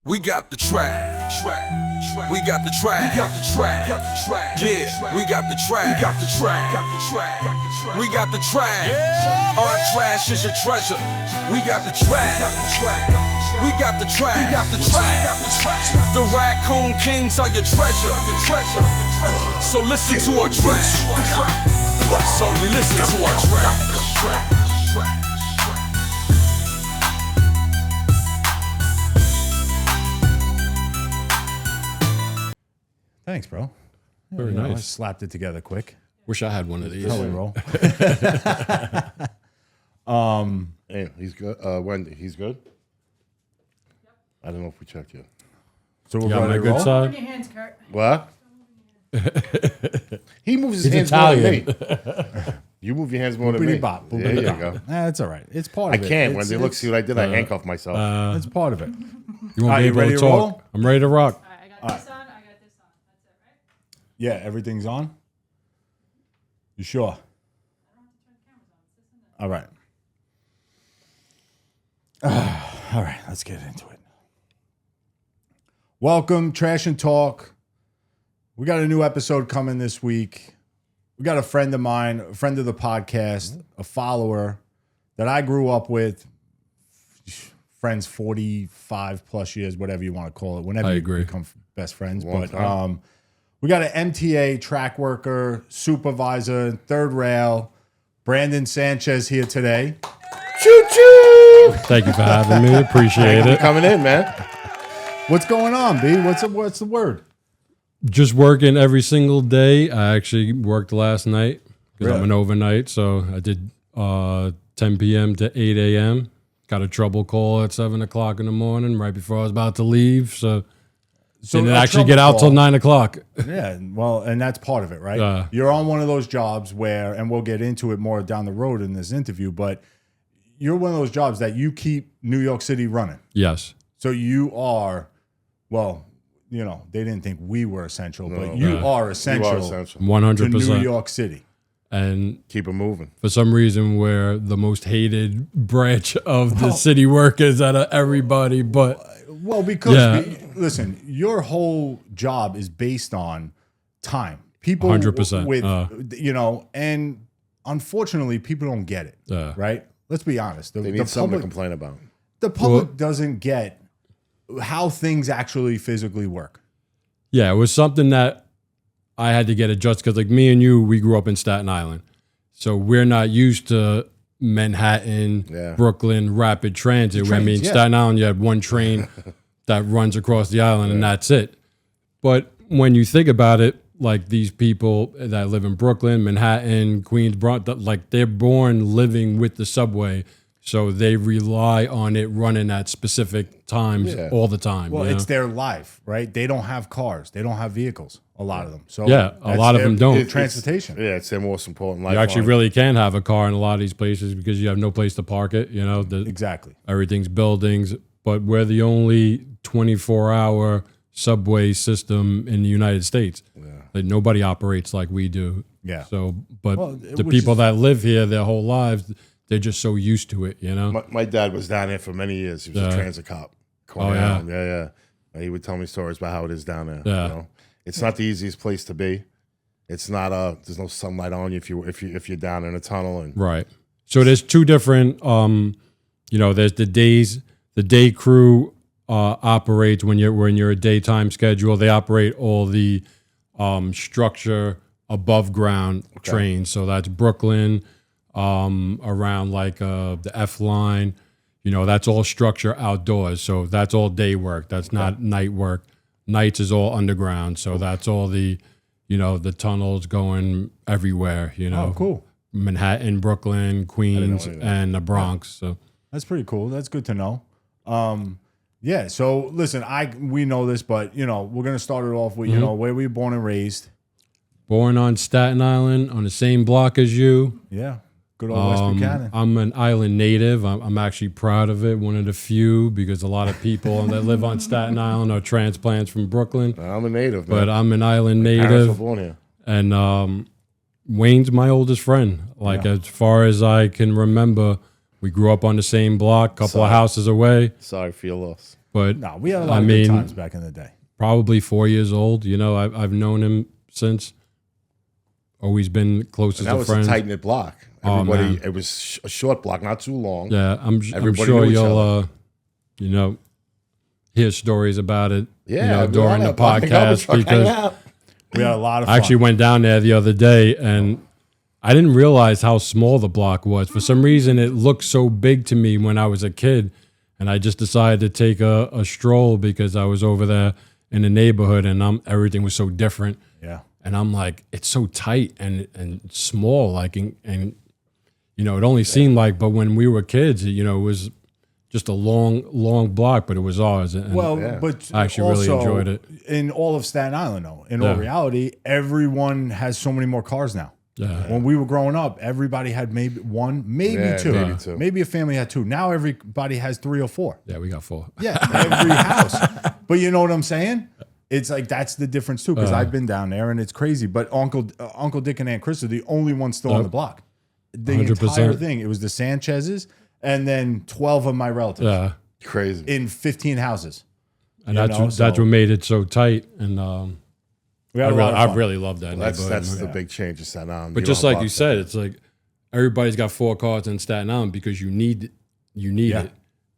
We got the track. We got the track. Yeah, we got the track. We got the track. Our trash is your treasure. We got the track. We got the track. The raccoon kings are your treasure. So listen to our track. So we listen to our track. Thanks, bro. Very nice. I slapped it together quick. Wish I had one of these. How we roll. Hey, he's good. Wendy, he's good? I don't know if we checked yet. So You we're got ready my to good roll? side? Open your hands, Kurt. What? He moves his He's hands more than Italian. me. You move your hands more than me. Boopity bop, There boopity you bop. go. That's all right. It's part I of it. can't. It's- Wendy, look, see what I did? I handcuffed myself. It's part of it. You won't Are be you able ready to to talk. roll? I'm ready to rock. All right, I got this on. I got this on. That's it, right? Yeah, everything's on? You sure? All right. All right, let's get into it. Welcome, Trash and Talk. We got a new episode coming this week. We got a friend of mine, a friend of the podcast, a follower that I grew up with, friends 45 plus years, whatever you want to call it, whenever I you agree. become best friends. Long But time. we got an MTA track worker, supervisor, third rail, Brandon Sanchez here today. Choo-choo! Thank you for having me. Appreciate You it. coming in, man. What's going on, B? What's the word? Just working every single day. I actually worked last night because I'm Really? an overnight. So I did 10 p.m. to 8 a.m. Got a trouble call at 7 o'clock in the morning right before I was about to leave. So didn't a actually trouble get out till call- 9 o'clock. Yeah, well, and that's part of it, right? Yeah. You're on one of those jobs where, and we'll get into it more down the road in this interview, but you're one of those jobs that you keep New York City running. Yes. So you are, well, you know, they didn't think we were essential, but No. you Yeah. are You essential, are essential. to 100%. New York City. And Keep it moving. for some reason, we're the most hated branch of the city workers out of everybody. But Well, because Yeah. listen, your whole job is based on time. People 100%, with you know, and unfortunately, people don't get it. Yeah. Right? Let's be honest. They need something to complain about. the public doesn't get how things actually physically work. yeah, it was something that I had to get adjusted because, like me and you, we grew up in Staten Island. So we're not used to Manhattan, Yeah. Brooklyn, rapid transit. I mean, trains, yeah. Staten Island, you had one train that runs across the island and that's it. But when you think about it, like these people that live in Brooklyn, Manhattan, Queens, like they're born living with the subway. So they rely on it running at specific times Yeah. all the time. Well, you know? it's their life, right? They don't have cars. They don't have vehicles. A lot of them. So Yeah, a that's lot of their them don't. Transportation. Yeah, it's their most important life. You actually really can have a car in a lot of these places because you have no place to park it. You know, Exactly. everything's buildings, but we're the only 24-hour subway system in the United States. Like nobody operates like we do. Yeah. So, but Well, the which people is- that live here their whole lives, they're just so used to it. You know. My dad was down there for many years. He was a transit cop. Coney Oh, yeah. Island. Yeah. He would tell me stories about how it is down there. Yeah. You know? It's not the easiest place to be. It's not there's no sunlight on you if you're down in a tunnel and Right. So there's two different, you know, there's the day crew operates when you're a daytime schedule. They operate all the structure above ground trains. So that's Brooklyn, around like the F line. You know, that's all structure outdoors. So that's all day work. That's not night work. Nights is all underground. So that's all the, you know, the tunnels going everywhere, you know. Oh, cool. Manhattan, Brooklyn, Queens, any of that. and the Bronx. So That's pretty cool. That's good to know. Yeah. So listen, we know this, but you know, we're gonna start it off with you know where were you born and raised? born on Staten Island on the same block as you. Yeah. Good old West Buchanan. I'm an island native. I'm actually proud of it. One of the few, because a lot of people that live on Staten Island are transplants from Brooklyn. I'm a native, man. But I'm an island Parents were native. born here. And Wayne's my oldest friend. Like, Yeah. as far as I can remember, we grew up on the same block, couple of houses away. Sorry for your loss. But No, we had a lot of good times back in the day. Probably 4 years old. You know, I've known him since. Always been closest And that to was friends. a tight knit block. Oh, Everybody, man. it was a short block, not too long. Yeah, I'm Everybody sure knew each you'll, you know, hear stories about it. Yeah, you know, we during all the had a garbage podcast truck hanging because out. We had a lot of fun. I actually went down there the other day and I didn't realize how small the block was. For some reason, it looked so big to me when I was a kid, and I just decided to take a stroll because I was over there in the neighborhood and everything was so different. Yeah. And I'm like, it's so tight and small, like, and you know, it only seemed like, but when we were kids, you know, it was just a long block, but it was ours. And but I actually really also, enjoyed it. In all of Staten Island, though, in all Yeah. reality, everyone has so many more cars now. Yeah. When we were growing up, everybody had maybe one, maybe Yeah, two. maybe two. Maybe a family had two. Now everybody has 3 or 4. Yeah, we got 4. Yeah, every house. But you know what I'm saying? It's like that's the difference too, because I've been down there and it's crazy. But Uncle Dick and Aunt Chris are the only ones still on the block. The 100%. entire thing. It was the Sanchez's and then 12 of my relatives Yeah. Crazy. in 15 houses. And You that's know, that's so- what made it so tight. And We had a lot of I fun. really love that That's neighborhood. the big change in Staten Island. But just like you said, it's like everybody's got 4 cars in Staten Island because you need Yeah. it.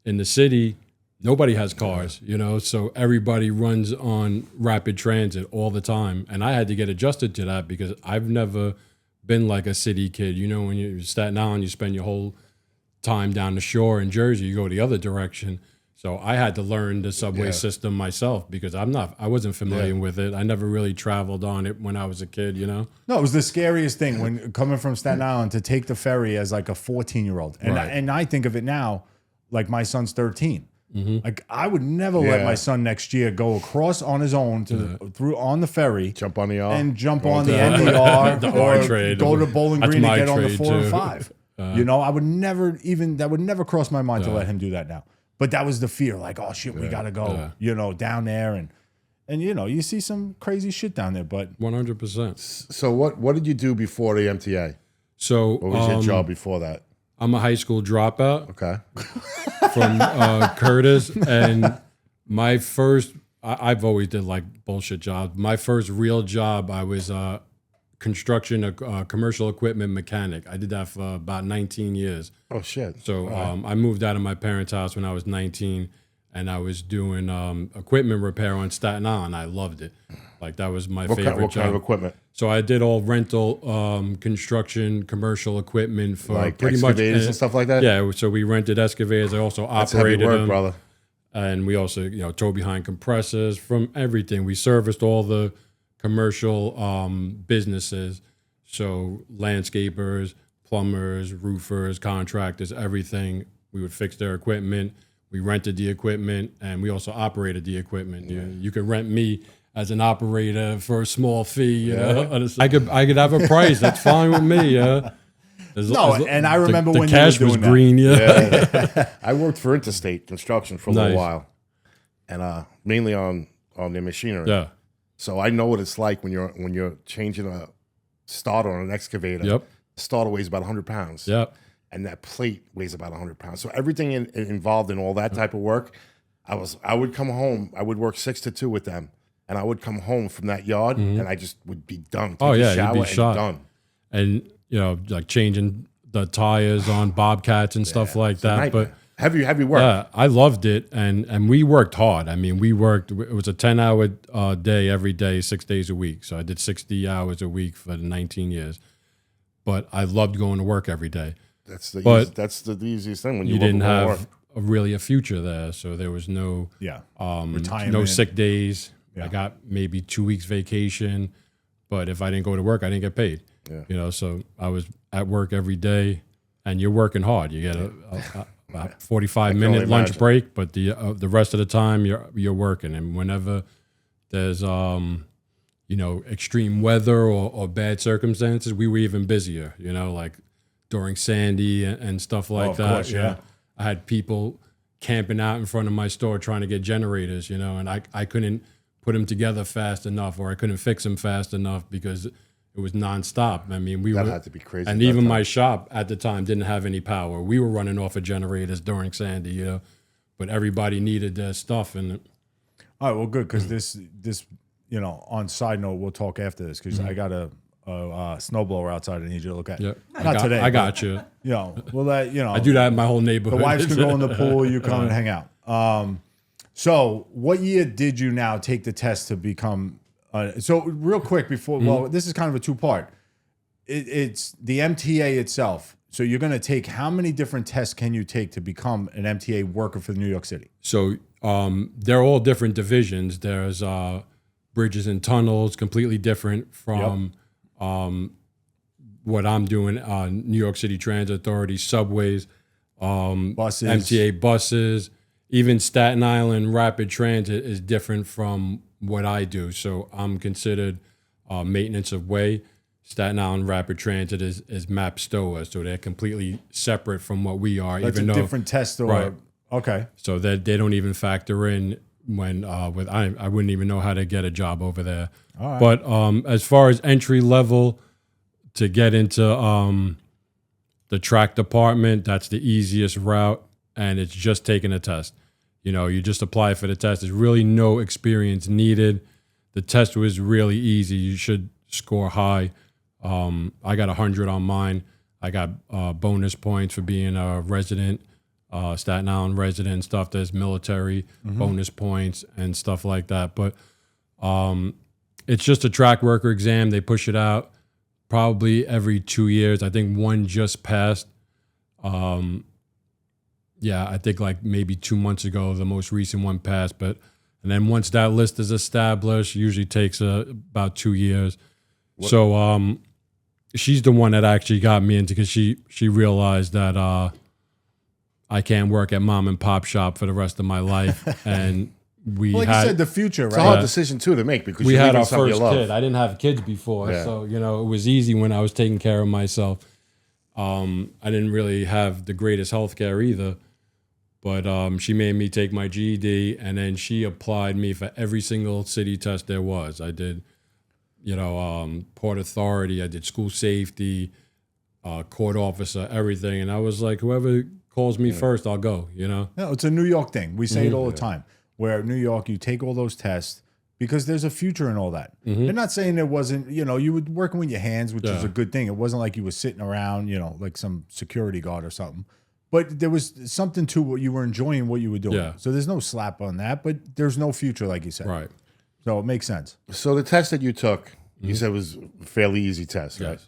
In the city, nobody has cars, you know, so everybody runs on rapid transit all the time. And I had to get adjusted to that because I've never been like a city kid. You know, when you're Staten Island, you spend your whole time down the shore in Jersey, you go the other direction. So I had to learn the subway system myself because I wasn't familiar with it. I never really traveled on it when I was a kid, you know? No, it was the scariest thing when coming from Staten Island to take the ferry as like a 14-year-old. And, Right. and I think of it now, like my son's 13. Mm-hmm. Like I would never let Yeah. my son next year go across on his own through on the ferry jump on the R and jump on to the NER The or R trade. go to Bowling That's Green and my get on the trade, 4 and too. 5. You know, I would never that would never cross my mind to let him do that now. But that was the fear, like, oh shit, we gotta go, you know, down there and you know, you see some crazy shit down there, but 100%. So what did you do before the MTA? So What was your job before that? I'm a high school dropout Okay. from Curtis, and my first, I've always did like bullshit jobs. My first real job, I was construction, commercial equipment mechanic. I did that for about 19 years. Oh shit. So I moved out of my parents' house when I was 19, and I was doing equipment repair on Staten Island. I loved it. Like that was my favorite What job. kind of equipment? So I did all rental, construction, commercial equipment for Like pretty much excavators and stuff like that? Yeah, so we rented excavators. I also That's heavy operated work, them, brother. and we also, you know, towed behind compressors from everything. We serviced all the commercial businesses, so landscapers, plumbers, roofers, contractors, everything. We would fix their equipment. We rented the equipment, and we also operated the equipment. You could rent me as an operator for a small fee. You know? I could have a price. That's fine with me. Yeah. and I remember the when you were cash was doing that. green. Yeah. I worked for Interstate Construction for a little while, and mainly on the machinery. Yeah. So I know what it's like when you're changing a starter on an excavator. Yep. The starter weighs about 100 pounds. Yep. And that plate weighs about 100 pounds. So everything involved in all that type of work, I would come home. I would work 6 to 2 with them, and I would come home from that yard, and I just would be done. Take a shower you'd be shot. done. And you know, like changing the tires on Bobcats and stuff like that. Nightmare. But heavy work. yeah, I loved it, and we worked hard. I mean, we worked. It was a 10-hour day every day, 6 days a week. So I did 60 hours a week for the 19 years. But I loved going to work every day. That's the But that's the easiest thing when you You love didn't going to have work. really a future there, so there was no Retirement. no sick days. Yeah. I got maybe 2 weeks vacation, but if I didn't go to work, I didn't get paid. Yeah. You know, so I was at work every day, and you're working hard. You get a 45-minute only lunch imagine. break, but the rest of the time you're working. And whenever there's you know, extreme weather or bad circumstances, we were even busier. You know, like during Sandy and stuff like of that. course, you know. yeah. I had people camping out in front of my store trying to get generators, you know, and I couldn't put them together fast enough, or I couldn't fix them fast enough because it was nonstop. I mean, That had to be crazy. and at that even time. my shop at the time didn't have any power. We were running off of generators during Sandy, you know. but everybody needed their stuff. And All right, well, good, because this, on side note, we'll talk after this, because I got a snowblower outside I need you to look at. yeah, Not today. I but, got you. We'll let, I do that in my whole the neighborhood. wives can go in the pool, you come and hang out. So what year did you now take the test to become, so real quick before, well, this is kind of a two-part. It's the MTA itself. So you're going to take, how many different tests can you take to become an MTA worker for New York City? So they're all different divisions. There's bridges and tunnels, completely different from what I'm doing. New York City Transit Authority, subways, Buses. MTA buses, even Staten Island Rapid Transit is different from what I do. So I'm considered maintenance of way. Staten Island Rapid Transit is MAP STOA, so they're completely separate from what we are. That's even a though different test. Or, right. Okay. So that they don't even factor in when I wouldn't even know how to get a job over there. All right. But as far as entry level to get into the track department, that's the easiest route, and it's just taking a test. You just apply for the test. There's really no experience needed. The test was really easy. You should score high. I got 100 on mine. I got bonus points for being a resident, Staten Island resident and stuff. There's military bonus points and stuff like that. But it's just a track worker exam. They push it out probably every 2 years. I think one just passed. I think like maybe 2 months ago, the most recent one passed. And then once that list is established, usually takes about 2 years. What? So she's the one that actually got me into, because she realized that I can't work at mom and pop shop for the rest of my life. And we Well, like had, you said, the future, right? It's a hard decision too to make, because we you're had leaving our something you first love. kid. I didn't have kids before, Yeah. so it was easy when I was taking care of myself. I didn't really have the greatest health care either, but she made me take my GED, and then she applied me for every single city test there was. I did, Port Authority, I did school safety, court officer, everything, and I was like, whoever calls me first, I'll go. No, it's a New York thing. We say it all the time, where New York, you take all those tests because there's a future in all that. They're not saying there wasn't, you were working with your hands, which is a good thing. It wasn't like you were sitting around, like some security guard or something. But there was something to what you were enjoying, what you were doing. Yeah. So there's no slap on that, but there's no future, like you said. Right. So it makes sense. So the test that you took, you said was a fairly easy test, right? Yes.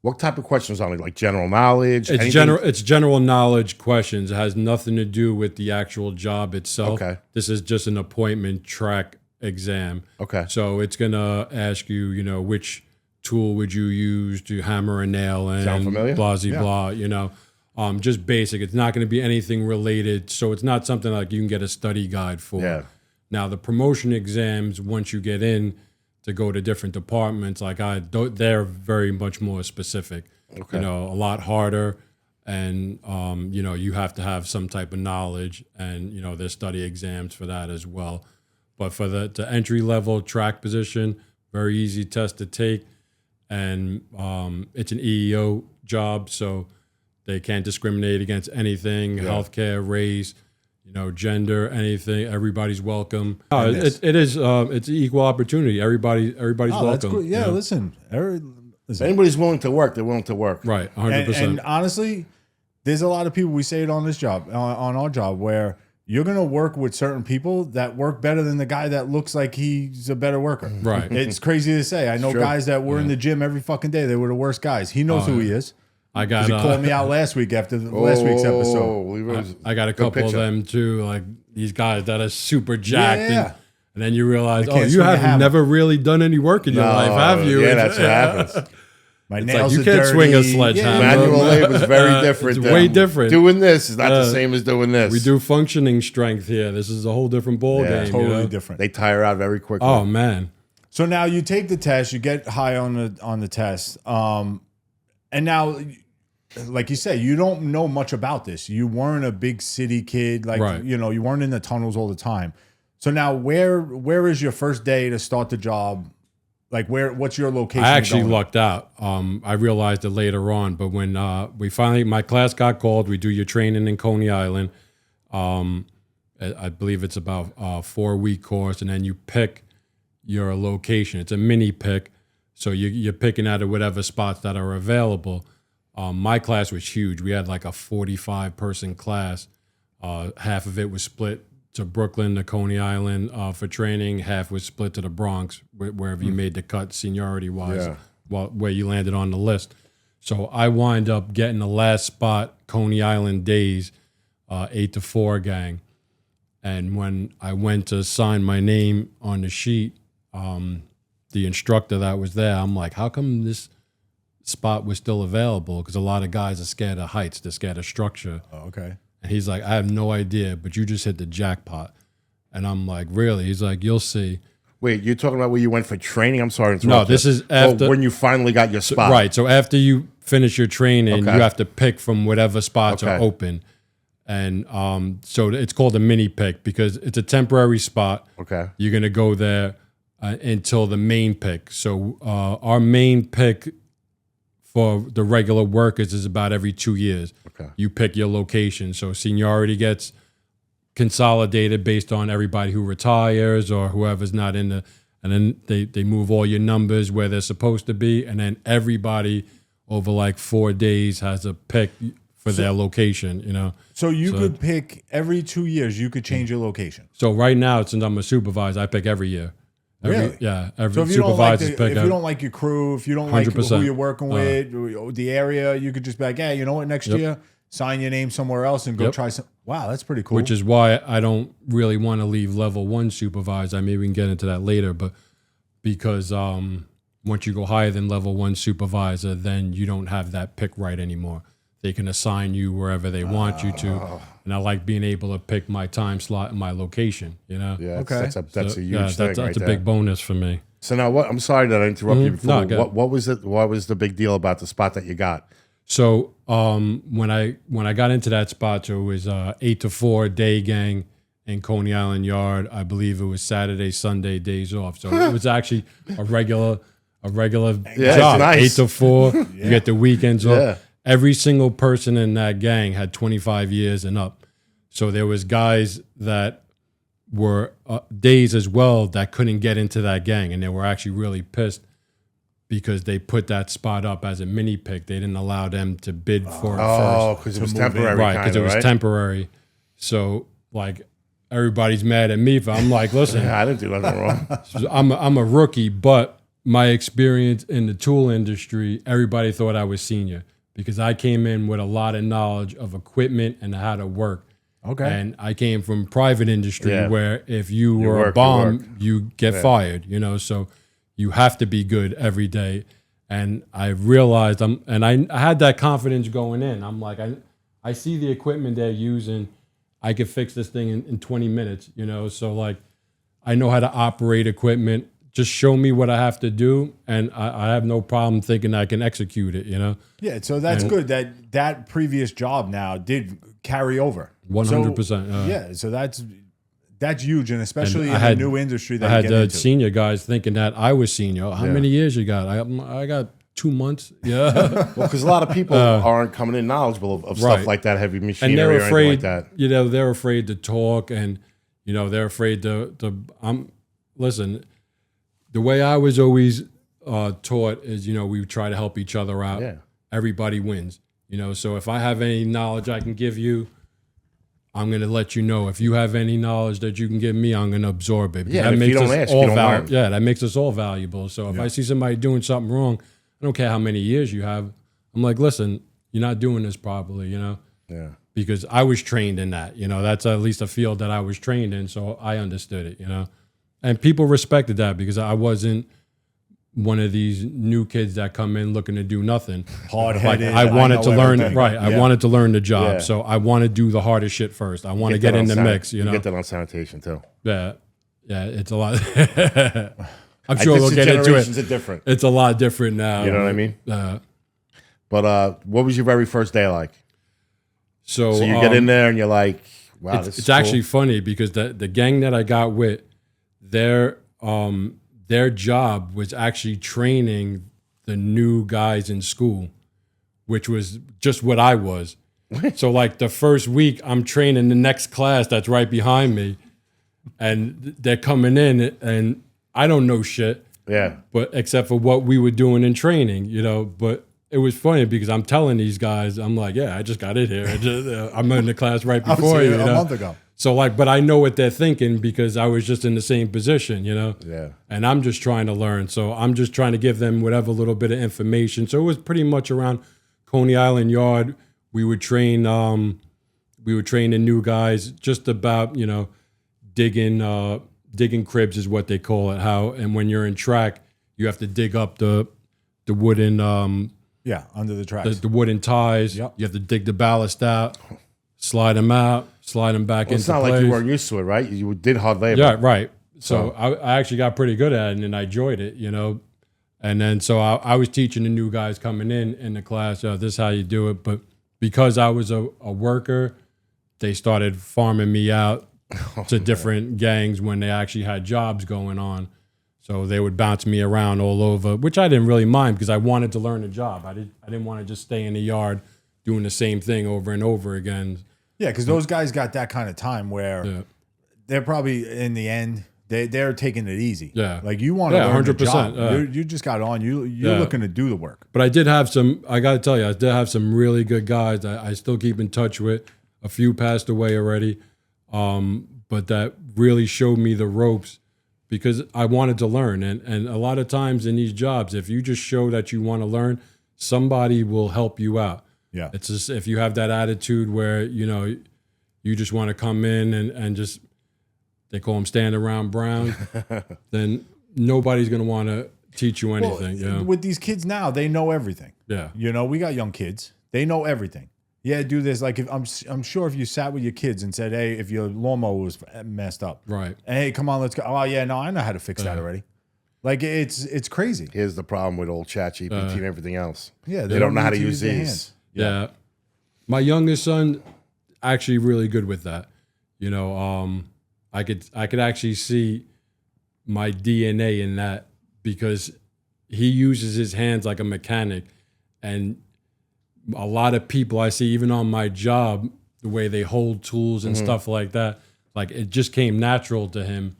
What type of questions on it? Like general knowledge? It's anything? It's general knowledge questions. It has nothing to do with the actual job itself. Okay. This is just an appointment track exam. Okay. So it's gonna ask you, which tool would you use to hammer a nail in? Sound familiar? Blah, Yeah. blah. Just basic. It's not going to be anything related. So it's not something like you can get a study guide for. Yeah. Now the promotion exams, once you get in to go to different departments, they're very much more specific. Okay. A lot harder, and you have to have some type of knowledge, and there's study exams for that as well. But for the entry level track position, very easy test to take, and it's an EEO job, so they can't discriminate against anything, healthcare, race, gender, anything. Everybody's welcome. It's an equal opportunity. Everybody's welcome. That's cool. Yeah, listen. If anybody's willing to work, they're willing to work. Right, 100%. And honestly, there's a lot of people, we say it on this job, on our job, where you're going to work with certain people that work better than the guy that looks like he's a better worker. Right. It's crazy to say. I know guys that were in the gym every fucking day. They were the worst guys. He knows who he is. I got. He called me out last week after last week's episode. I got a couple of them too, like these guys that are super jacked, Yeah. and then you realize, They can't you swing a have hammer. never really done any work in your life, have you? Yeah, that's what happens. My It's nails like you are can't dirty. swing a sledgehammer. Manual labor is very different. It's than way different. Doing this is not the same as doing this. We do functioning strength here. This is a whole different ball game. Totally different. They tire out very quickly. Oh man. So now you take the test, you get high on the test, and now, like you say, you don't know much about this. You weren't a big city kid, Right. you weren't in the tunnels all the time. So now, where is your first day to start the job? Like, what's your location? I actually going? lucked out. I realized it later on, but when my class got called, we do your training in Coney Island. I believe it's about a 4-week course, and then you pick your location. It's a mini pick, so you're picking out of whatever spots that are available. My class was huge. We had like a 45-person class. Half of it was split to Brooklyn, to Coney Island for training. Half was split to the Bronx, wherever you made the cut seniority-wise, where you landed on the list. So I wind up getting the last spot, Coney Island days, 8 to 4 gang. And when I went to sign my name on the sheet, the instructor that was there, I'm like, how come this spot was still available? Because a lot of guys are scared of heights. They're scared of structure. Oh, okay. And he's like, I have no idea, but you just hit the jackpot. And I'm like, really? He's like, you'll see. Wait, you're talking about where you went for training? I'm sorry to No, interrupt this you. is after. when you finally got your spot. Right. So after you finish your training, Okay. you have to pick from whatever spots are Okay. open. And so it's called a mini pick because it's a temporary spot. Okay. You're going to go there until the main pick. So our main pick for the regular workers is about every 2 years. Okay. You pick your location. So seniority gets consolidated based on everybody who retires or whoever's not in the, and then they move all your numbers where they're supposed to be. And then everybody over like 4 days has a pick for their location, you know. So you could pick every 2 years. You could change your location. So right now, since I'm a supervisor, I pick every year. Really? Yeah. Every So if you don't like supervisors pick. if you don't like your crew, if you don't like 100%. who you're working with, the area, you could just be like, hey, you know what? Next year, sign your name somewhere else and go Yep. try some. Wow, that's pretty cool. Which is why I don't really want to leave level 1 supervisor. I maybe we can get into that later, but because once you go higher than level 1 supervisor, then you don't have that pick right anymore. They can assign you wherever they want you to. And I like being able to pick my time slot and my location, you know? Yeah, Okay. that's a huge thing that's right a there. big bonus for me. So now, what? I'm sorry that I interrupted you before. No, go ahead. What was it? What was the big deal about the spot that you got? So when I got into that spot, so it was 8 to 4 day gang in Coney Island Yard. I believe it was Saturday, Sunday, days off. So it was actually a regular it's job. nice. 8 to 4. You get the weekends off. Yeah. Every single person in that gang had 25 years and up. So there was guys that were days as well that couldn't get into that gang, and they were actually really pissed because they put that spot up as a mini pick. They didn't allow them to bid for it Oh, first. because it was move in. temporary, Right, because it was right? temporary. So like everybody's mad at me. I'm like, listen, I didn't do nothing wrong. I'm a rookie, but my experience in the tool industry, everybody thought I was senior because I came in with a lot of knowledge of equipment and how to work. Okay. And I came from private industry Yeah. where if you were work, a you bomb, work. you get fired, you know, so you have to be good every day. And I realized I had that confidence going in. I'm like, I see the equipment they're using. I could fix this thing in 20 minutes, you know? So like, I know how to operate equipment. Just show me what I have to do. And I have no problem thinking I can execute it, you know? Yeah, so that's good that previous job now did carry over. 100%. Yeah, so that's huge, and especially And in I had- the new industry that I you had get the into. senior guys thinking that I was senior. How many years you got? I got 2 months. Yeah. Well, because a lot of people aren't coming in knowledgeable of stuff Right. like that, heavy machinery And they're or anything afraid, like that. you know, they're afraid to talk, and you know, they're afraid to. Listen, the way I was always taught is, you know, we try to help each other out. Yeah. Everybody wins. You know, so if I have any knowledge I can give you, I'm going to let you know. If you have any knowledge that you can give me, I'm going to absorb it. Yeah, and if you don't ask, you don't learn. Yeah, that makes us all valuable. So if I see somebody doing something wrong, I don't care how many years you have. I'm like, listen, you're not doing this properly, you know? Yeah. Because I was trained in that, you know, that's at least a field that I was trained in. So I understood it, you know, and people respected that because I wasn't one of these new kids that come in looking to do nothing. Hard-headed, I wanted I to know learn, everything. right. I wanted to learn the job. Yeah. So I want to do the hardest shit first. I want to get that in the on mix, you know? get that on sanitation too. Yeah. Yeah. It's a lot. I'm I sure guess we'll the get into generations it. are different. It's a lot different now. You know what I mean? But what was your very first day like? So So you get in there and you're like, wow, this is it's cool. actually funny because the gang that I got with, their job was actually training the new guys in school, which was just what I was. So like the first week, I'm training the next class that's right behind me, and they're coming in, and I don't know shit. Yeah. But except for what we were doing in training, you know. But it was funny because I'm telling these guys, I'm like, yeah, I just got in here. I'm in the class right I was before here you, a know? month ago. So like, but I know what they're thinking because I was just in the same position, you know? Yeah. And I'm just trying to learn. So I'm just trying to give them whatever little bit of information. So it was pretty much around Coney Island Yard. We would train the new guys just about, you know, digging cribs is what they call it. And when you're in track, you have to dig up the wooden Under the tracks. the wooden ties. Yep. You have to dig the ballast out, slide them out, slide them back into It's not place. like you weren't used to it, right? You did hard labor. Yeah, right. So I actually got pretty good at it, and I enjoyed it, you know. And then so I was teaching the new guys coming in the class, this is how you do it. But because I was a worker, they started farming me out to different gangs when they actually had jobs going on. So they would bounce me around all over, which I didn't really mind because I wanted to learn a job. I didn't want to just stay in the yard doing the same thing over and over again. Yeah, because those guys got that kind of time where they're probably in the end they're taking it easy. Yeah, like you want to learn 100%. Job. You just got on. You're looking to do the work. But I did have some. I got to tell you, I did have some really good guys. I still keep in touch with. A few passed away already, but that really showed me the ropes because I wanted to learn. And a lot of times in these jobs, if you just show that you want to learn, somebody will help you out. Yeah, it's just if you have that attitude where you just want to come in and just. They call them stand around Brown, then nobody's going to want to teach you anything. Well, with these kids now, they know everything. Yeah. You know, we got young kids. They know everything. Yeah, do this. Like, if I'm sure if you sat with your kids and said, hey, if your lawnmower was messed up. Right. Hey, come on, let's go. Oh, yeah, no, I know how to fix that already. Like, it's crazy. Here's the problem with old ChatGPT and everything else. Yeah, they don't know how to use their these. hands. Yeah. My youngest son, actually really good with that. You know, I could actually see my DNA in that because he uses his hands like a mechanic, and a lot of people I see, even on my job, the way they hold tools and stuff like that, like it just came natural to him.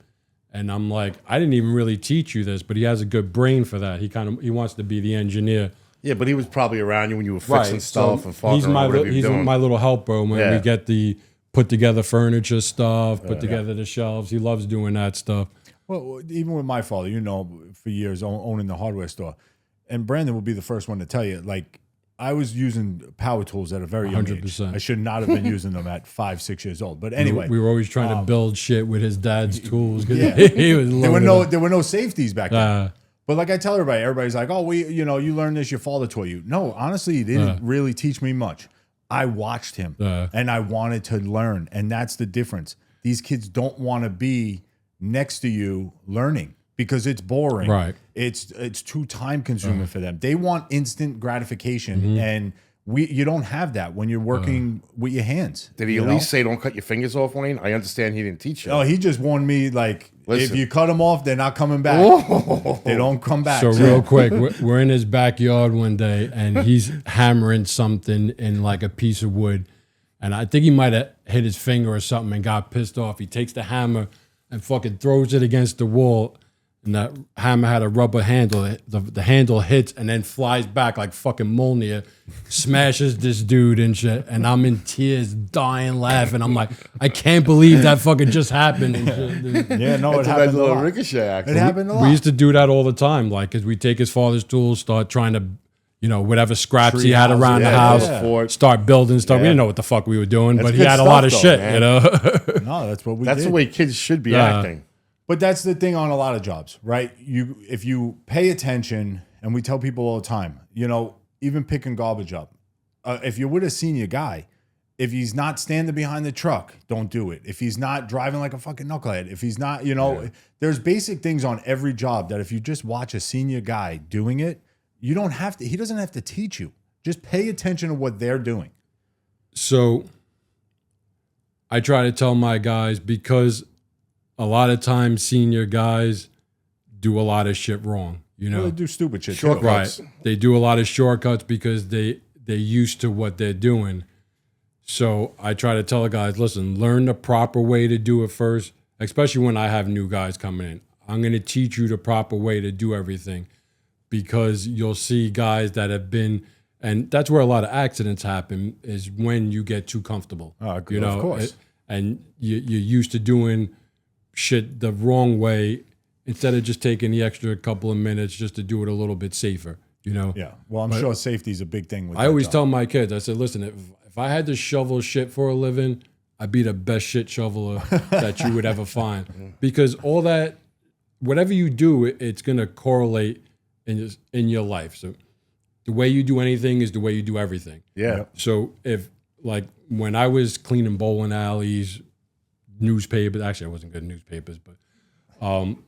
And I'm like, I didn't even really teach you this, but he has a good brain for that. He wants to be the engineer. Yeah, but he was probably around you when you were fixing stuff and fucking he's my little helper when we get the put together furniture stuff, put together the shelves. He loves doing that stuff. Well, even with my father, you know, for years owning the hardware store, and Brandon will be the first one to tell you, like, I was using power tools at a very young 100%. age. I should not have been using them at 5, 6 years old. But anyway, we were always trying to build shit with his dad's tools. Yeah. He was there were no safeties back then. But like I tell everybody's like, oh, you learned this, your father taught you. No, honestly, he didn't really teach me much. I watched him and I wanted to learn. And that's the difference. These kids don't want to be next to you learning because it's boring. Right. It's too time consuming for them. They want instant gratification and you don't have that when you're working with your hands. Did he at least say don't cut your fingers off, Wayne? I understand he didn't teach you. Oh, he just warned me like, listen, if you cut them off, they're not coming back. They don't come back. So real quick, we're in his backyard one day and he's hammering something in like a piece of wood. And I think he might have hit his finger or something and got pissed off. He takes the hammer and fucking throws it against the wall. And that hammer had a rubber handle. The handle hits and then flies back like fucking Mjolnir, smashes this dude and shit. And I'm in tears, dying, laughing. I'm like, I can't believe that fucking just happened. And shit, dude. Yeah, no, it That's a happened a little lot. ricochet act. It happened a lot. We used to do that all the time. Like, cause we take his father's tools, start trying to, whatever scraps he had around the house, start building stuff. We didn't know what the fuck we were doing, but he good had a lot of stuff, shit, man. No, that's what we That's did. the way kids should be acting. But that's the thing on a lot of jobs, right? If you pay attention, and we tell people all the time, even picking garbage up. If you're with a senior guy, if he's not standing behind the truck, don't do it. If he's not driving like a fucking knucklehead, if he's not, there's basic things on every job that if you just watch a senior guy doing it, you don't have to, he doesn't have to teach you. Just pay attention to what they're doing. So I try to tell my guys because a lot of times senior guys do a lot of shit wrong, Well, they do stupid shit. Short too. Right. They do a lot of shortcuts because they're used to what they're doing. So I try to tell the guys, listen, learn the proper way to do it first, especially when I have new guys coming in. I'm going to teach you the proper way to do everything, because you'll see guys that have been, and that's where a lot of accidents happen, is when you get too comfortable. Of course. And you're used to doing shit the wrong way instead of just taking the extra couple of minutes just to do it a little bit safer, Yeah. Well, I'm sure safety is a big thing with I always tell my kids, I said, listen, if I had to shovel shit for a living, I'd be the best shit shoveler that you would ever find. Because all that, whatever you do, it's going to correlate in your life. So the way you do anything is the way you do everything. Yeah. So if, like, when I was cleaning bowling alleys, newspapers, actually I wasn't good at newspapers, but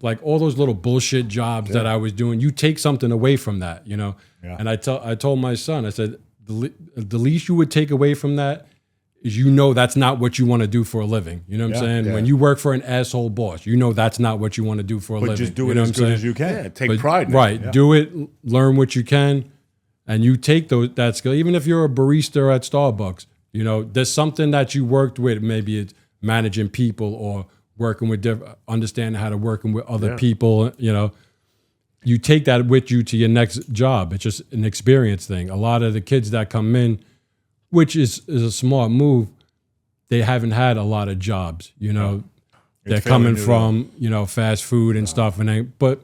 like all those little bullshit jobs that I was doing, you take something away from that, Yeah. And I told my son, I said, the least you would take away from that is that's not what you want to do for a living. You know what I'm saying? Yeah. When you work for an asshole boss, that's not what you want to do for a living. Just do it as good as you can. Yeah, take pride in it. Right. Do it, learn what you can, and you take that skill. Even if you're a barista at Starbucks, there's something that you worked with. Maybe it's managing people or working with understanding how to working with other people, you take that with you to your next job. It's just an experience thing. A lot of the kids that come in, which is a smart move, they haven't had a lot of jobs, They're coming from, fast food and stuff. But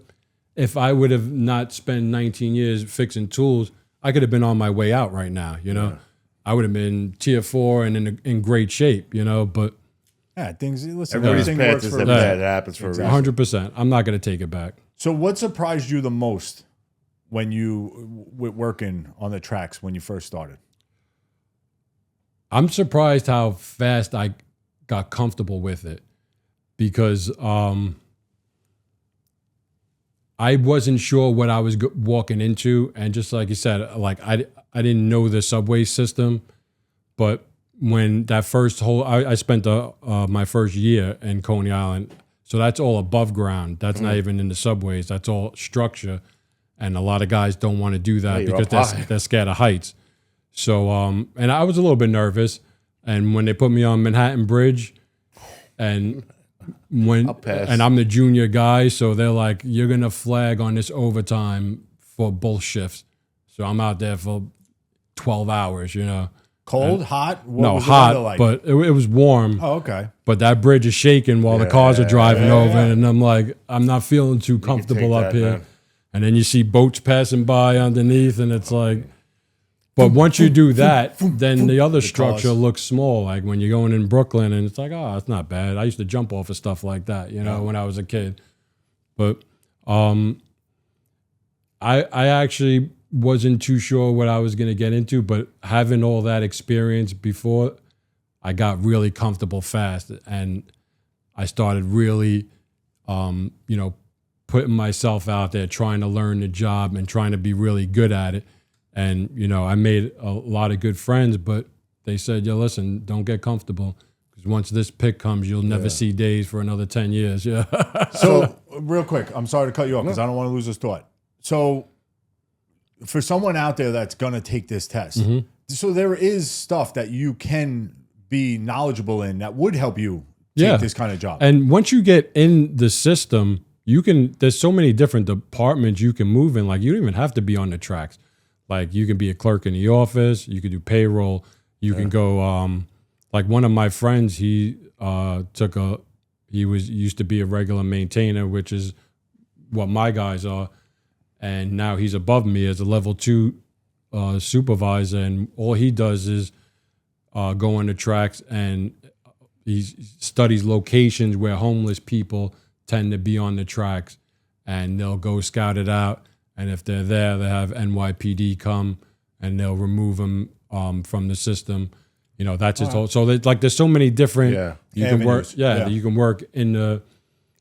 if I would have not spent 19 years fixing tools, I could have been on my way out right now, I would have been tier 4 and in great shape, but Yeah, things. Listen, Everybody's everything path works is for a different. reason. It happens for a reason. 100%. I'm not going to take it back. So, what surprised you the most when you were working on the tracks when you first started? I'm surprised how fast I got comfortable with it, because I wasn't sure what I was walking into. And just like you said, like I didn't know the subway system, but when that first I spent my first year in Coney Island. So that's all above ground. That's not even in the subways. That's all structure. And a lot of guys don't want to do that because they're scared of heights. So, and I was a little bit nervous. And when they put me on Manhattan Bridge, and I'm the junior guy, so they're like, you're going to flag on this overtime for both shifts. So I'm out there for 12 hours, Cold, hot? What No, was the weather hot, like? but it was warm. Oh, okay. But that bridge is shaking while the cars are driving over, and I'm like, I'm not feeling too comfortable up here. Man. And then you see boats passing by underneath, and it's like, but once you do that, then the other structure looks small. Like when you're going in Brooklyn, and it's like, oh, it's not bad. I used to jump off of stuff like that, when I was a kid. But I actually wasn't too sure what I was going to get into, but having all that experience before, I got really comfortable fast, and I started really, putting myself out there, trying to learn the job and trying to be really good at it. And, I made a lot of good friends, but they said, yo, listen, don't get comfortable, because once this pick comes, you'll never see days for another 10 years. Yeah. So, real quick, I'm sorry to cut you off because I don't want to lose this thought. So, for someone out there that's going to take this test, so there is stuff that you can be knowledgeable in that would help you take this kind of job. And once you get in the system, there's so many different departments you can move in. Like, you don't even have to be on the tracks. Like, you can be a clerk in the office, you can do payroll, you can go, like one of my friends, he used to be a regular maintainer, which is what my guys are. And now he's above me as a level 2 supervisor. And all he does is go on the tracks, and he studies locations where homeless people tend to be on the tracks, and they'll go scout it out. And if they're there, they have NYPD come, and they'll remove them from the system. That's his whole. So there's so many different. You can work. You can work in the,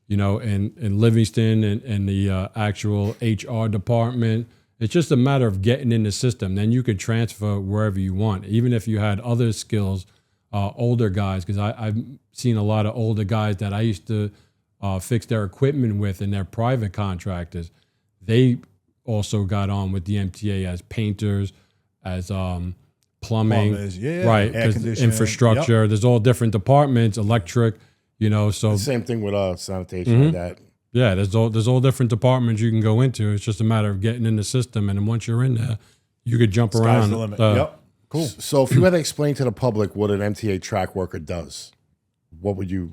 in Livingston and in the actual HR department. It's just a matter of getting in the system. Then you could transfer wherever you want, even if you had other skills. Older guys, because I've seen a lot of older guys that I used to fix their equipment with, and they're private contractors. They also got on with the MTA as painters, as plumbing, Plumbers, yeah, right? air 'Cause conditioning, infrastructure. There's all different departments, electric, so Same thing with sanitation like that. yeah, there's all different departments you can go into. It's just a matter of getting in the system, and then once you're in there, you could jump Sky's around. the limit. Yep. Cool. So if you had to explain to the public what an MTA track worker does, what would you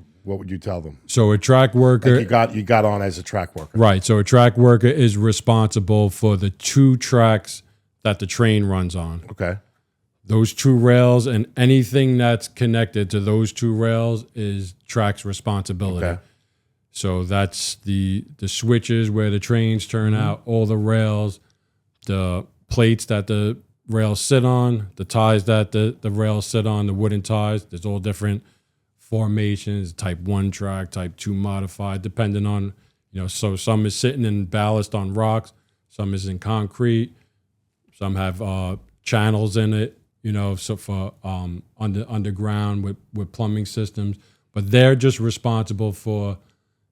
tell them? So a track worker, Like you got on as a track worker. right? So a track worker is responsible for the 2 tracks that the train runs on. Okay. Those 2 rails and anything that's connected to those 2 rails is track's responsibility. Okay. So that's the switches where the trains turn out, all the rails, the plates that the rails sit on, the ties that the rails sit on, the wooden ties. There's all different formations, type 1 track, type 2 modified, depending on, so some is sitting in ballast on rocks, some is in concrete, some have channels in it, so for underground with plumbing systems. But they're just responsible for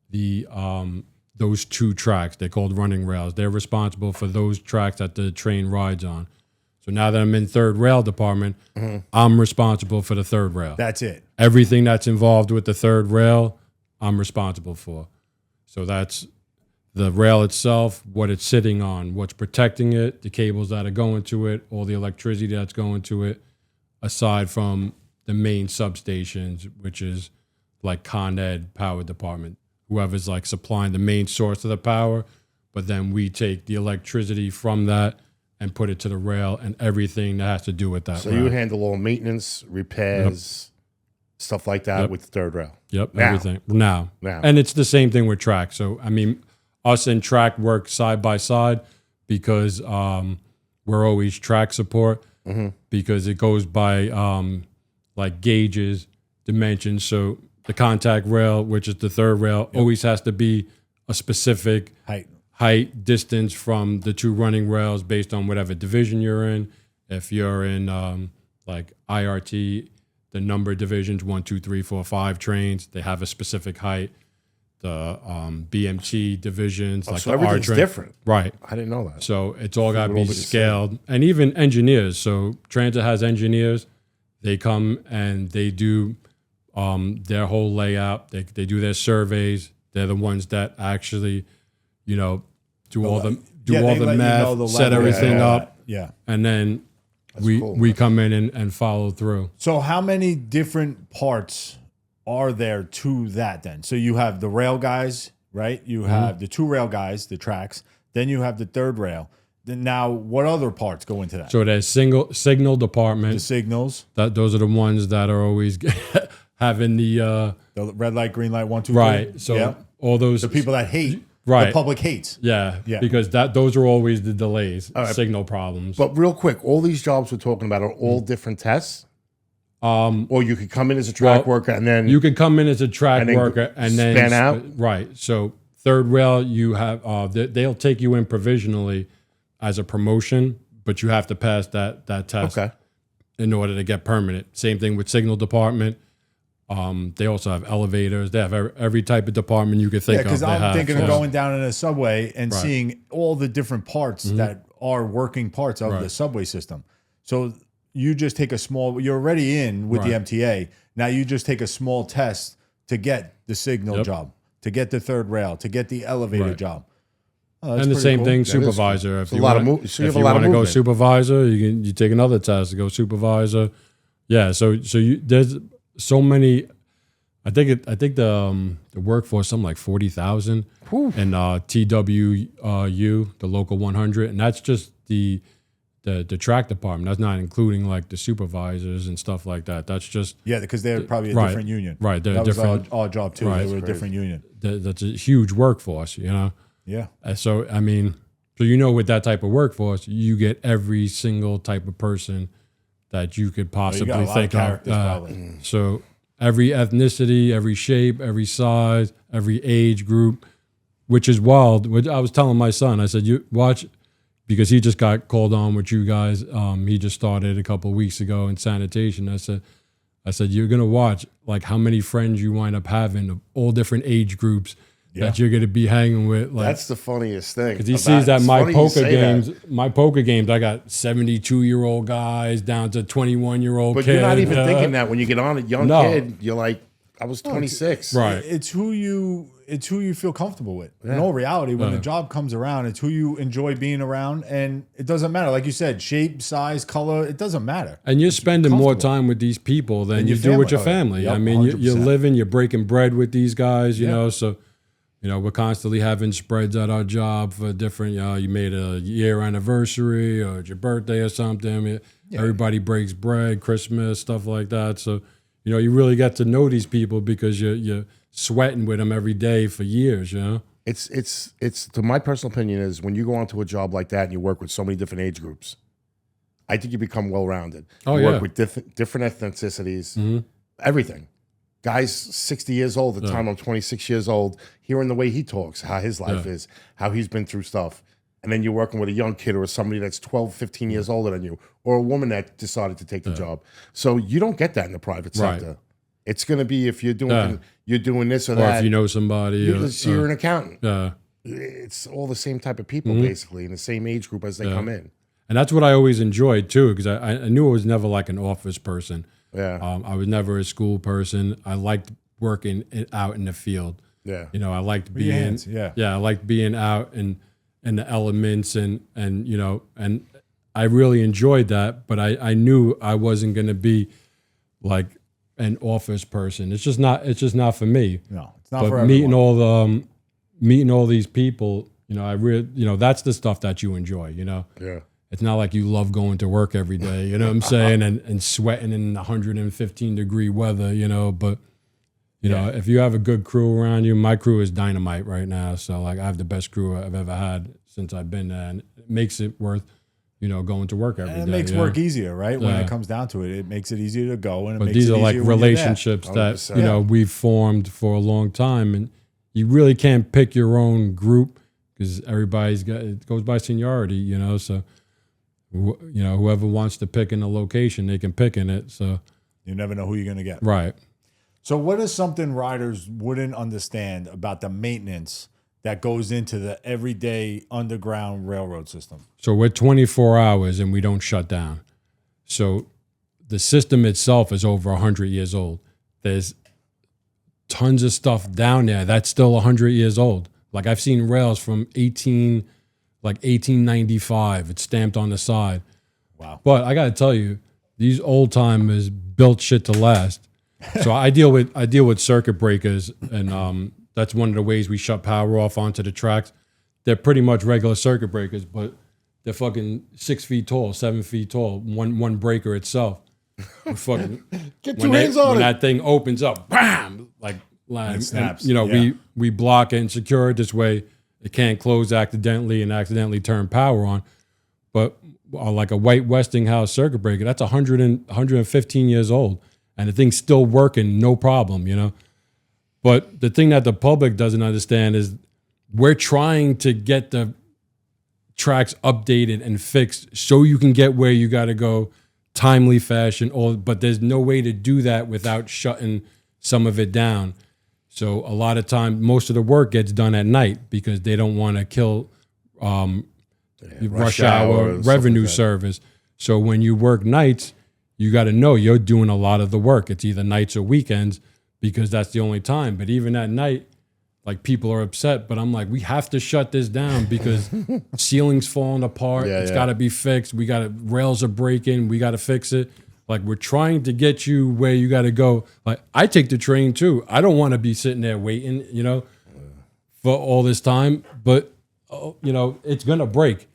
the those 2 tracks. They're called running rails. They're responsible for those tracks that the train rides on. So now that I'm in third rail department, I'm responsible for the third rail. That's it. Everything that's involved with the third rail, I'm responsible for. So that's the rail itself, what it's sitting on, what's protecting it, the cables that are going to it, all the electricity that's going to it, aside from the main substations, which is like Con Ed power department, whoever's like supplying the main source of the power, but then we take the electricity from that and put it to the rail and everything that has to do with that. So rail. you handle all maintenance, repairs, stuff like that with the third rail. Yep, Now. everything. Now. Now. And it's the same thing with track. So, I mean, us and track work side by side because we're always track support because it goes by like gauges, dimensions. So the contact rail, which is the third rail, always has to be a specific height, distance from the 2 running rails based on whatever division you're in. If you're in like IRT, the number divisions, 1, 2, 3, 4, 5 trains, they have a specific height. The BMT divisions, like So the R everything's train, different. right? I didn't know that. So it's all got to all be be the same. scaled, and even engineers. So transit has engineers. They come and they do their whole layout. They do their surveys. They're the ones that actually, do all the math, set everything up, Yeah. and then cool. we come in and follow through. So how many different parts are there to that then? So you have the rail guys, right? You have the 2 rail guys, the tracks. Then you have the third rail. Then now what other parts go into that? So there's signal The department. signals, Those are the ones that are always having the the red light, green light, 1, 2, 3. right. So all those the people that hate, Right. the public hates. Yeah, Yeah. because those are always the delays, signal problems. But real quick, all these jobs we're talking about are all different tests? Or you could come in as a track worker and then... You can come in as a track And then worker and then span out? Right. So third rail, you have they'll take you in provisionally as a promotion, but you have to pass that test in order to get permanent. Same thing with signal department. They also have elevators. They have every type of department you could think Yeah, of. because I'm have. thinking of going down in a subway and Right. seeing all the different parts that are working parts of the subway system. So you just take you're already in with the MTA. Now you just take a small test to get the signal job, to get the third rail, to get the elevator job. Oh, that's And the pretty save cool. thing, That is cool. supervisor. If It's a you lot of want, move- so you if have a you lot of want to go movement. supervisor, you take another test to go supervisor. Yeah, so there's so many. I think the workforce something like 40,000 and TWU, the local 100, and that's just the track department. That's not including like the supervisors and stuff like that. That's just because they're probably a right. different union. Right, they're That was different. our job too. Right. They were a different union. that's a huge workforce, Yeah. So I mean, with that type of workforce, you get every single type of person that you could You got possibly a lot of think characters of. probably. So every ethnicity, every shape, every size, every age group, which is wild. Which I was telling my son, I said, "You watch," because he just got called on with you guys. He just started a couple of weeks ago in sanitation. I said, "You're gonna watch like how many friends you wind up having of all different age groups that you're going to be hanging with. Like, That's the funniest thing. because he sees that my poker games, I got 72-year-old guys down to 21-year-old But kids. you're not even thinking that when you get on a young kid. You're like, I was 26. Right. It's who you feel comfortable with. In all reality, when the job comes around, it's who you enjoy being around, and it doesn't matter. Like you said, shape, size, color, it doesn't matter. And you're spending more time with these people than you do with your family. Yep, I mean, you're 100%. living, you're breaking bread with these guys, you know. So, you know, we're constantly having spreads at our job for different, you made a year anniversary or it's your birthday or something. Everybody breaks bread, Christmas, stuff like that. So, you know, you really get to know these people because you're sweating with them every day for years, you know? It's to my personal opinion is when you go onto a job like that and you work with so many different age groups, I think you become well-rounded. Oh, you yeah. work with different ethnicities, everything. Guy's 60 years old at the time I'm 26 years old, hearing the way he talks, how his life is, how he's been through stuff. And then you're working with a young kid or somebody that's 12, 15 years older than you, or a woman that decided to take the job. So you don't get that in the private sector. It's going to be if you're doing this or that. Or if you know somebody. You're an accountant. Yeah. It's all the same type of people, basically, in the same age group as they come in. And that's what I always enjoyed, too, because I knew I was never like an office person. Yeah. I was never a school person. I liked working out in the field. Yeah. You know, I liked being, hands, I liked being out in the elements and you know, and I really enjoyed that, but I knew I wasn't going to be like an office person. It's just not for me. No, it's not But for everyone. meeting all these people, you know, that's the stuff that you enjoy, you know. Yeah. It's not like you love going to work every day, you know what I'm saying, and sweating in 115-degree weather, you know, but you know, if you have a good crew around you, my crew is dynamite right now. So like I have the best crew I've ever had since I've been there, and it makes it worth, you know, going to work every day. And it makes work easier, right? When it comes down to it, it makes it easier to go. And it But makes these it are like easier when you're there. relationships that 100%. you know we've formed for a long time, and you really can't pick your own group because it goes by seniority, you know. So you know, whoever wants to pick in a location, they can pick in it. So You never know who you're going to get. right. So what is something riders wouldn't understand about the maintenance that goes into the everyday underground railroad system? So we're 24 hours and we don't shut down. So the system itself is over 100 years old. There's tons of stuff down there that's still 100 years old. Like I've seen rails from 1895. It's stamped on the side. Wow. But I got to tell you, these old timers built shit to last. So I deal with circuit breakers, and that's one of the ways we shut power off onto the tracks. They're pretty much regular circuit breakers, but they're fucking 6 feet tall, 7 feet tall. One breaker itself. We're fucking Get two hands on when it. that thing opens up, bam, like It snaps. and, you know, Yeah. we block it and secure it this way. It can't close accidentally and accidentally turn power on. But like a white Westinghouse circuit breaker, that's 115 years old. And the thing's still working, no problem, you know. But the thing that the public doesn't understand is we're trying to get the tracks updated and fixed so you can get where you got to go, timely fashion. But there's no way to do that without shutting some of it down. So a lot of time, most of the work gets done at night because they don't want to kill rush hour and stuff revenue like that. service. So when you work nights, you got to know you're doing a lot of the work. It's either nights or weekends because that's the only time. But even at night, like people are upset. But I'm like, we have to shut this down because ceiling's falling apart. It's got to be fixed. Rails are breaking. We got to fix it. Like we're trying to get you where you got to go. Like I take the train too. I don't want to be sitting there waiting, you know, for all this time. But you know, it's gonna break.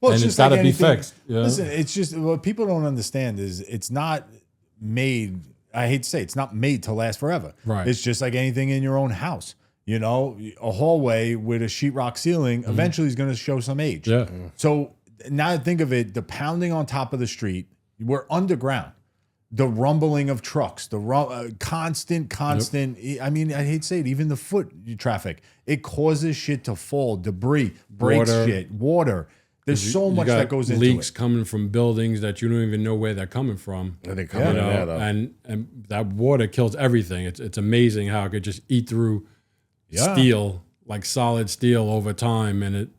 Well, and it's it's just got to like be anything. fixed. You know? Listen, it's just what people don't understand is it's not made. I hate to say it's not made to last forever. Right. It's just like anything in your own house. You know, a hallway with a sheetrock ceiling eventually is going to show some age. Yeah. So now think of it: the pounding on top of the street. We're underground. The rumbling of trucks, the constant. I mean, I hate to say it, even the foot traffic, it causes shit to fall, debris, breaks Water. shit, water. There's so You much got that goes into leaks it. coming from buildings that you don't even know where they're coming from. And they come in there, though. And that water kills everything. It's amazing how it could just eat through, steel, like solid steel over time, and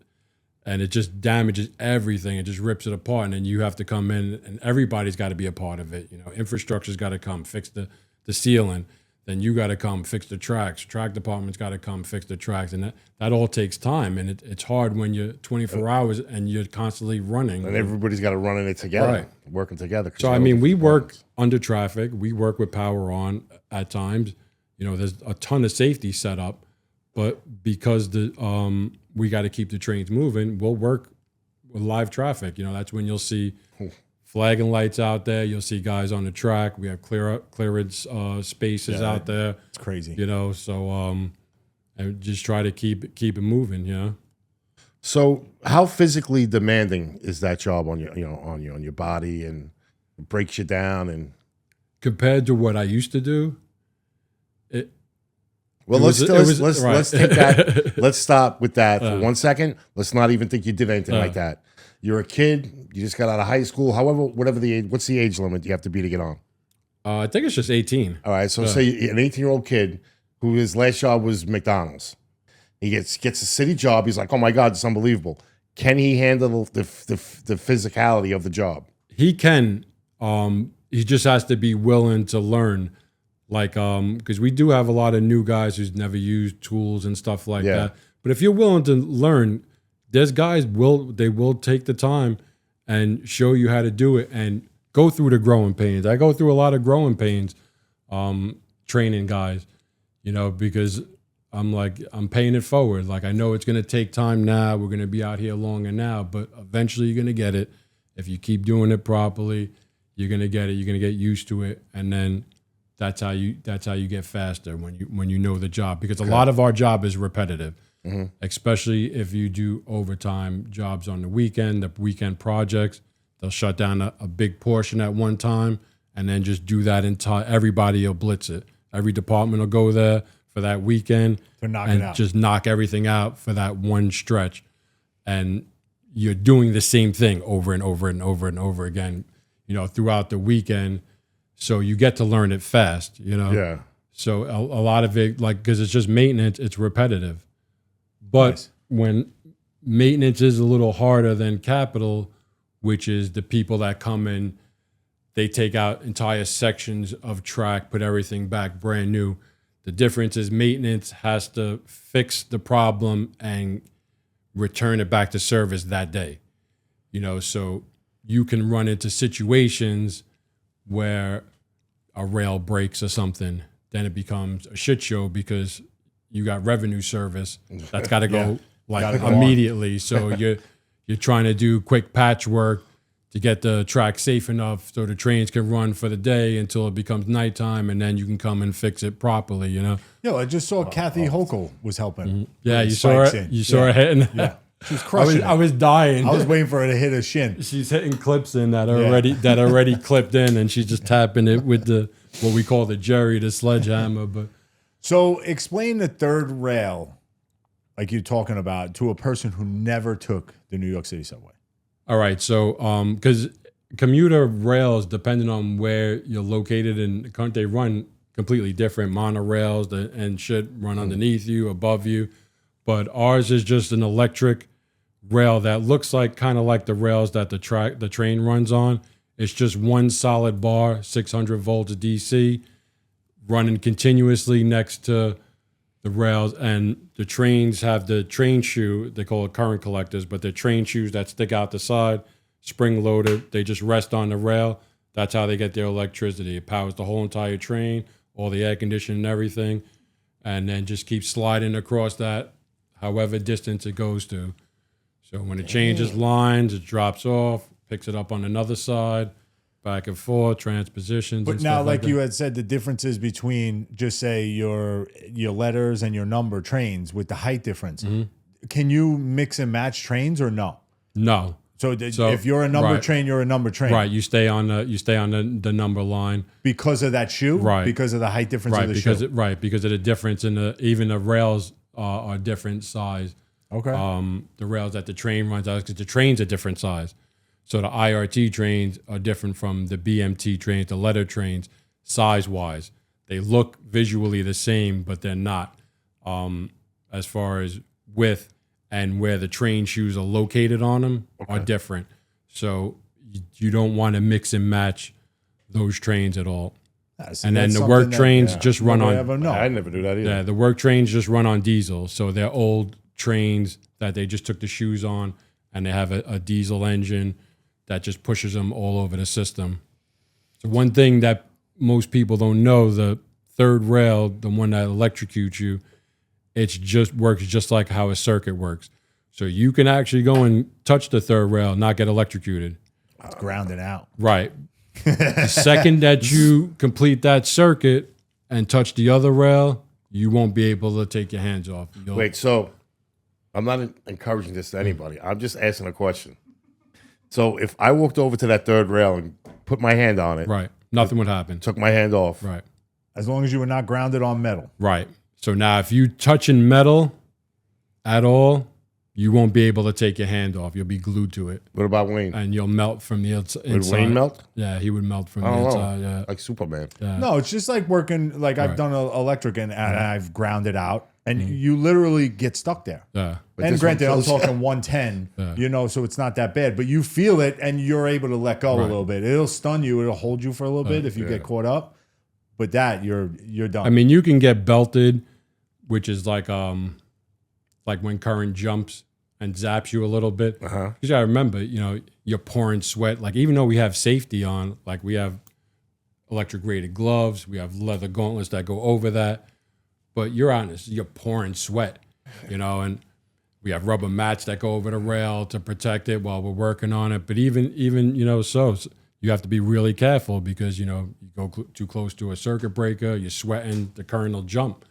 it just damages everything. It just rips it apart, and then you have to come in, and everybody's got to be a part of it. Infrastructure's got to come fix the ceiling. Then you got to come fix the tracks. Track department's got to come fix the tracks, and that all takes time. And it's hard when you're 24 hours and you're constantly running. And everybody's got to run in it together, Right. working together. So I mean, we work under traffic. We work with power on at times. There's a ton of safety set up, but because we got to keep the trains moving, we'll work with live traffic. That's when you'll see flagging lights out there. You'll see guys on the track. We have clearance spaces out there. It's crazy. So and just try to keep it moving. So how physically demanding is that job on your body, and it breaks you down? And compared to what I used to do, let's take that. Let's stop with that for 1 second. Let's not even think you did anything like that. You're a kid. You just got out of high school. However, whatever the age, what's the age limit you have to be to get on? I think it's just 18. All right. So say an 18-year-old kid who his last job was McDonald's. He gets a city job. He's like, oh my God, it's unbelievable. Can he handle the physicality of the job? He can. He just has to be willing to learn. Like, because we do have a lot of new guys who's never used tools and stuff like that. But if you're willing to learn, there's guys will take the time and show you how to do it and go through the growing pains. I go through a lot of growing pains, training guys, because I'm paying it forward. Like, I know it's going to take time now. We're going to be out here longer now, but eventually you're going to get it. If you keep doing it properly, you're going to get it. You're going to get used to it. And then that's how you get faster when you know the job, because a lot of our job is repetitive. Mm-hmm. Especially if you do overtime jobs on the weekend projects, they'll shut down a big portion at one time and then just do that entire. Everybody will blitz it. Every department will go there for that weekend and just knock everything out for that one stretch. And you're doing the same thing over and over and over and over again, throughout the weekend. So you get to learn it fast, Yeah. So a lot of it, because it's just maintenance, it's repetitive. But when maintenance is a little harder than capital, which is the people that come in, they take out entire sections of track, put everything back brand new. The difference is maintenance has to fix the problem and return it back to service that day. So you can run into situations where a rail breaks or something, then it becomes a shit show because you got revenue service that's got to go immediately. So you're trying to do quick patchwork to get the track safe enough so the trains can run for the day until it becomes nighttime, and then you can come and fix it properly. I just saw Kathy Hochul was helping. Mm-hmm. Yeah, you saw her. You saw her hitting. Yeah, she was crushing. I was dying. I was waiting for her to hit a shin. She's hitting clips in that already clipped in, and she's just tapping it with what we call the sledgehammer. But so explain the third rail, like you're talking about, to a person who never took the New York City subway. All right, so because commuter rails, depending on where you're located in the country, they run completely different. Monorails and shit run underneath you, above you, but ours is just an electric rail that looks kind of like the rails that the train runs on. It's just one solid bar, 600 volts DC, running continuously next to the rails, and the trains have the train shoe. They call it current collectors, but they're train shoes that stick out the side, spring loaded. They just rest on the rail. That's how they get their electricity. It powers the whole entire train, all the air conditioning and everything, and then just keeps sliding across that however distance it goes to. So when it changes lines, it drops off, picks it up on another side, back and forth, transpositions. But and now, stuff like that. you had said, the differences between just say your letters and your number trains with the height difference. Mm-hmm. Can you mix and match trains or no? No. So if you're a number train, you're a number train. Right. You stay on the number line Because of that shoe? Right. Because of the height difference of the shoe? Because of the difference in even the rails are different size. Okay. The rails that the train runs out, because the train's a different size. So the IRT trains are different from the BMT trains, the letter trains, size-wise. They look visually the same, but they're not. as far as width and where the train shoes are located on them are different. So you don't want to mix and match those trains at all. And then the work trains just run on. I never do that either. Yeah, the work trains just run on diesel. So they're old trains that they just took the shoes on, and they have a diesel engine that just pushes them all over the system. So one thing that most people don't know, the third rail, the one that electrocutes you, it just works just like how a circuit works. So you can actually go and touch the third rail, not get electrocuted. It's grounded out. Right. The second that you complete that circuit and touch the other rail, you won't be able to take your hands off. Wait, so I'm not encouraging this to anybody. I'm just asking a question. So if I walked over to that third rail and put my hand on it, Right. Nothing would happen. took my hand off, Right. As long as you were not grounded on metal. Right. So now if you touching metal at all, you won't be able to take your hand off. You'll be glued to it. what about Wayne? And you'll melt from the inside. Would Wayne melt? Yeah, he would melt from I the don't inside. know. Yeah. Like Superman. No, it's just like working, like I've Right. done electric and I've grounded out, and you literally get stuck there. Yeah. But And this granted, one I'm feels- talking 110, so it's not that bad, but you feel it and you're able to let go a little bit. It'll stun you. It'll hold you for a little bit if you get caught up. But that you're done. I mean, you can get belted, which is like when current jumps and zaps you a little bit. Because you gotta remember, you're pouring sweat. Like even though we have safety on, like we have electric rated gloves, we have leather gauntlets that go over that. But you're honest, you're pouring sweat, and we have rubber mats that go over the rail to protect it while we're working on it. But even so you have to be really careful because you go too close to a circuit breaker, you're sweating, the current will jump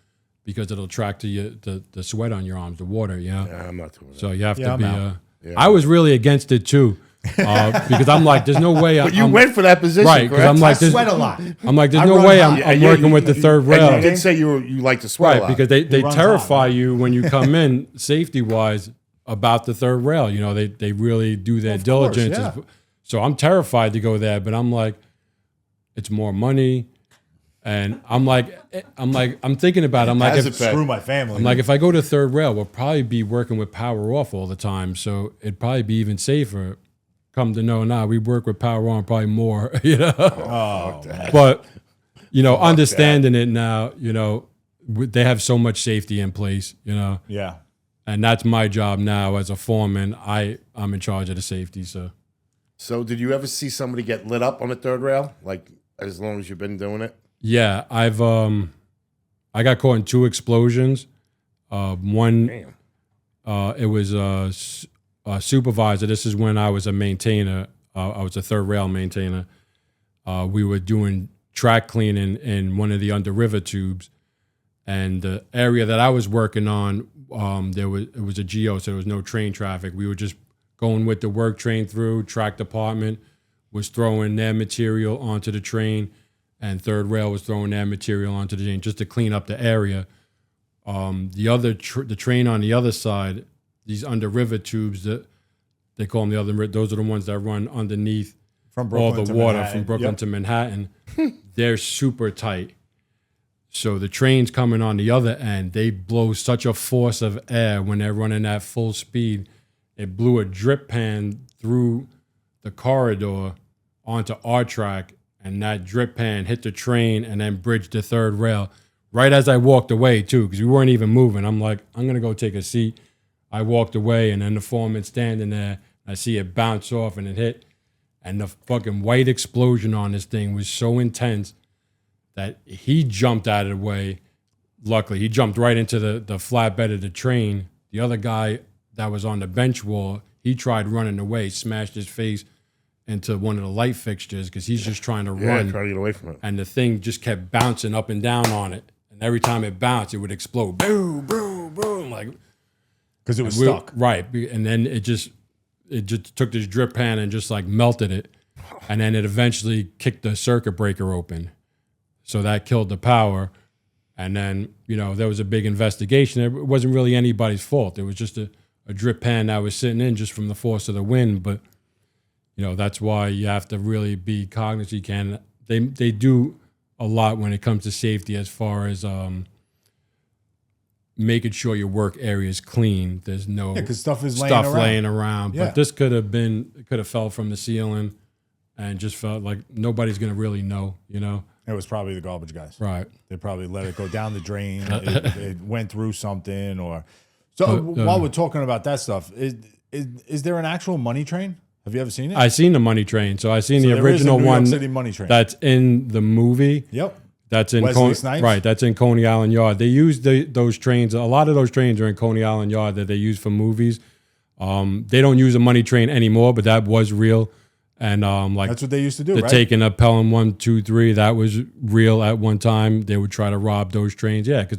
because it'll attract to you the sweat on your arms, the water. Yeah, I'm not doing that. So you have Yeah, to be. I'm I was really against it too, because I'm like, there's no way. But you went for that position, right? Because correct? I'm I like, sweat a lot. I'm like, there's I no run way hot. I'm Yeah, working with the third rail. And you did say you like to sweat a Right, lot. because they runs terrify hot, you when you come in safety wise about the third rail. They really do their Of course, diligence. yeah. So I'm terrified to go there, but I'm like, it's more money, and I'm thinking about it. I'm like, Has if, it been? Screw my family. I'm like, if I go to third rail, we'll probably be working with power off all the time, so it'd probably be even safer. Come to know, we work with power on probably more, oh, but understanding it now, they have so much safety in place, yeah. and that's my job now as a foreman. I'm in charge of the safety. So did you ever see somebody get lit up on the third rail? Like as long as you've been doing it? Yeah, I got caught in 2 explosions. One, Damn. it was a supervisor. This is when I was a maintainer. I was a third rail maintainer. We were doing track cleaning in one of the under river tubes, and the area that I was working on, it was a geo, so there was no train traffic. We were just going with the work train through. Track department was throwing their material onto the train, and third rail was throwing their material onto the train just to clean up the area. The train on the other side, these under river tubes that they call them the other, those are the ones that run underneath From all Brooklyn the to water Manhattan. from Brooklyn Yep. to Manhattan. They're super tight. So the trains coming on the other end, they blow such a force of air when they're running at full speed. It blew a drip pan through the corridor onto our track, and that drip pan hit the train and then bridged the third rail. Right as I walked away, too, because we weren't even moving. I'm like, I'm going to go take a seat. I walked away, and then the foreman standing there. I see it bounce off, and it hit. And the fucking white explosion on this thing was so intense that he jumped out of the way. Luckily, he jumped right into the flatbed of the train. The other guy that was on the bench wall, he tried running away, smashed his face into one of the light fixtures because he's just trying to Yeah, run. trying to get away from it. And the thing just kept bouncing up and down on it. And every time it bounced, it would explode. Boom, boom, boom. Like, Because it was stuck. right. And then it just took this drip pan and just like melted it. And then it eventually kicked the circuit breaker open. So that killed the power. And then, there was a big investigation. It wasn't really anybody's fault. It was just a drip pan that was sitting in just from the force of the wind. But, that's why you have to really be cognizant. They do a lot when it comes to safety as far as making sure your work area is clean. There's no because stuff is laying around. Yeah. But this could have fell from the ceiling and just felt like nobody's going to really know, you know? It was probably the garbage guys. Right. They probably let it go down the drain. It went through something or... So while we're talking about that stuff, is there an actual money train? Have you ever seen it? I seen the money train. So I seen the there is a original New York one City money train. that's in the movie. Yep. That's in Wesley Snipes? Right, that's in Coney Island Yard. They use those trains. A lot of those trains are in Coney Island Yard that they use for movies. They don't use a money train anymore, but that was real. And That's what they used to do, the right? taking of Pelham 1, 2, 3, that was real at one time. They would try to rob those trains. Yeah, because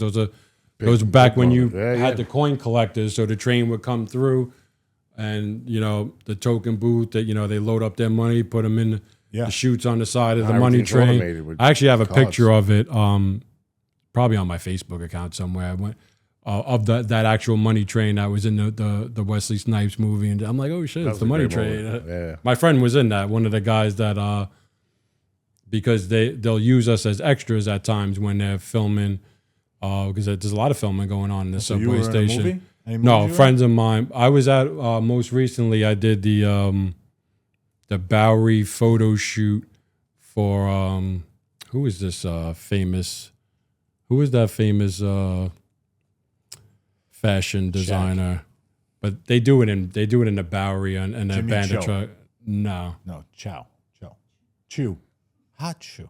those are back when you had the coin collectors, so the train would come through, and the token booth that they load up their money, put them in the chutes on the side of the money train. I actually have a picture of it, probably on my Facebook account somewhere. Of that actual money train that was in the Wesley Snipes movie, and I'm like, oh shit, it's the money train. Yeah. My friend was in that. One of the guys that because they'll use us as extras at times when they're filming, because there's a lot of filming going on in the subway you were in a station. movie? Any No, movies you friends of mine. I was at most recently. I did the Bowery photo shoot for who is this famous? Who is that famous fashion designer? But they do it in the Bowery and a Jimmy band Cho. of truck. No, Chew. Hot Chew.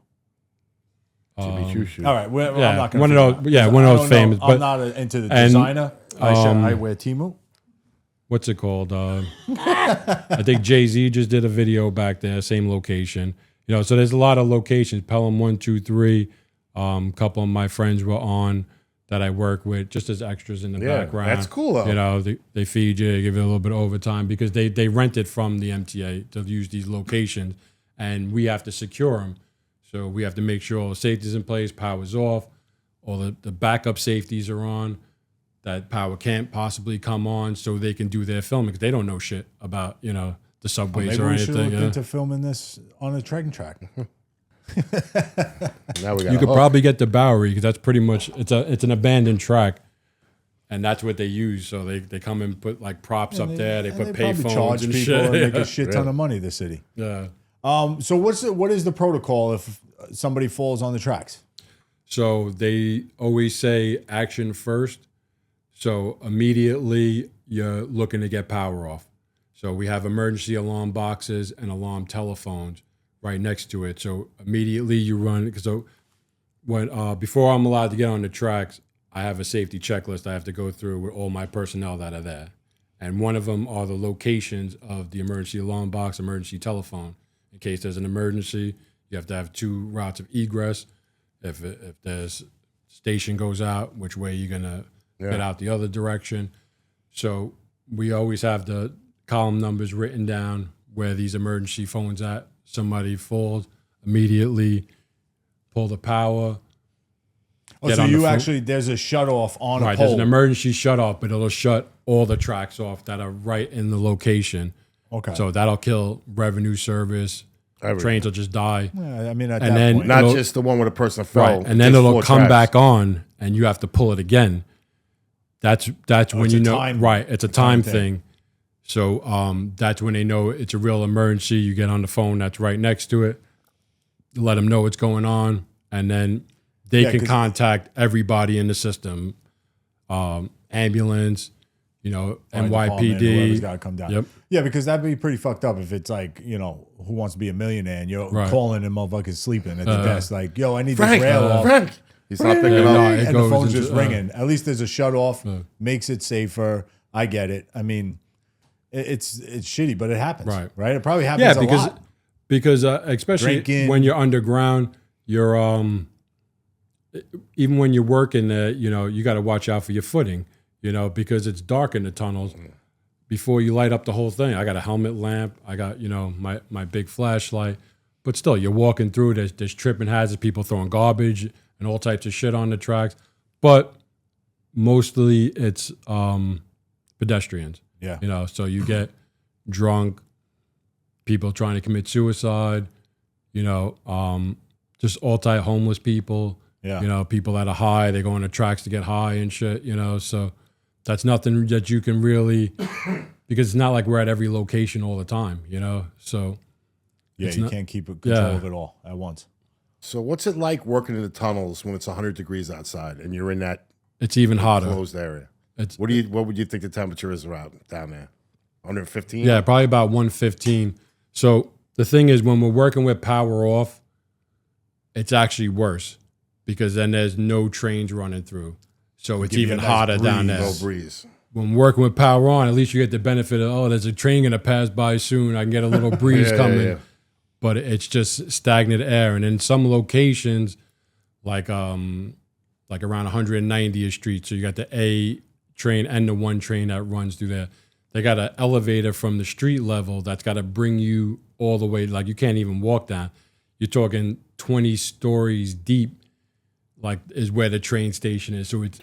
Jimmy Choo shoe. All right, I'm yeah, not going one to of those. Yeah, one of those famous. I'm But not into the designer. I wear Temu. what's it called? I think Jay-Z just did a video back there, same location. So there's a lot of locations. Pelham 1, 2, 3. Couple of my friends were on that I work with just as extras in the background. That's cool though. They feed you, they give you a little bit of overtime because they rent it from the MTA to use these locations, and we have to secure them. So we have to make sure all the safety's in place, power's off, all the backup safeties are on, that power can't possibly come on so they can do their filming because they don't know shit about, the subways Maybe or we should anything. look into filming this on a train track. Now we got You could probably get the Bowery because that's pretty much it's an abandoned track, and that's what they use. So they come and put like props up there. They put pay probably phones charge and people shit. and make a shit ton of money. The city. Yeah. So what is the protocol if somebody falls on the tracks? So they always say action first. So immediately you're looking to get power off. So we have emergency alarm boxes and alarm telephones right next to it. So immediately you run. So when before I'm allowed to get on the tracks, I have a safety checklist I have to go through with all my personnel that are there. And one of them are the locations of the emergency alarm box, emergency telephone. In case there's an emergency, you have to have 2 routes of egress. If there's station goes out, which way you're gonna get out the other direction. So we always have the column numbers written down where these emergency phones at. Somebody falls, immediately pull the power. So you actually there's a shut off on a pole. There's an emergency shut off, but it'll shut all the tracks off that are right in the location. Okay. So that'll kill revenue service. Trains will just die. Yeah, I mean, at And that then point, Not just the one where the person fell. Right. And then just it'll 4 come tracks. back on and you have to pull it again. That's when it's you a know. time- Right. It's a time thing. thing. So that's when they know it's a real emergency. You get on the phone that's right next to it, let them know what's going on, and then they can 'cause- contact everybody in the system, ambulance, Fire department, NYPD. whoever's got to come down. Yep. Yeah, because that'd be pretty fucked up if it's like, Who Wants to Be a Millionaire and you're Right. calling and motherfuckers sleeping at the desk like, yo, I need Frank, this rail off. Frank. He's not picking Yeah, up. no, it And the goes phone's into- just ringing. At least there's a shut off, makes it safer. I get it. I mean, it's shitty, but it happens. Right. It probably happens Yeah, a lot. because especially Drinking. when you're underground, you're even when you're working there, you got to watch out for your footing, because it's dark in the tunnels. Before you light up the whole thing, I got a helmet lamp. I got my big flashlight, but still, you're walking through. There's tripping hazards, people throwing garbage and all types of shit on the tracks, but mostly it's pedestrians. Yeah. So you get drunk, people trying to commit suicide, just all type homeless people, Yeah. You know, people that are high, they go on the tracks to get high and shit, you know. So that's nothing that you can really, because it's not like we're at every location all the time, you know. So Yeah, it's you not- can't keep control Yeah. of it all at once. So what's it like working in the tunnels when it's 100 degrees outside and you're in that it's even hotter. closed area? It's What would you think the temperature is around down there? 115? Yeah, probably about 115. So the thing is, when we're working with power off, it's actually worse because then there's no trains running through. So it's Give you even a nice hotter down breeze. there. No breeze. When working with power on, at least you get the benefit of, oh, there's a train going to pass by soon. I can get a little breeze Yeah, coming. yeah. But it's just stagnant air. And in some locations, like around 190th Street, so you got the A train and the one train that runs through there. They got an elevator from the street level that's got to bring you all the way. Like you can't even walk down. You're talking 20 stories deep, like is where the train station is. So it's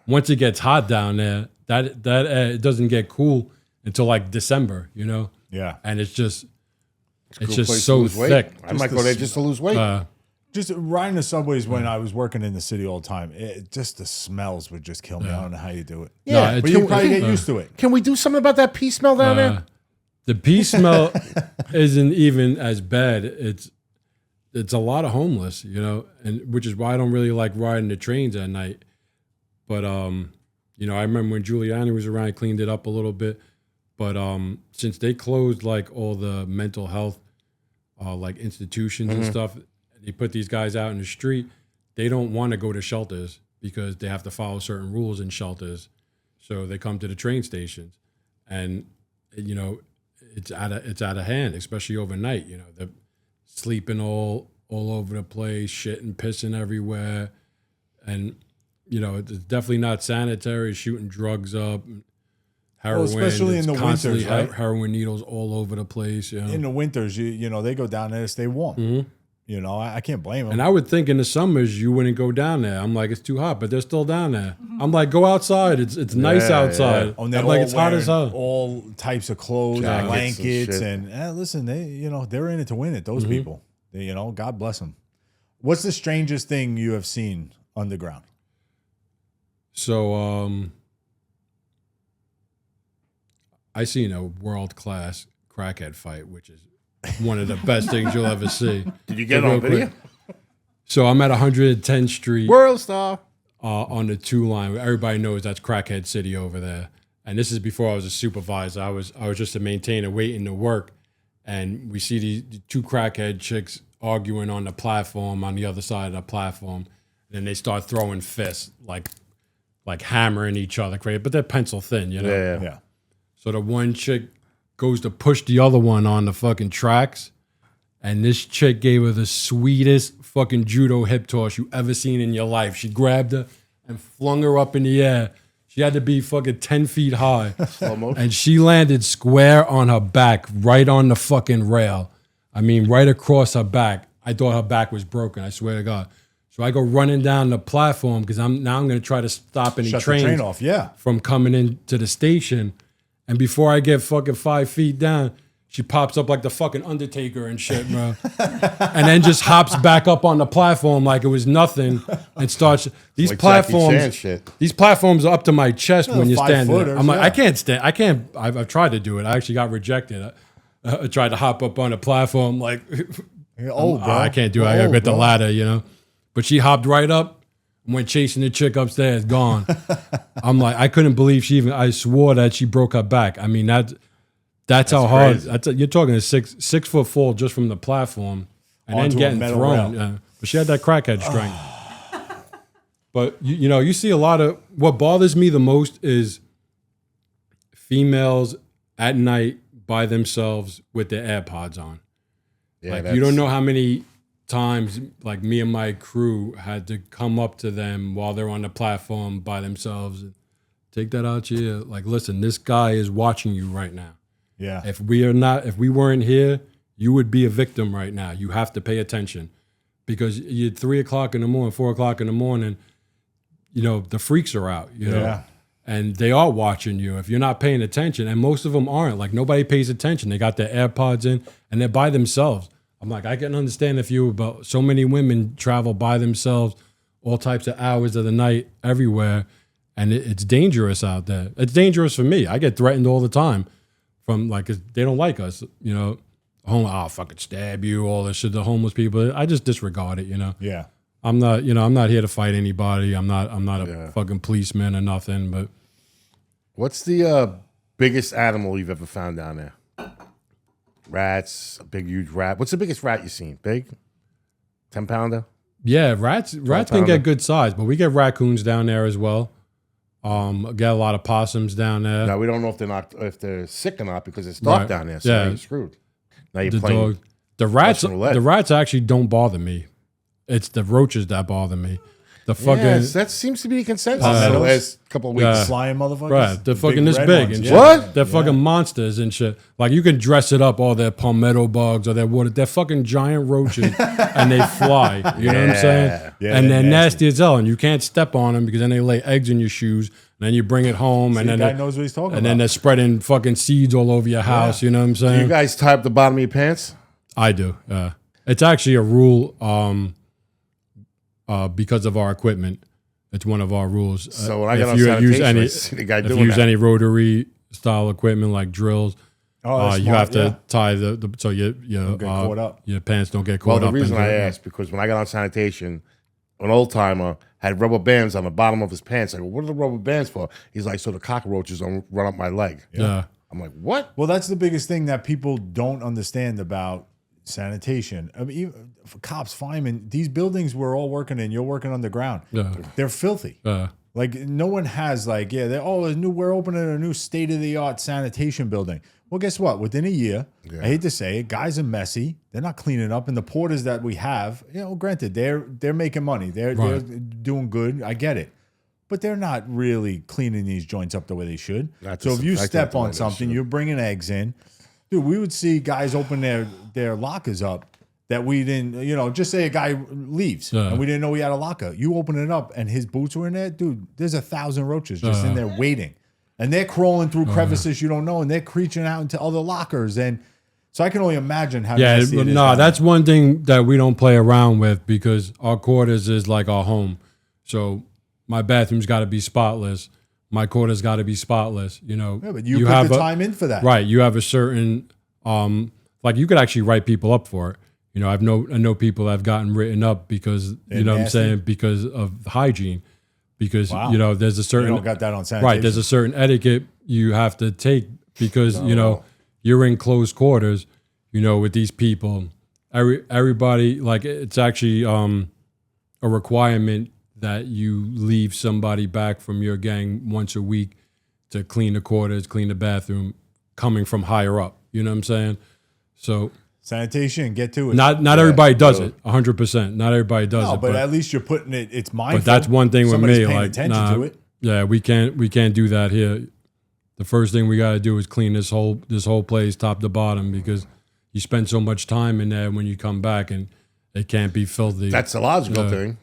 once it gets hot down there, that it doesn't get cool until like December, you know. Yeah. And it's just Cool just place to so lose weight. thick. I might go there just to lose weight. Just riding the subways when I was working in the city all the time, just the smells would just kill me. I don't know how you do it. Yeah, No, But you probably get used to it. Can we do something about that pee smell down there? The pee smell isn't even as bad. It's a lot of homeless, you know, and which is why I don't really like riding the trains at night. But you know, I remember when Giuliani was around, he cleaned it up a little bit. But since they closed like all the mental health like institutions and stuff, they put these guys out in the street. They don't want to go to shelters because they have to follow certain rules in shelters. So they come to the train stations, and you know, it's out of hand, especially overnight. You know, they're sleeping all over the place, shitting, pissing everywhere, and you know, it's definitely not sanitary. Shooting drugs up, heroin, especially in it's the constantly winters, right? Heroin needles all over the place. You know? In the winters, you know, they go down there to stay warm. You know, I can't blame them. And I would think in the summers you wouldn't go down there. I'm like, it's too hot, but they're still down there. I'm like, go outside. It's nice outside. Oh, and they're I'm like, all it's hot as wearing hell. all types of clothes, Jackets and blankets, shit. and listen, they're in it to win it. Those people, God bless them. What's the strangest thing you have seen underground? So I seen a world class crackhead fight, which is one of the best things you'll ever see. Did you get it Real on video? quick. So I'm at 110th Street. World star. On the 2 line. Everybody knows that's Crackhead City over there. And this is before I was a supervisor. I was just a maintainer waiting to work. And we see these 2 crackhead chicks arguing on the platform on the other side of the platform. And then they start throwing fists, like hammering each other, crazy. But they're pencil thin, you know? Yeah. So the one chick goes to push the other one on the fucking tracks. And this chick gave her the sweetest fucking judo hip toss you ever seen in your life. She grabbed her and flung her up in the air. She had to be fucking 10 feet high. Slow motion. And she landed square on her back, right on the fucking rail. I mean, right across her back. I thought her back was broken, I swear to God. So I go running down the platform because I'm going to try to stop any Shut the trains train off. Yeah. from coming into the station. And before I get fucking 5 feet down, she pops up like the fucking Undertaker and shit, bro. And then just hops back up on the platform like it was nothing and starts. These Like Jackie Chan platforms, shit. these platforms are up to my chest when you're standing there. 5-footers, I'm like, yeah. I can't stand. I can't. I've tried to do it. I actually got rejected. I tried to hop up on a platform like, You're old, bro. I can't do it. You're I gotta old, get the bro. ladder, you know. But she hopped right up, went chasing the chick upstairs, gone. I'm like, I couldn't believe she even. I swore that she broke her back. I mean, that's how hard. crazy. You're talking a 6 foot fall just from the platform, and Onto a then getting metal thrown. rail. Yeah. But she had that crackhead strength. But you know, you see a lot of. What bothers me the most is females at night by themselves with their AirPods on. Yeah, Like you don't know how many times like me and my crew had to come up to them while they're on the platform by themselves and take that out your ear. Like, listen, this guy is watching you right now. Yeah. If we weren't here, you would be a victim right now. You have to pay attention because you're 3 o'clock in the morning, 4 o'clock in the morning, you know, the freaks are out, you know, Yeah. and they are watching you if you're not paying attention. And most of them aren't. Like nobody pays attention. They got their AirPods in and they're by themselves. I'm like, I can understand if you, but so many women travel by themselves all types of hours of the night everywhere. And it's dangerous out there. It's dangerous for me. I get threatened all the time from like, 'cause they don't like us, you know. I'll fucking stab you, all this shit. The homeless people, I just disregard it, you know. Yeah. I'm not here to fight anybody. I'm not a fucking policeman or nothing. But What's the biggest animal you've ever found down there? Rats, a big, huge rat. What's the biggest rat you've seen? Big? 10-pounder? yeah, rats can get good size, but we get raccoons down there as well. Get a lot of possums down there. Now we don't know if they're sick or not because it's dark Right. down there, so Yeah. you're screwed. Now you're The playing. dog, the rats, Russian roulette. the rats actually don't bother me. It's the roaches that bother me. The fucking Yes, that seems to be the consensus in the Palmettos? last couple of weeks. Yeah. Flying motherfuckers. right, they're The fucking this red big ones, and yeah. shit. What? They're fucking monsters and shit. Like you can dress it up, all their palmetto bugs or their water. They're fucking giant roaches and they fly. You know what I'm saying? Yeah, and they're they're nasty nasty. as hell. And you can't step on them because then they lay eggs in your shoes. And then you bring it home, and The then guy they- knows what he's talking and about. then they're spreading fucking seeds all over your house. You know what I'm saying? Do you guys tie up the bottom of your pants? I do. It's actually a rule because of our equipment. It's one of our rules. So when I got if on you sanitation, use any, I see the guy if doing you use that. any rotary style equipment like drills, that's you smart, have to yeah. tie the so your get caught up. your pants don't get Well, caught the up. reason into I it. asked because when I got on sanitation, an old timer had rubber bands on the bottom of his pants. I go, "What are the rubber bands for?" He's like, "So the cockroaches don't run up my leg." Yeah. I'm like, "What?" Well, that's the biggest thing that people don't understand about sanitation. I mean, even for cops, firemen, these buildings we're all working in, you're working underground. Yeah. They're filthy. Like no one has like, we're opening a new state of the art sanitation building. Well, guess what? Within a year, I hate to say it, guys are messy. They're not cleaning up, and the porters that we have, granted, they're making money. They're doing good. I get it. But they're not really cleaning these joints up the way they should. So if you step on something, you're bringing eggs in. Dude, we would see guys open their lockers up that we didn't, just say a guy leaves and we didn't know he had a locker. You open it up and his boots were in there. Dude, there's 1,000 roaches just in there waiting. And they're crawling through crevices you don't know, and they're creeping out into other lockers. And so I can only imagine how nasty it is. That's one thing that we don't play around with because our quarters is like our home. So my bathroom's got to be spotless. My quarters got to be spotless. Yeah, but you put have the time in for that. Right. You have a certain, like you could actually write people up for it. I know people that have gotten written up because, They're you know what I'm nasty? saying, because of hygiene. Because, Wow. there's a certain, You don't got that on sanitation. right, there's a certain etiquette you have to take because, you're in close quarters, with these people. Everybody, like, it's actually a requirement that you leave somebody back from your gang once a week to clean the quarters, clean the bathroom, coming from higher up. You know what I'm saying? So Sanitation, get to it. not everybody does it 100%. Not everybody does No, it. but at least you're putting it. It's mindful. But that's one thing with Somebody's me. paying Like, attention to it. yeah, we can't do that here. The first thing we got to do is clean this whole place top to bottom because you spend so much time in there when you come back and it can't be filthy. That's a logical thing.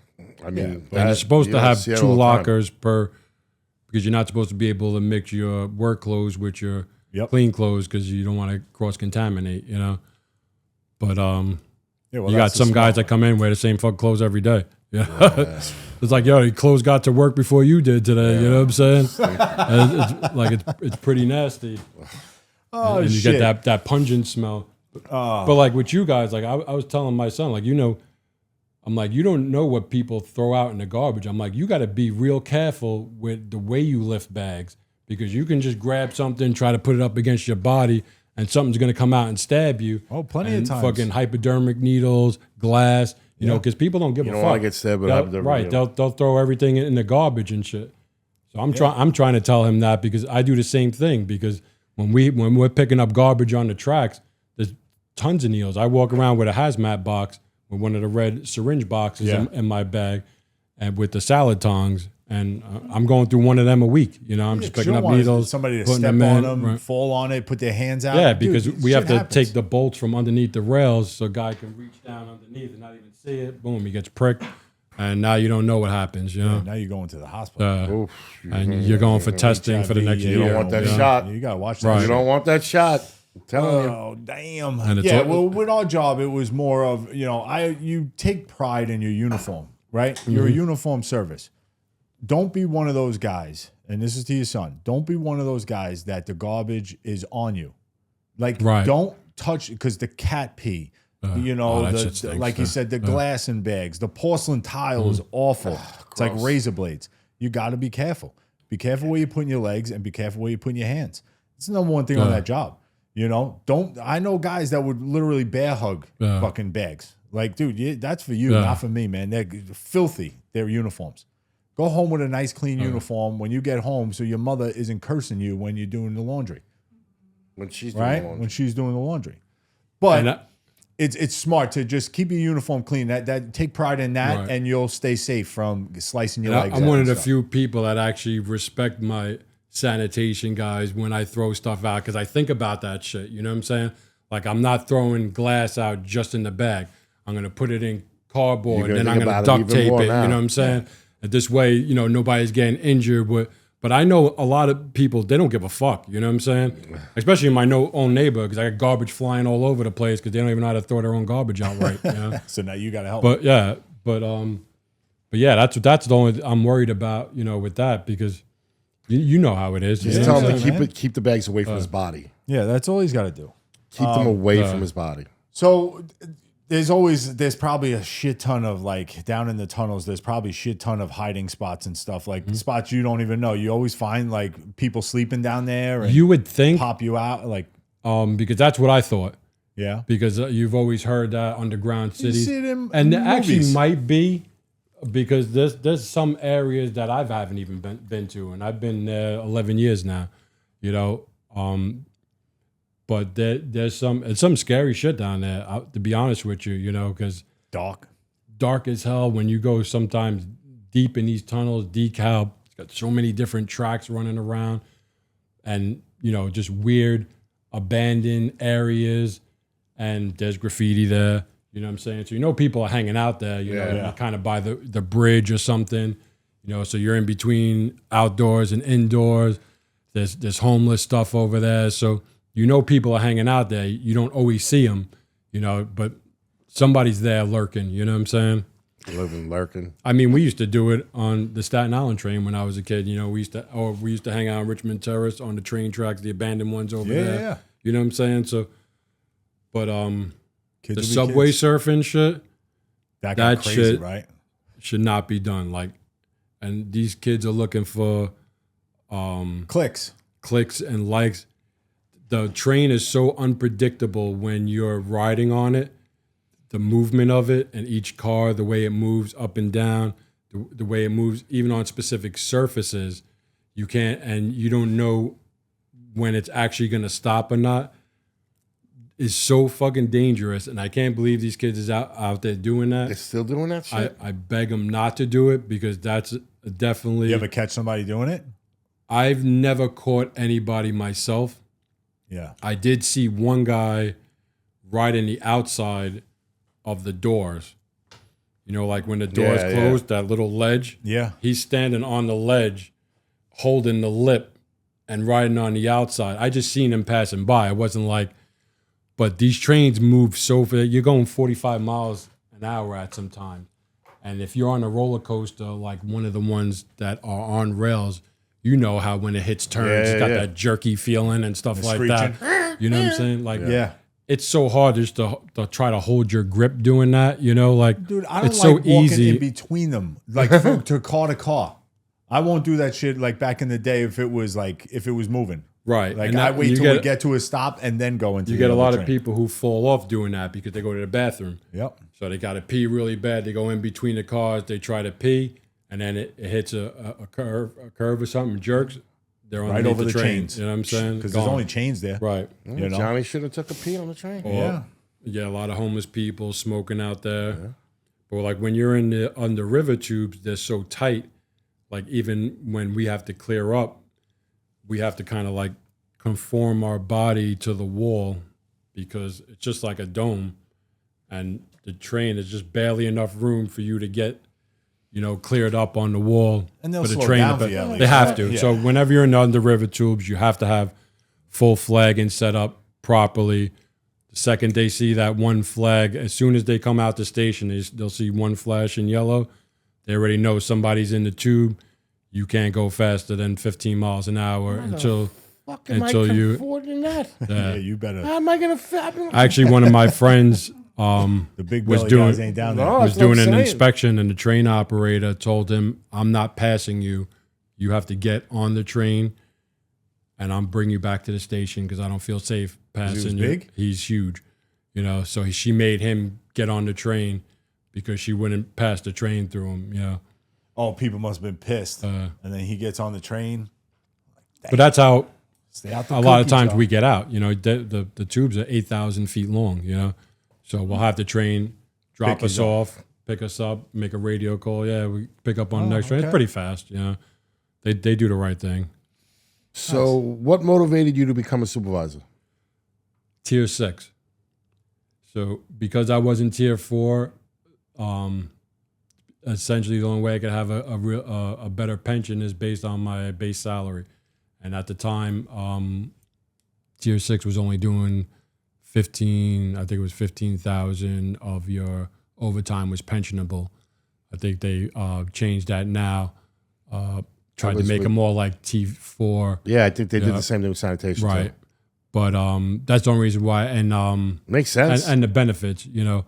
I mean, and you're supposed to don't have see it 2 all the time. lockers per because you're not supposed to be able to mix your work clothes with your Yep. clean clothes because you don't want to cross contaminate. But Yeah, well, you got that's the some guys smart that come in wear the same fucking clothes every day. Yeah. It's like, your clothes got to work before you did today. You know what I'm saying? And it's pretty nasty. Oh, and you shit. get that pungent smell. But like with you guys, like I was telling my son, like, I'm like, you don't know what people throw out in the garbage. I'm like, you got to be real careful with the way you lift bags because you can just grab something, try to put it up against your body, and something's going to come out and stab you. Oh, plenty of And times. Fucking hypodermic needles, glass, because people don't give a You fuck. don't want to get stabbed with a hypodermic Right, needle. they'll throw everything in the garbage and shit. So I'm trying to tell him that because I do the same thing because when we're picking up garbage on the tracks, there's tons of needles. I walk around with a hazmat box with one of the red syringe boxes in my bag and with the salad tongs. And I'm going through one of them a week. I'm just picking up needles. Somebody to putting step them on in, them, right. fall on it, put their hands out. Yeah, Dude, because we shit have to happens. take the bolts from underneath the rails so a guy can reach down underneath and not even see it. Boom, he gets pricked. And now you don't know what happens, Now you're going to the hospital. And you're going for testing for the next year. You don't want that shot. You gotta watch that. Right. You don't want that shot. I'm telling you. Oh damn! And it's Yeah, all- well, with our job, it was more of you take pride in your uniform. right? You're a uniform service. Don't be one of those guys, and this is to your son. Don't be one of those guys that the garbage is on you. Like, don't touch, because the cat pee, like you said, the glass in bags, the porcelain tile is awful. It's like razor blades. You got to be careful. Be careful where you're putting your legs, and be careful where you're putting your hands. It's the number one thing on that job. I know guys that would literally bear hug fucking bags. Like, dude, that's for you, not for me, man. They're filthy, their uniforms. Go home with a nice, clean uniform when you get home, so your mother isn't cursing you when you're doing the laundry. When she's doing the laundry. When she's doing the laundry. But it's smart to just keep your uniform clean. That take pride in that, and you'll stay safe from slicing your legs. I'm one of the few people that actually respect my sanitation guys when I throw stuff out, because I think about that shit. You know what I'm saying? Like, I'm not throwing glass out just in the bag. I'm going to put it in cardboard, and then I'm going to duct tape it. You know what I'm saying? And this way, nobody's getting injured. But I know a lot of people, they don't give a fuck. You know what I'm saying? Especially in my own neighbor, because I got garbage flying all over the place because they don't even know how to throw their own garbage out right. So now you got to help. But yeah, that's the only I'm worried about. With that, because you know how it is. Just tell him to keep the bags away from his body. Yeah, that's all he's got to do. Keep them away from his body. So there's probably a shit ton of, like, down in the tunnels, there's probably a shit ton of hiding spots and stuff, like spots you don't even know. You always find, like, people sleeping down there, and you would think pop you out, like, because that's what I thought. Yeah. Because you've always heard that underground cities. You see it in and movies. There actually might be, because there's some areas that I haven't even been to, and I've been there 11 years now, but there's some scary shit down there, to be honest with you, because dark as hell when you go sometimes deep in these tunnels, decal. It's got so many different tracks running around, and just weird abandoned areas, and there's graffiti there. You know what I'm saying? So people are hanging out there. Kind of by the bridge or something. So you're in between outdoors and indoors. There's homeless stuff over there. So people are hanging out there. You don't always see them, but somebody's there lurking. You know what I'm saying? Living lurking. I mean, we used to do it on the Staten Island train when I was a kid. We used to hang out on Richmond Terrace on the train tracks, the abandoned ones over there. Yeah. You know what I'm saying? So, but kids the subway surfing shit, that crazy, shit right? should not be done. Like, and these kids are looking for clicks and likes. The train is so unpredictable when you're riding on it. The movement of it, and each car, the way it moves up and down, the way it moves even on specific surfaces, you don't know when it's actually going to stop or not, is so fucking dangerous. And I can't believe these kids is out there doing that. They're still doing that shit? I beg them not to do it, because that's definitely... You ever catch somebody doing it? I've never caught anybody myself. Yeah. I did see one guy right in the outside of the doors. Like when the doors closed, that little ledge. Yeah. He's standing on the ledge, holding the lip and riding on the outside. I just seen him passing by. I wasn't like, but these trains move so fast. You're going 45 miles an hour at some time. And if you're on a roller coaster, like one of the ones that are on rails, how when it hits turns, it's got that jerky feeling and stuff like that. You know what I'm saying? Like, it's so hard just to try to hold your grip doing that. Like, dude, I don't it's like so walking easy in between them, like to car. I won't do that shit like back in the day if it was moving. Right. Like, I wait till we get to a stop and then go into. You get a lot of people who fall off doing that because they go to the bathroom. Yep. So they got to pee really bad. They go in between the cars. They try to pee, and then it hits a curve or something, jerks. They're right over the chains. You know what I'm saying? Because there's only chains there. Right. Johnny should have took a pee on the train. Yeah, a lot of homeless people smoking out there. Yeah. But like when you're on the river tubes, they're so tight. Like even when we have to clear up, we have to kind of like conform our body to the wall, because it's just like a dome, and the train is just barely enough room for you to get, cleared up on the wall. And they'll slow down for you. They have to. Yeah. So whenever you're in the river tubes, you have to have full flagging set up properly. The second they see that one flag, as soon as they come out the station, they'll see one flash in yellow. They already know somebody's in the tube. You can't go faster than 15 miles an hour until you. Affording that? Yeah, you better. How am I gonna? Actually, one of my friends The big was belly doing guys ain't down there. No. was That's what doing I'm an saying. inspection, and the train operator told him, "I'm not passing you. You have to get on the train, and I'm bringing you back to the station because I don't feel safe passing you." big? He's huge, you know. So she made him get on the train because she wouldn't pass the train through him, you know. Oh, people must have been pissed. And then he gets on the train. But that's how Stay out the a lot of cookies, times though. we get out. You know, the tubes are 8,000 feet long. You know, so we'll have the train drop Pick us you up. off, pick us up, make a radio call. Yeah, we pick up on the next train. okay. It's pretty fast. You know, they do the right thing. So, what motivated you to become a supervisor? Tier 6. So because I was in Tier 4, essentially the only way I could have a better pension is based on my base salary. And at the time, Tier 6 was only doing 15, I think it was 15,000 of your overtime was pensionable. I think they changed that now, tried to was make with- it more like T4. Yeah, I think they did Yeah. the same thing with sanitation. Right. Too. But that's the only reason why. And Makes sense. and the benefits, you know,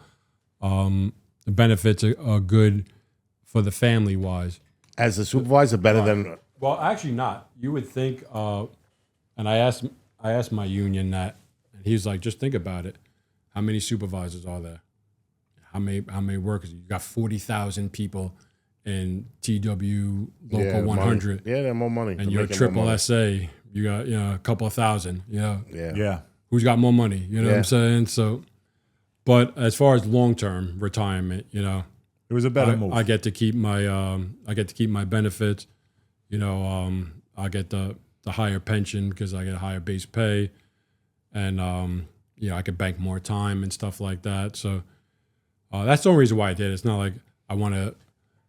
the benefits are good for the family wise. As a supervisor, better than Well, actually not. You would think, and I asked my union that, and he was like, just think about it. How many supervisors are there? How many workers? You got 40,000 people in TW Local yeah, 100, Money. Yeah, they're more money. and They're you're making more triple money. SA. You got a couple of thousand. You know, Yeah. who's got more money? You know what Yeah. I'm saying? So, but as far as long term retirement, you know, It was a better move. I get to keep my benefits. You know, I get the higher pension because I get a higher base pay, and you know, I could bank more time and stuff like that. So that's the only reason why I did it. It's not like I want to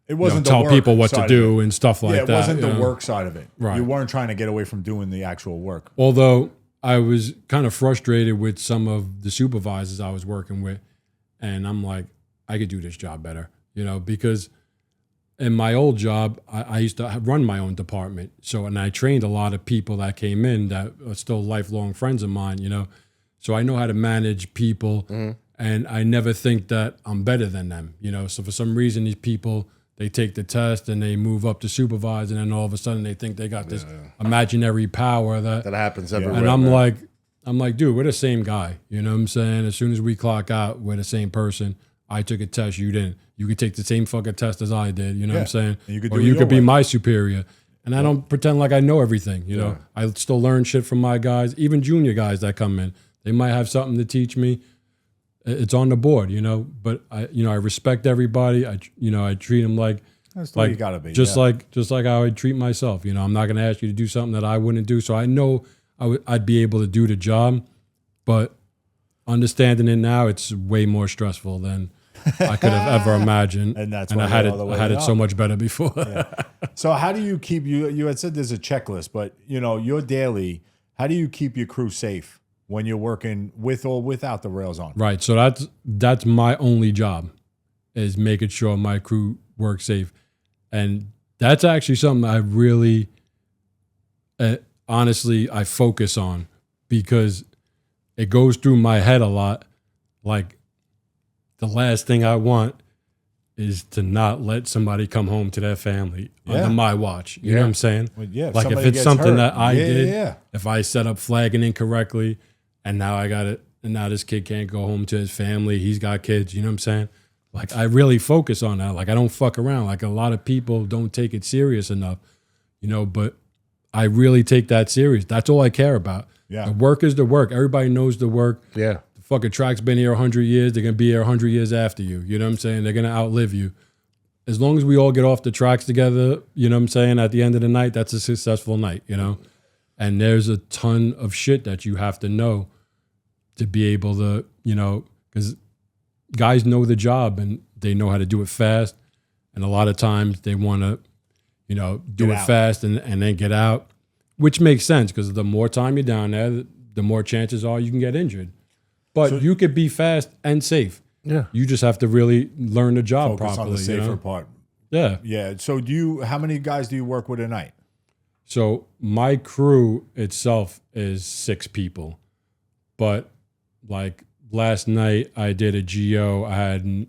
it wasn't the tell work people what side to of do it. and stuff like Yeah, that. it wasn't you the know. work side of it. Right. You weren't trying to get away from doing the actual work. Although I was kind of frustrated with some of the supervisors I was working with, and I'm like, I could do this job better, you know, because in my old job, I used to run my own department. So, and I trained a lot of people that came in that are still lifelong friends of mine, you know. So I know how to manage people, and I never think that I'm better than them, you know. So for some reason, these people, they take the test and they move up to supervisor, and then all of a sudden they think they got this imaginary power that That happens everywhere. and I'm man. like, dude, we're the same guy. You know what I'm saying? As soon as we clock out, we're the same person. I took a test, you didn't. You could take the same fucking test as I did. You know what I'm saying? And you could or do it you your could be way. my superior. And I don't pretend like I know everything. You know, I still learn shit from my guys, even junior guys that come in. They might have something to teach me. It's on the board, you know. But I respect everybody. I treat them like That's the way you gotta be. just yeah. like how I treat myself. You know, I'm not going to ask you to do something that I wouldn't do. So I know I'd be able to do the job, but understanding it now, it's way more stressful than I could have ever imagined. And that's I why had you're it. all the way I had it so up. much better before. So how do you keep you had said there's a checklist, but you know, your daily, how do you keep your crew safe when you're working with or without the rails on? Right. So that's my only job, is making sure my crew works safe, and that's actually something I really, honestly, I focus on, because it goes through my head a lot. Like, the last thing I want is to not let somebody come home to their family under my watch. You know what I'm saying? Well, yeah, Like, if somebody it's gets something hurt. that I Yeah, did, yeah. if I set up flagging incorrectly, and now I got it, and now this kid can't go home to his family, he's got kids, you know what I'm saying? Like, I really focus on that. Like, I don't fuck around. Like, a lot of people don't take it serious enough, you know, but I really take that serious. That's all I care about. Yeah. The work is the work. Everybody knows the work. Yeah. The fucking track's been here 100 years. They're going to be here 100 years after you. You know what I'm saying? They're going to outlive you. As long as we all get off the tracks together, you know what I'm saying? At the end of the night, that's a successful night, you know? And there's a ton of shit that you have to know to be able to, you know, because guys know the job and they know how to do it fast. And a lot of times they want to, you know, do Get it out. fast and then get out, which makes sense, because the more time you're down there, the more chances are you can get injured. But you could be fast and safe. Yeah. You just have to really learn the job Focus properly. on the safer you know? part. Yeah. Yeah. So how many guys do you work with a night? So my crew itself is 6 people, but like last night I did a GO. I had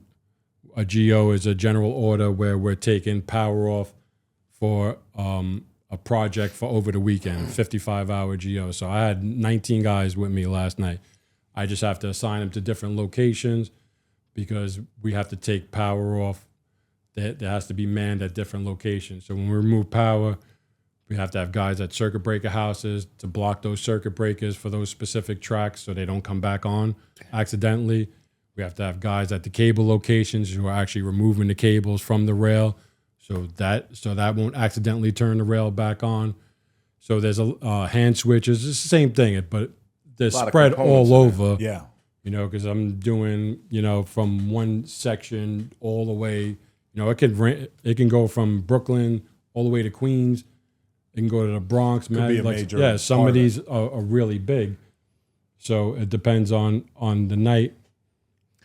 a GO is a general order where we're taking power off for a project for over the weekend, 55-hour GO. So I had 19 guys with me last night. I just have to assign them to different locations because we have to take power off. That has to be manned at different locations. So when we remove power, we have to have guys at circuit breaker houses to block those circuit breakers for those specific tracks so they don't come back on accidentally. We have to have guys at the cable locations who are actually removing the cables from the rail so that won't accidentally turn the rail back on. So there's a hand switches. It's the same thing, but they're spread all over. Yeah. You know, because I'm doing, from one section all the way. It can go from Brooklyn all the way to Queens. It can go to the Bronx. Could be a major some part of of these are really big. So it depends on the night.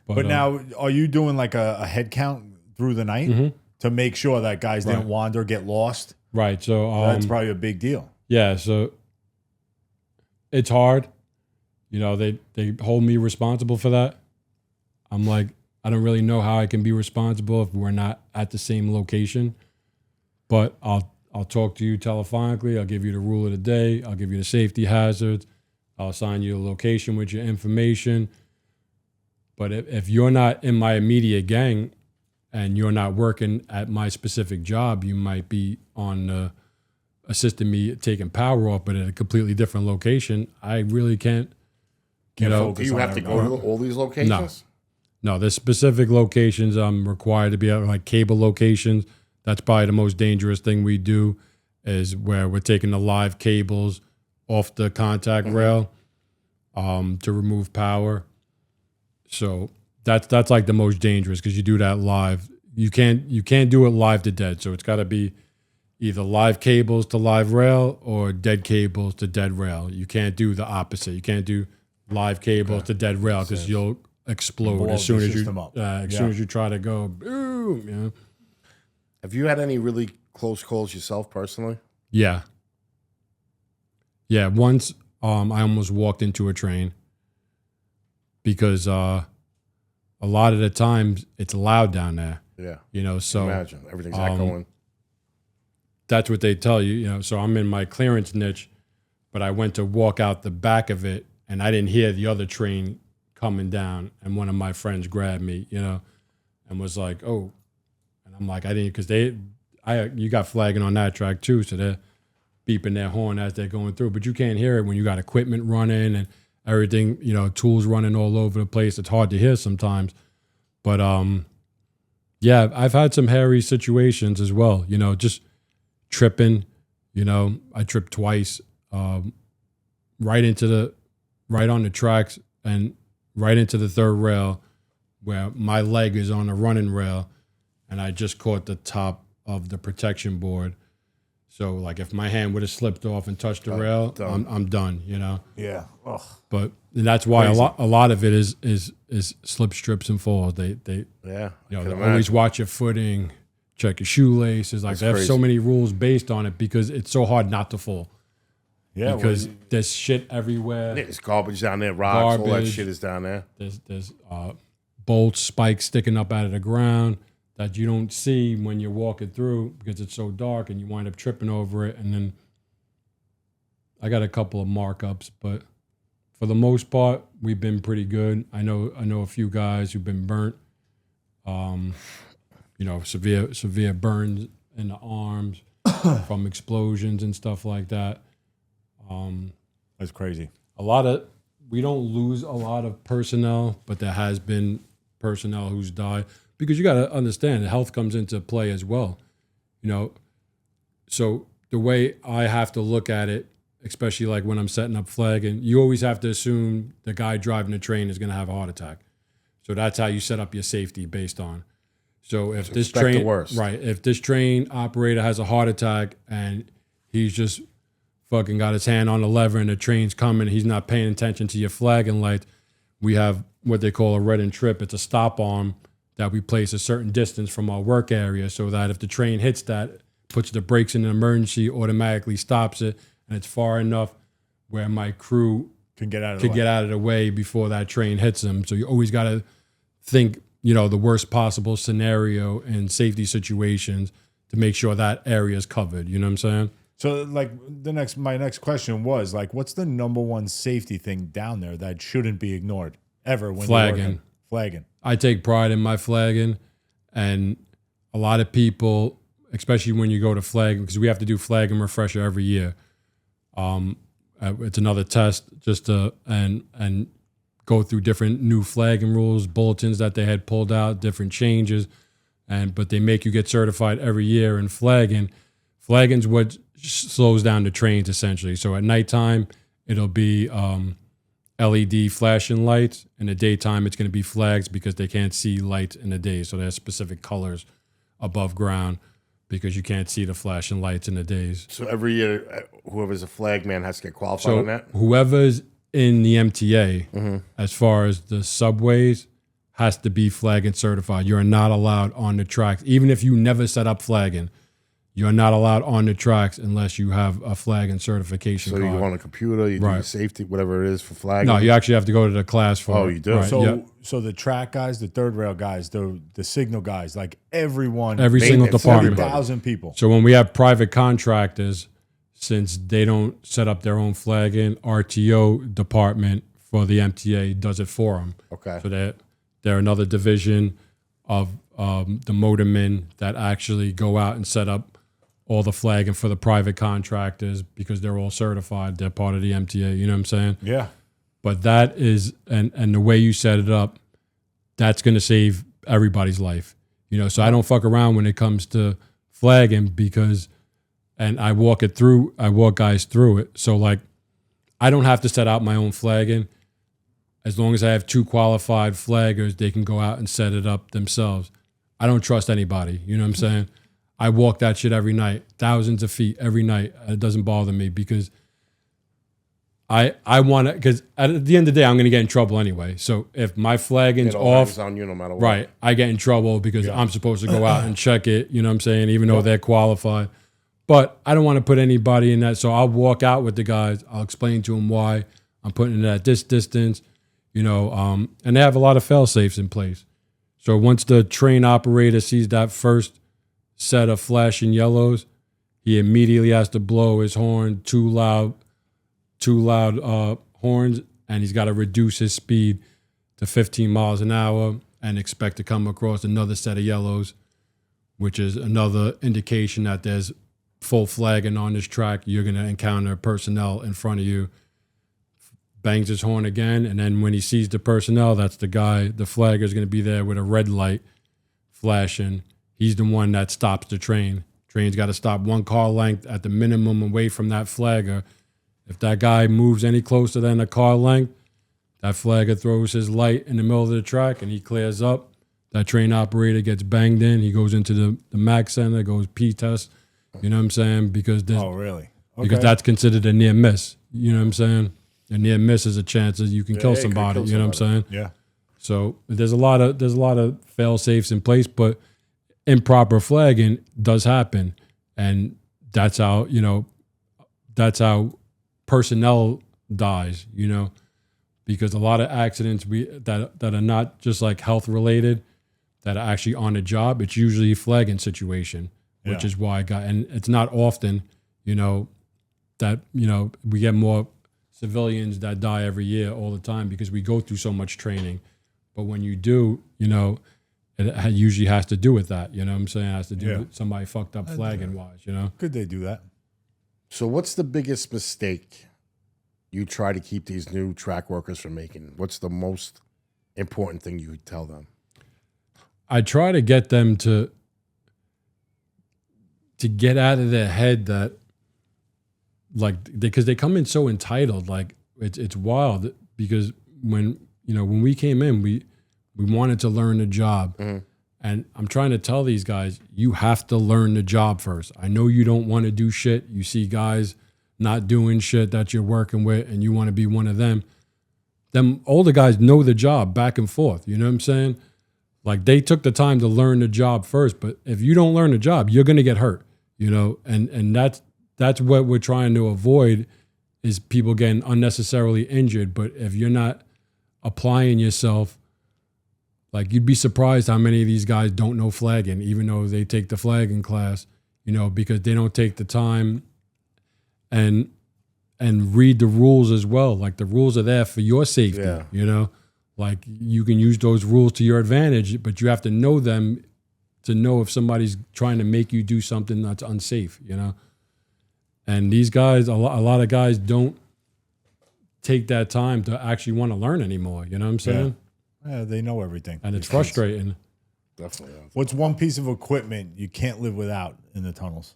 But now, are you doing like a head count through the night to make sure that guys didn't wander, get lost? Right. So That's probably a big deal. Yeah. So it's hard. They hold me responsible for that. I'm like, I don't really know how I can be responsible if we're not at the same location. But I'll talk to you telephonically. I'll give you the rule of the day. I'll give you the safety hazards. I'll assign you a location with your information. But if you're not in my immediate gang and you're not working at my specific job, you might be on assisting me taking power off, but at a completely different location. I really can't. Do you have to go to all these locations? No, there's specific locations I'm required to be at, like cable locations. That's probably the most dangerous thing we do is where we're taking the live cables off the contact rail to remove power. So that's like the most dangerous because you do that live. You can't do it live to dead. So it's got to be either live cables to live rail or dead cables to dead rail. You can't do the opposite. You can't do live cables to dead rail because you'll explode as soon as you try to go boom. Have you had any really close calls yourself personally? Yeah. Once I almost walked into a train because a lot of the times it's loud down there. Yeah. So imagine everything's echoing. That's what they tell you. So I'm in my clearance niche, but I went to walk out the back of it and I didn't hear the other train coming down, and one of my friends grabbed me, and was like, "Oh," and I'm like, "I didn't," because you got flagging on that track too, so they're beeping their horn as they're going through, but you can't hear it when you got equipment running and everything, tools running all over the place. It's hard to hear sometimes, but yeah, I've had some hairy situations as well, just tripping. I tripped twice, right on the tracks and right into the third rail where my leg is on the running rail and I just caught the top of the protection board. So like if my hand would have slipped off and touched the rail, I'm done, Yeah. Ugh. But that's why a lot of it is slip, strips, and falls. They always watch your footing, check your shoelaces. Like they have so many rules based on it because it's so hard not to fall. Yeah, because there's shit everywhere. There's garbage down there, rocks, all that shit is down there. There's bolts, spikes sticking up out of the ground that you don't see when you're walking through because it's so dark and you wind up tripping over it. And then I got a couple of markups, but for the most part, we've been pretty good. I know a few guys who've been burnt. Severe burns in the arms from explosions and stuff like that. That's crazy. We don't lose a lot of personnel, but there has been personnel who's died because you got to understand health comes into play as well. So the way I have to look at it, especially like when I'm setting up flag, and you always have to assume the guy driving the train is going to have a heart attack. So that's how you set up your safety based on. So if this train, if this train operator has a heart attack and he's just fucking got his hand on the lever and the train's coming, he's not paying attention to your flagging lights, we have what they call a red and trip. It's a stop arm that we place a certain distance from our work area so that if the train hits that, puts the brakes in an emergency, automatically stops it, and it's far enough where my crew Can get out of get out of the way before that train hits them. So you always got to think, the worst possible scenario in safety situations to make sure that area is covered. You know what I'm saying? So, like, my next question was, like, what's the number one safety thing down there that shouldn't be ignored ever when you're working? Flagging. I take pride in my flagging, and a lot of people, especially when you go to flagging, because we have to do flag and refresher every year. It's another test just to and go through different new flagging rules, bulletins that they had pulled out, different changes, but they make you get certified every year in flagging. Flagging's what slows down the trains essentially. So at nighttime, it'll be LED flashing lights. In the daytime, it's going to be flags because they can't see lights in the day. So there's specific colors above ground because you can't see the flashing lights in the days. So every year, whoever's a flag man has to get qualified on that? Whoever's in the MTA, as far as the subways, has to be flagging certified. You're not allowed on the tracks. Even if you never set up flagging, you're not allowed on the tracks unless you have a flagging certification So card. you go on a computer, you do your safety, whatever it is for flagging? No, you actually have to go to the class for Oh, it. you do? Right, So, yeah. so the track guys, the third rail guys, the signal guys, like everyone, Every single Maintenance, department. 40,000 people. So when we have private contractors, since they don't set up their own flagging, RTO department for the MTA does it for them. Okay. So they're another division of the motormen that actually go out and set up all the flagging for the private contractors because they're all certified. They're part of the MTA. You know what I'm saying? Yeah. But that is, and the way you set it up, that's going to save everybody's life. So I don't fuck around when it comes to flagging because, and I walk guys through it. So like, I don't have to set out my own flagging. As long as I have 2 qualified flaggers, they can go out and set it up themselves. I don't trust anybody. You know what I'm saying? I walk that shit every night, thousands of feet every night. It doesn't bother me because I want to, because at the end of the day, I'm going to get in trouble anyway. So if my flagging's It all off, hangs on you no matter what. right, I get in trouble because I'm supposed to go out and check it, you know what I'm saying, even though they're qualified. But I don't want to put anybody in that. So I'll walk out with the guys. I'll explain to them why I'm putting it at this distance, and they have a lot of fail safes in place. So once the train operator sees that first set of flashing yellows, he immediately has to blow his horn, two loud horns, and he's got to reduce his speed to 15 miles an hour and expect to come across another set of yellows, which is another indication that there's full flagging on this track. You're going to encounter personnel in front of you. Bangs his horn again, and then when he sees the personnel, that's the guy, the flagger is going to be there with a red light flashing. He's the one that stops the train. Train's got to stop 1 car length at the minimum away from that flagger. If that guy moves any closer than a car length, that flagger throws his light in the middle of the track and he clears up. That train operator gets banged in. He goes into the MAC center, goes P-test. You know what I'm saying? Because really? Okay. Because that's considered a near miss. You know what I'm saying? A near miss is a chance that you can kill somebody. You know what I'm saying? Yeah. So there's a lot of fail safes in place, but improper flagging does happen, and that's how personnel dies. Because a lot of accidents that are not just like health related, that are actually on the job. It's usually a flagging situation, which is why and it's not often, that we get more civilians that die every year all the time because we go through so much training. But when you do, it usually has to do with that. You know what I'm saying? It has to do with somebody fucked up flagging wise, Could they do that? So what's the biggest mistake you try to keep these new track workers from making? What's the most important thing you would tell them? I try to get them to get out of their head that, because they come in so entitled, like it's wild. Because when we came in, we wanted to learn the job, and I'm trying to tell these guys, you have to learn the job first. I know you don't want to do shit. You see guys not doing shit that you're working with, and you want to be one of them. Them older guys know the job back and forth. You know what I'm saying? Like they took the time to learn the job first, but if you don't learn the job, you're going to get hurt, and that's what we're trying to avoid is people getting unnecessarily injured. But if you're not applying yourself, like you'd be surprised how many of these guys don't know flagging, even though they take the flagging class, because they don't take the time and read the rules as well. Like the rules are there for your safety, like you can use those rules to your advantage, but you have to know them to know if somebody's trying to make you do something that's unsafe, And these guys, a lot of guys don't take that time to actually want to learn anymore. You know what I'm saying? Yeah, they know everything. And it's frustrating. Definitely. What's one piece of equipment you can't live without in the tunnels?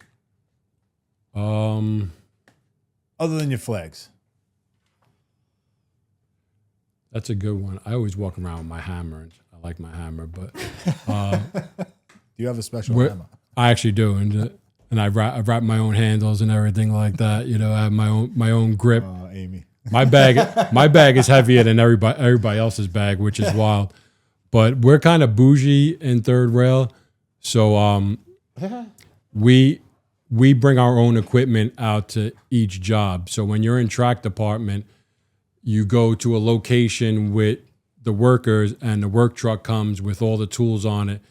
Other than your flags. That's a good one. I always walk around with my hammer. I like my hammer, but Do you have a special hammer? I actually do, and I wrap my own handles and everything like that. I have my own grip. Amy. My bag is heavier than everybody else's bag, which is wild. But we're kind of bougie in third rail, so we bring our own equipment out to each job. So when you're in track department, you go to a location with the workers, and the work truck comes with all the tools on it.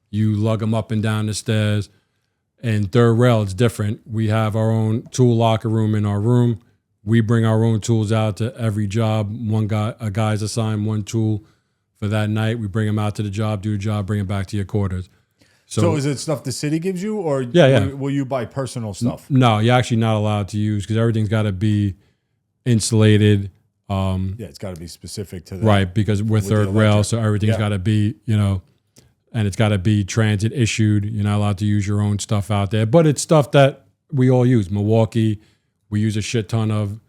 You lug them up and down the stairs. And third rail, it's different. We have our own tool locker room in our room. We bring our own tools out to every job. A guy's assigned one tool for that night. We bring them out to the job, do the job, bring it back to your quarters. So is it stuff the city gives you, or will you buy personal stuff? No, you're actually not allowed to use because everything's got to be insulated. It's got to be specific to that. Right, because we're third rail, so everything's got to be, and it's got to be transit issued. You're not allowed to use your own stuff out there, but it's stuff that we all use. Milwaukee, we use a shit ton of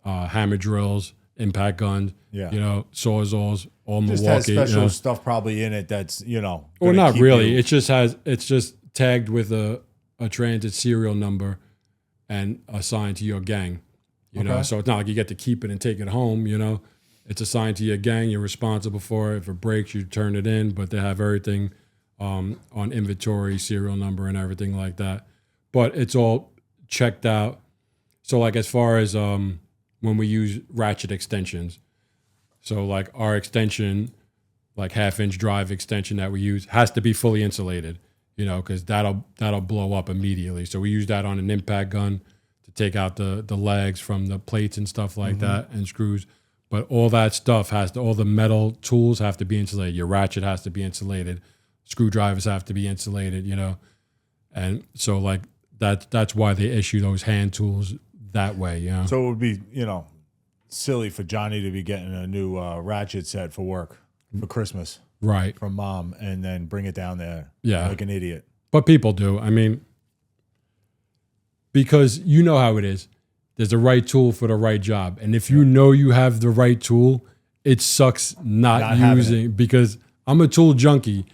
hammer drills, impact guns, sawzalls, all Just Milwaukee. has special stuff probably in it that's, Or not really. It's just tagged with a transit serial number and assigned to your gang. So it's not like you get to keep it and take it home, It's assigned to your gang. You're responsible for it. If it breaks, you turn it in, but they have everything on inventory, serial number, and everything like that. But it's all checked out. So like as far as when we use ratchet extensions, so like our extension, like 1/2-inch drive extension that we use has to be fully insulated, because that'll blow up immediately. So we use that on an impact gun to take out the legs from the plates and stuff like that and screws. But all that stuff all the metal tools have to be insulated. Your ratchet has to be insulated. Screwdrivers have to be insulated, And so like that's why they issue those hand tools that way, So it would be, silly for Johnny to be getting a new ratchet set for work for Christmas. Right. From mom, and then bring it down there like an idiot. But people do. I mean, because you know how it is. There's the right tool for the right job. And if you know you have the right tool, it sucks not using it. Because I'm a tool junkie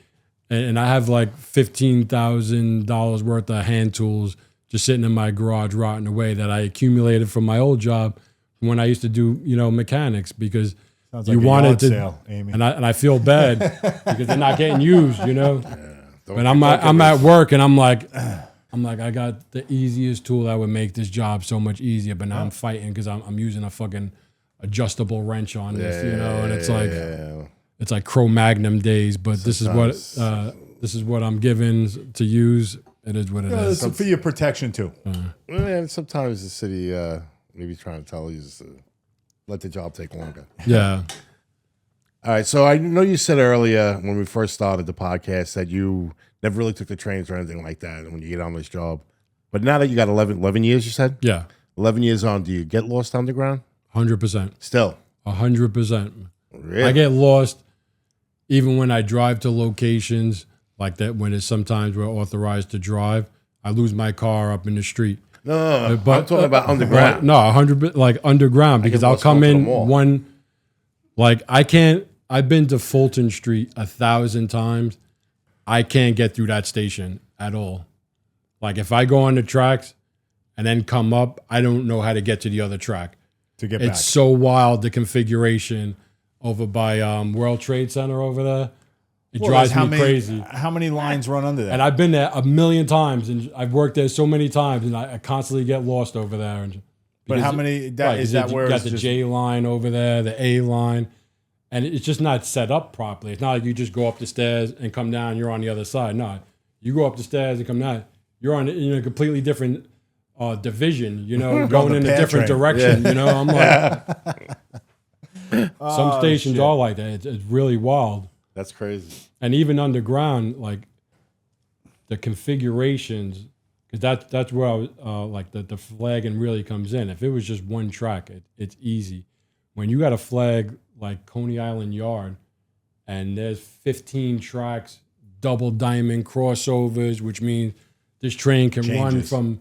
and I have like $15,000 worth of hand tools just sitting in my garage rotting away that I accumulated from my old job when I used to do, mechanics because Sounds you like a wanted yard to, sale, Amy. and I feel bad because they're not getting used, But I'm at work and I'm like, I got the easiest tool that would make this job so much easier, but now I'm fighting because I'm using a fucking adjustable wrench on this, and it's like Cro-Magnon days. But this is what I'm given to use. It is what it is. It's for your protection too. And sometimes the city maybe trying to tell you is to let the job take longer. Yeah. All right. So I know you said earlier when we first started the podcast that you never really took the trains or anything like that when you get on this job. But now that you got 11 years, you said? Yeah. 11 years on, do you get lost underground? 100%. Still? 100%. Really? I get lost even when I drive to locations like that when it's sometimes we're authorized to drive. I lose my car up in the street. No, but I'm talking about underground. No, 100 like underground because I'll come in one like I've been to Fulton Street 1,000 times. I can't get through that station at all. Like if I go on the tracks and then come up, I don't know how to get to the other track. To get back. It's so wild, the configuration over by World Trade Center over there. It drives me crazy. How many lines run under that? And I've been there a million times, and I've worked there so many times, and I constantly get lost over there. But how many? Is that where you got it's the just, J line over there, the A line, and it's just not set up properly. It's not like you just go up the stairs and come down. You're on the other side. No, you go up the stairs and come down. You're on a completely different division. Going in a different direction. Yeah. I'm like, some stations are like that. It's really wild. That's crazy. And even underground, like the configurations, because that's where I was, like the flagging really comes in. If it was just one track, it's easy. When you got a flag like Coney Island Yard, and there's 15 tracks, double diamond crossovers, which means this train can run from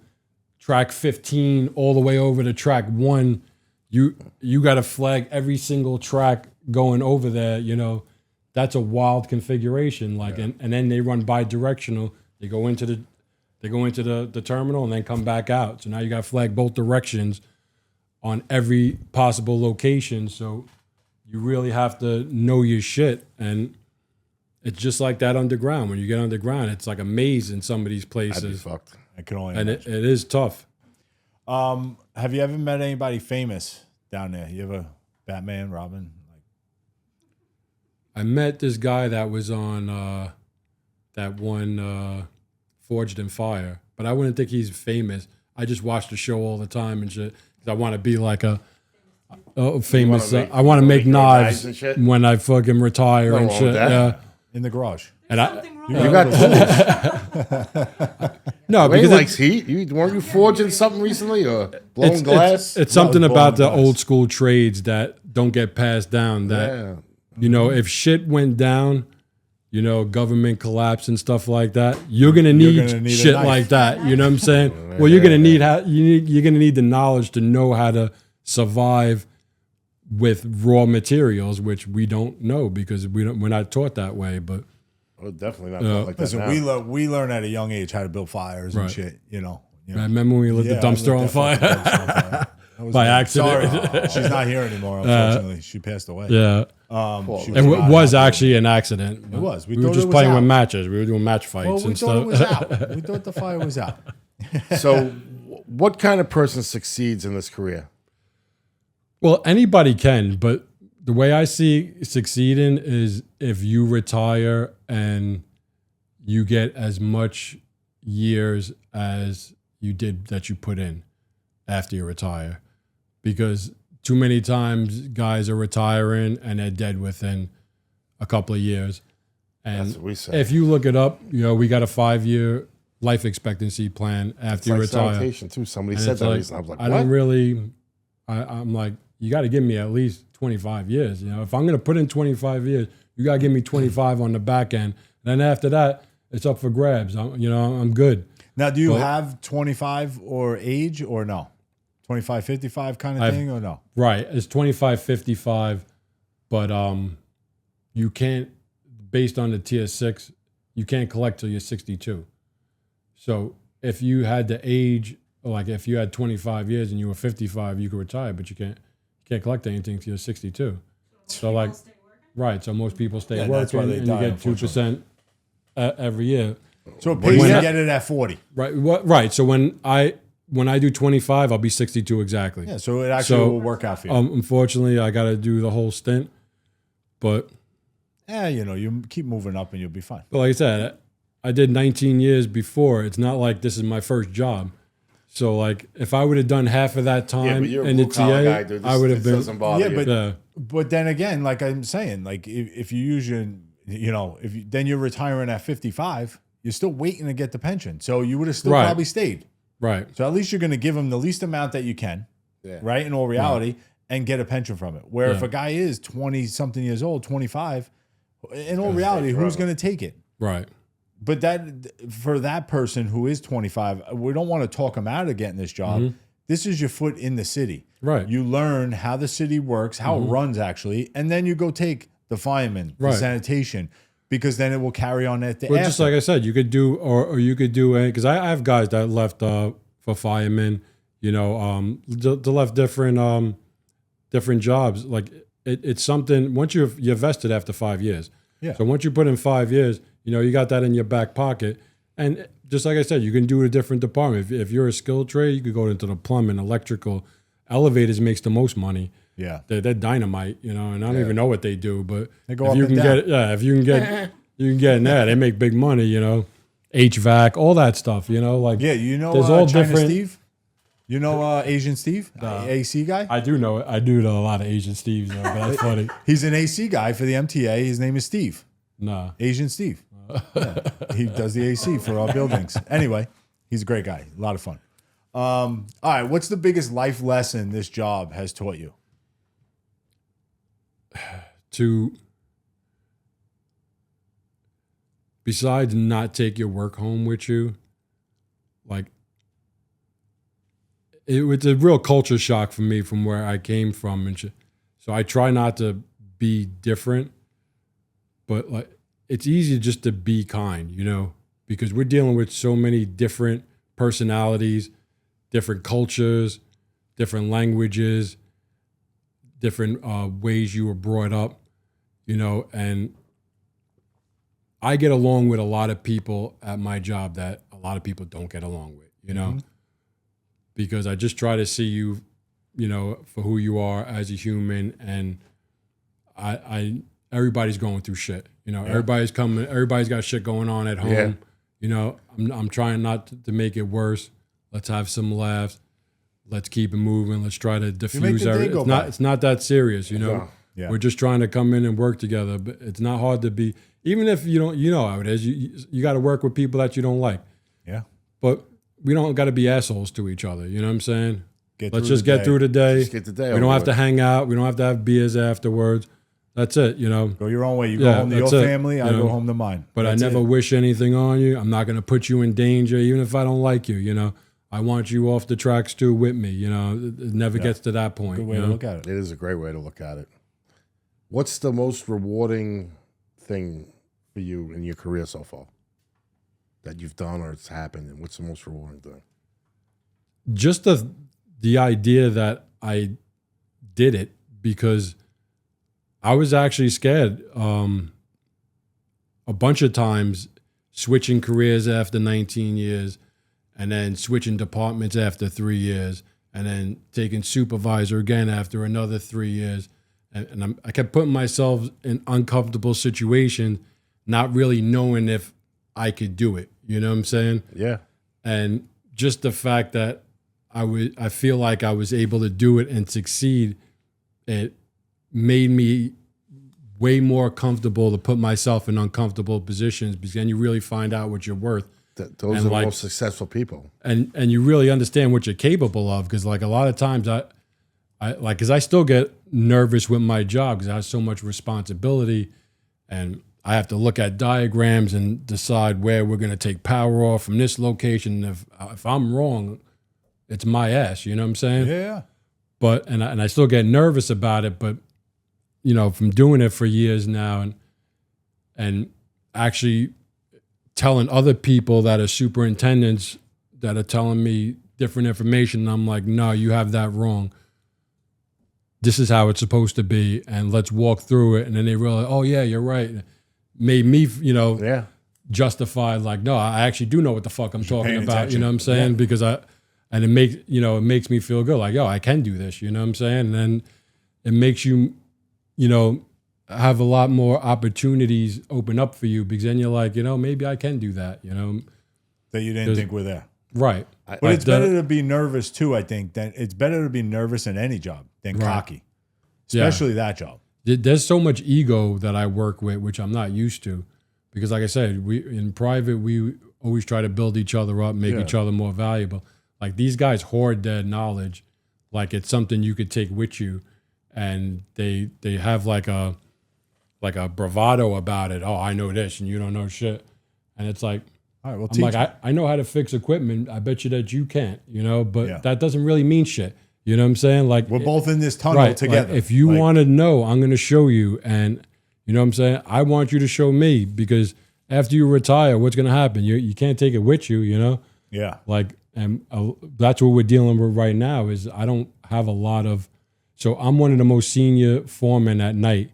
track 15 all the way over to track 1. You got to flag every single track going over there, That's a wild configuration, and then they run bi-directional. They go into the terminal and then come back out. So now you got to flag both directions on every possible location. So you really have to know your shit. And it's just like that underground. When you get underground, it's like a maze in some of these places. I'd be fucked. I can only and imagine. it is tough. Have you ever met anybody famous down there? You ever Batman, Robin? I met this guy that was on that one Forged in Fire, but I wouldn't think he's famous. I just watch the show all the time and shit because I want to be like a famous. I want to make knives and shit? when I fucking retire and wrong shit. with that. Yeah, In the garage. and Something wrong. You got tools. no, Wayne because likes heat. Weren't you forging something recently or blowing glass? it's something Blowing about the glass. old school trades that don't get passed down. That if shit went down, government collapse and stuff like that, you're gonna need gonna need a shit knife. like that. You know what I'm saying? Well, you're gonna need you're gonna need the knowledge to know how to survive with raw materials, which we don't know because we're not taught that way. But Oh, definitely not like that. Listen, now. we learn at a young age how to build fires and shit. I remember when we lit the I dumpster on lit that fire. fucking dumpster on fire. That was By me. accident. Sorry, she's not here anymore. Unfortunately, she passed away. Yeah. She It not was happy. actually an accident. It was. We were thought just it was playing out. with matches. We were doing match fights Well, we and thought stuff. it was out. We thought the fire was out. So, what kind of person succeeds in this career? Well, anybody can, but the way I see succeeding is if you retire and you get as much years as you did that you put in after you retire. Because too many times guys are retiring and they're dead within a couple of years. And That's what we say. if you look it up, we got a 5-year life expectancy plan after you It's like retire. sanitation too. Somebody And said it's that like, recently. I was like, I what? don't really. I'm like, you got to give me at least 25 years. If I'm going to put in 25 years, you got to give me 25 on the back end. And then after that, it's up for grabs. I'm good. Now, do you have 25 or age or no? 25, 55 kind of thing or no? Right. It's 25, 55, but you can't, based on the tier 6, you can't collect till you're 62. So if you had the age, like if you had 25 years and you were 55, you could retire, but you can't collect anything till you're 62. So like, Stay working? right. So most people stay Yeah, that's why working they and you die, get 2% every year. So it pays When to I- get it at 40. Right. Right. So when I do 25, I'll be 62 exactly. Yeah, so it actually will work out for you. Unfortunately, I got to do the whole stint, but You keep moving up and you'll be fine. like I said, I did 19 years before. It's not like this is my first job. So like if I would have done half of that Yeah, time but you're a in the blue collar guy, TA, dude. I would have This been. doesn't bother Yeah, you. but But then again, like I'm saying, like if you use your, then you're retiring at 55, you're still waiting to get the pension. So you would have still Right. probably stayed. Right. So at least you're going to give them the least amount that you can, Yeah. right? In all reality, and get a pension from it. Where if Yeah. a guy is 20 something years old, 25, in all reality, who's going to take it? Right. But for that person who is 25, we don't want to talk them out of getting this job. This is your foot in the city. Right. You learn how the city works, how it runs actually, and then you go take the fireman, the Right. sanitation, because then it will carry on at the But after. just like I said, you could do, or you could do, because I have guys that left for firemen, they left different jobs. Like it's something, once you're vested after 5 years. Yeah. So once you put in 5 years, you got that in your back pocket. And just like I said, you can do a different department. If you're a skilled trade, you could go into the plumbing, electrical. Elevators makes the most money. Yeah. They're dynamite, and I don't even know what they do, but They go if up you and can down. if you can get in there, they make big money, HVAC, all that stuff, like Yeah, there's all China different. Steve? You know Asian Steve? AC guy? I do know a lot of Asian Steves, though, but that's funny. He's an AC guy for the MTA. His name is Steve. Nah. Asian Steve. Yeah. He does the AC for our buildings. Anyway, he's a great guy. A lot of fun. All right, what's the biggest life lesson this job has taught you? Besides not take your work home with you, like it was a real culture shock for me from where I came from and shit. So I try not to be different, but like it's easy just to be kind, because we're dealing with so many different personalities, different cultures, different languages, different ways you were brought up, and I get along with a lot of people at my job that a lot of people don't get along with, because I just try to see you, for who you are as a human. And everybody's going through shit, everybody's got shit going on at home. I'm trying not to make it worse. Let's have some laughs. Let's keep it moving. Let's try to diffuse everything. It's not that serious, Yeah. We're just trying to come in and work together. But it's not hard to be, even if you don't, how it is. You got to work with people that you don't like. Yeah. But we don't got to be assholes to each other. You know what I'm saying? Let's just get through the day. Just get the day We over don't have with. to hang out. We don't have to have beers afterwards. That's it. Go your own way. You go Yeah, home to your that's it. family. I go home to mine. But That's I never it. wish anything on you. I'm not going to put you in danger, even if I don't like you. I want you off the tracks too with me. It never gets to that point. Good way to look at it. It is a great way to look at it. What's the most rewarding thing for you in your career so far that you've done or it's happened? And what's the most rewarding thing? Just the idea that I did it, because I was actually scared a bunch of times, switching careers after 19 years and then switching departments after 3 years and then taking supervisor again after another 3 years. And I kept putting myself in uncomfortable situations, not really knowing if I could do it. You know what I'm saying? Yeah. And just the fact that I feel like I was able to do it and succeed, it made me way more comfortable to put myself in uncomfortable positions, because then you really find out what you're worth. Those are the most successful people. And you really understand what you're capable of, because like a lot of times I still get nervous with my job because I have so much responsibility, and I have to look at diagrams and decide where we're going to take power off from this location. If I'm wrong, it's my ass. You know what I'm saying? Yeah. But and I still get nervous about it. But from doing it for years now, and actually telling other people that are superintendents that are telling me different information, I'm like, no, you have that wrong. This is how it's supposed to be, and let's walk through it. And then they realize, oh yeah, you're right. Made me, justify, like, no, I actually do know what the fuck I'm talking paying about. attention. You know what I'm saying? Yeah. Because it makes me feel good. Like, yo, I can do this. You know what I'm saying? And then it makes you, have a lot more opportunities open up for you, because then you're like, maybe I can do that. That you didn't think were there. Right. But it's better to be nervous too, I think. It's better to be nervous in any job than cocky. Especially that job. There's so much ego that I work with, which I'm not used to, because like I said, in private, we always try to build each other up, make each other more valuable. Like these guys hoard their knowledge like it's something you could take with you, and they have like a bravado about it. Oh, I know this and you don't know shit. And it's like, All right, well, I'm like, I know how to fix equipment. I bet you that you can't, but that doesn't really mean shit. You know what I'm saying? Like, we're both in this tunnel together. Like, if you want to know, I'm going to show you. And you know what I'm saying? I want you to show me, because after you retire, what's going to happen? You can't take it with you, Yeah. Like, and that's what we're dealing with right now is I don't have a lot of, so I'm one of the most senior foremen at night.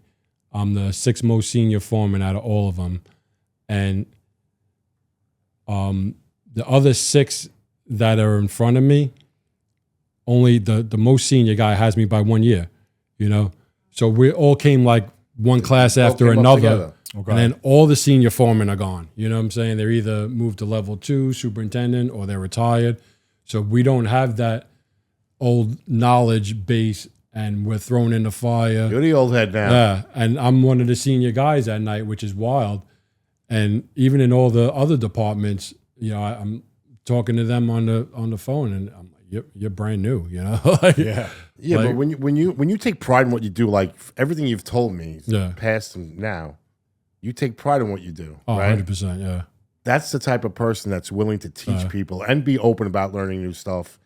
I'm the sixth most senior foreman out of all of them. And the other 6 that are in front of me, only the most senior guy has me by 1 year, you know? So we all came like one class after came up another. together. Okay. And then all the senior foremen are gone. You know what I'm saying? They're either moved to level 2, superintendent, or they're retired. So we don't have that old knowledge base, and we're thrown in the fire. You're the old head now. Yeah, and I'm one of the senior guys at night, which is wild. And even in all the other departments, you know, I'm talking to them on the phone, and I'm like, you're brand new, you know? Like, Yeah. Yeah, Like- but when you take pride in what you do, like everything you've told me, Yeah. past and now, you take pride in what you do, Oh, right? 100%, yeah. That's the type of person that's willing to teach people and be open about learning new stuff.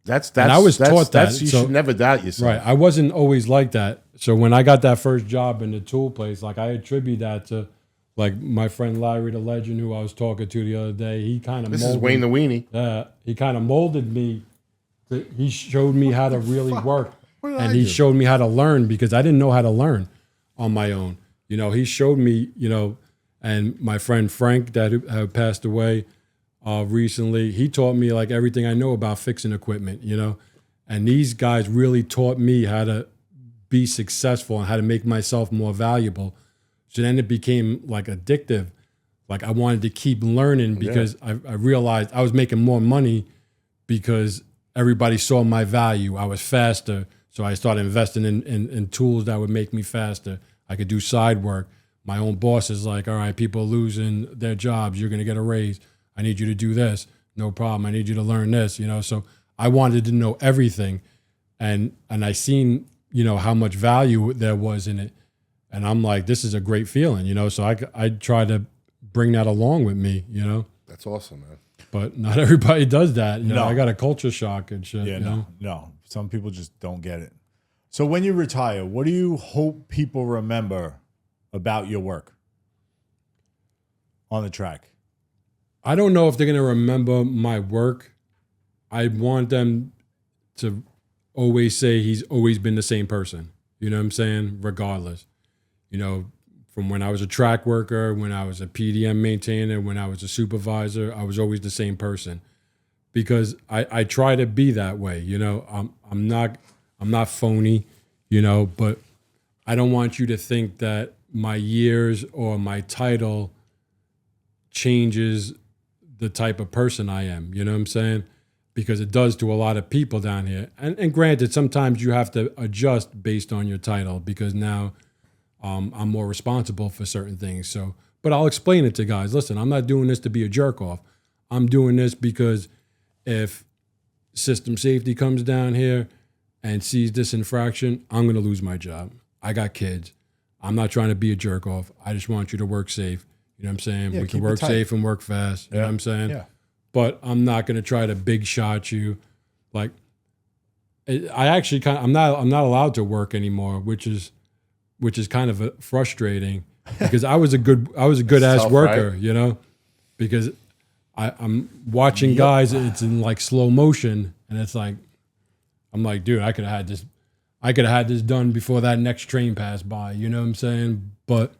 That's And I was taught that, You so- should never doubt yourself. Right. I wasn't always like that. So when I got that first job in the tool place, like I attribute that to like my friend Larry the Legend, who I was talking to the other day. He kind of This is Wayne the Weenie. he kind of molded me. He showed me how to really work, What did and I he do? showed me how to learn because I didn't know how to learn on my own. You know, he showed me. You know, and my friend Frank that had passed away recently, he taught me like everything I know about fixing equipment. You know, and these guys really taught me how to be successful and how to make myself more valuable. So then it became like addictive. Like I wanted to keep learning because I realized I was making more money because everybody saw my value. I was faster. So I started investing in tools that would make me faster. I could do side work. My own boss is like, all right, people are losing their jobs. You're going to get a raise. I need you to do this. No problem. I need you to learn this, you know? So I wanted to know everything. And I seen, you know, how much value there was in it. And I'm like, this is a great feeling, you know? So I try to bring that along with me, you know? That's awesome, man. But not everybody does that. You know, No. I got a culture shock and shit. Yeah, you know? no. Some people just don't get it. So when you retire, what do you hope people remember about your work on the track? I don't know if they're going to remember my work. I want them to always say he's always been the same person. You know what I'm saying? Regardless. You know, from when I was a track worker, when I was a PDM maintainer, when I was a supervisor, I was always the same person. Because I try to be that way, you know. I'm not phony, you know, but I don't want you to think that my years or my title changes the type of person I am, you know what I'm saying? Because it does to a lot of people down here. And granted, sometimes you have to adjust based on your title because now I'm more responsible for certain things. So, but I'll explain it to guys. Listen, I'm not doing this to be a jerk off. I'm doing this because if system safety comes down here and sees this infraction, I'm going to lose my job. I got kids. I'm not trying to be a jerk off. I just want you to work safe. You know what I'm saying? Yeah, We keep can it work tight. safe and work fast. You know what I'm saying? Yeah. But I'm not going to try to big shot you. Like, I'm not allowed to work anymore, which is kind of frustrating because I was a good ass tough, worker, right? you know, because I'm watching guys, it's in like slow motion, and it's like, I'm like, dude, I could have had this done before that next train passed by, you know what I'm saying? But,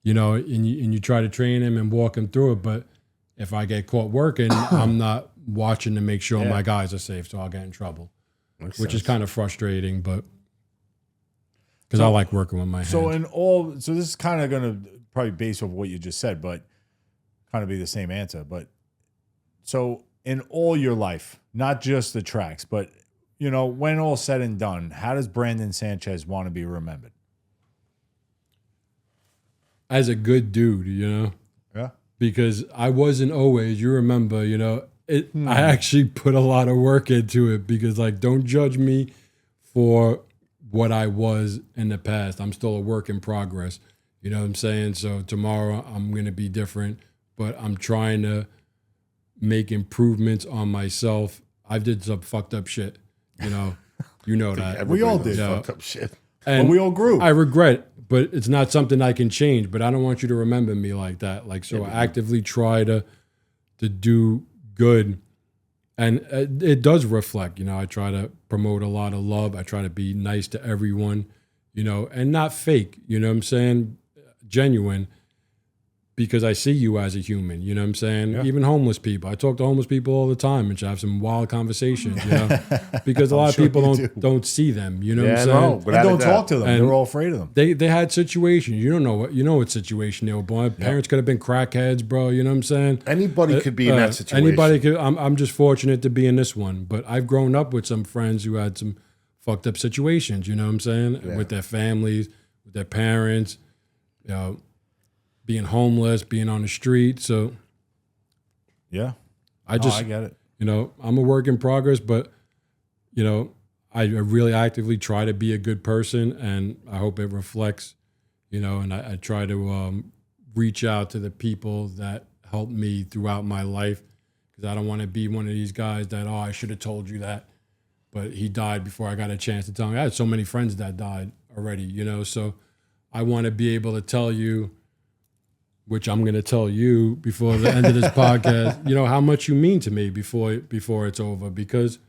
you know, and you try to train him and walk him through it, but if I get caught working, I'm not watching to make sure my guys are safe, so I'll get in trouble, which is kind of frustrating, but because I like working with my hands. So this is kind of going to probably base off what you just said, but kind of be the same answer. But so in all your life, not just the tracks, but you know, when all said and done, how does Brandon Sanchez want to be remembered? As a good dude, you know, Yeah. because I wasn't always, you remember, you know, I actually put a lot of work into it because like, don't judge me for what I was in the past. I'm still a work in progress. You know what I'm saying? So tomorrow I'm going to be different, but I'm trying to make improvements on myself. I've did some fucked up shit, you know that. We all Everybody did. does Yeah. fucked up shit. And But we all grew. I regret, but it's not something I can change. But I don't want you to remember me like that. Like, so I actively try to do good, and it does reflect. You know, I try to promote a lot of love. I try to be nice to everyone. and not fake, you know what I'm saying? Genuine, because I see you as a human, you know what I'm saying? Yeah. Even homeless people. I talk to homeless people all the time and have some wild conversations, because a lot of sure people you don't see them, you know what I'm Yeah, saying? no, And without don't a doubt. talk to them. And They're all afraid of them. They had situations. You don't know what situation they were born. Parents could have been crackheads, bro. You know what I'm saying? Anybody could be in that situation. Anybody could. I'm just fortunate to be in this one. But I've grown up with some friends who had some fucked up situations. You know what I'm saying? With their families, with their parents, being homeless, being on the street. So Yeah. I I get it. I'm a work in progress, but I really actively try to be a good person, and I hope it reflects, and I try to reach out to the people that helped me throughout my life, because I don't want to be one of these guys that, I should have told you that, but he died before I got a chance to tell him. I had so many friends that died already, so I want to be able to tell you, which I'm going to tell you before the end of this podcast, how much you mean to me before it's over, because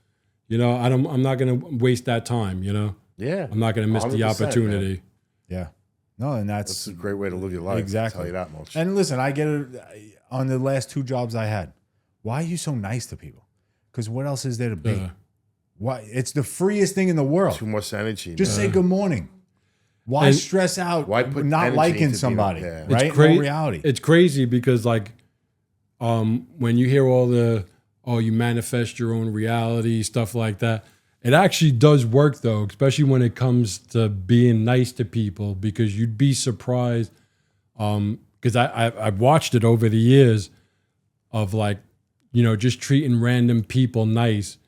I'm not going to waste that time, Yeah. I'm not going to miss the 100%, opportunity. man. Yeah. No, and That's a great way to live your life. Exactly. I'll tell you that much. And listen, I get it on the last 2 jobs I had. Why are you so nice to people? Because what else is there to be? Why? It's the freest thing in the world. Too much energy. Just man. say good morning. Why And stress out? why put not energy liking into somebody, being- right? It's No reality. It's crazy because when you hear all you manifest your own reality, stuff like that, it actually does work though, especially when it comes to being nice to people, because you'd be surprised. Because I've watched it over the years of just treating random people nice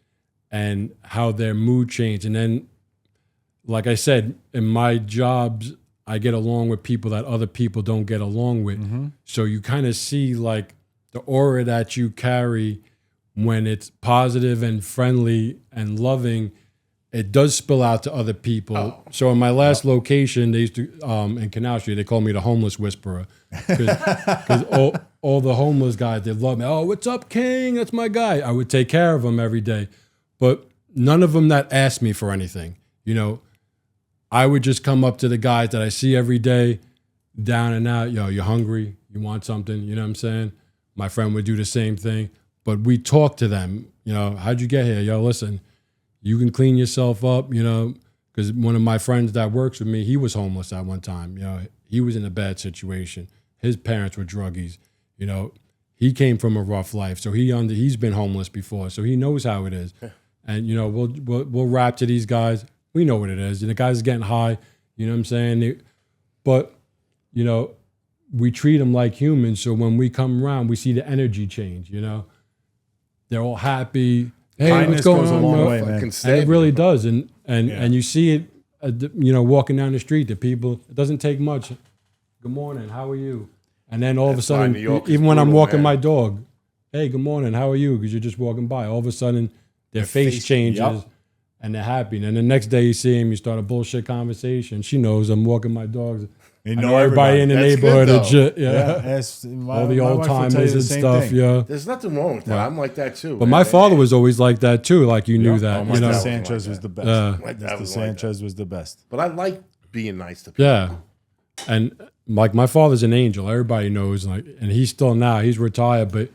and how their mood changed. And then, like I said, in my jobs, I get along with people that other people don't get along with. So you kind of see the aura that you carry when it's positive and friendly and loving, it does spill out to other people. So in my last location, they used to, in Canal Street, they called me the homeless whisperer. Because all the homeless guys, they love me. Oh, what's up, King? That's my guy. I would take care of them every day. But none of them that asked me for anything. I would just come up to the guys that I see every day, down and out. You hungry? You want something? You know what I'm saying? My friend would do the same thing. But we talk to them. How'd you get here? Yo, listen, you can clean yourself up, because one of my friends that works with me, he was homeless at one time. He was in a bad situation. His parents were druggies. He came from a rough life. So he's been homeless before. So he knows how it is. And, we'll rap to these guys. We know what it is. And the guys are getting high, you know what I'm saying? But we treat them like humans. So when we come around, we see the energy change, They're all happy. Hey, Kindness what's going goes a on? long bro? way, man. Fucking And stab it really you. does. And you see it, walking down the street, the people, it doesn't take much. Good morning, how are you? And then all of a That's why sudden, New York is even when I'm brutal, walking man. my dog, hey, good morning, how are you? Because you're just walking by. All of a sudden, their face changes. Yep. And they're happy. And the next day you see him, you start a bullshit conversation. She knows I'm walking my dogs. You I know everybody in the That's good, neighborhood and though. shit. My, All the my old wife will tell you timers the and same stuff. thing. Yeah. There's nothing wrong with that. I'm like that too. But my father was always like that too. Like you knew that. my You know. dad was Sanchez like was that. the best. My dad Mr. was like Sanchez was the best. But I like being nice to people. Yeah. And my father's an angel. Everybody knows. And he's still now. He's retired, but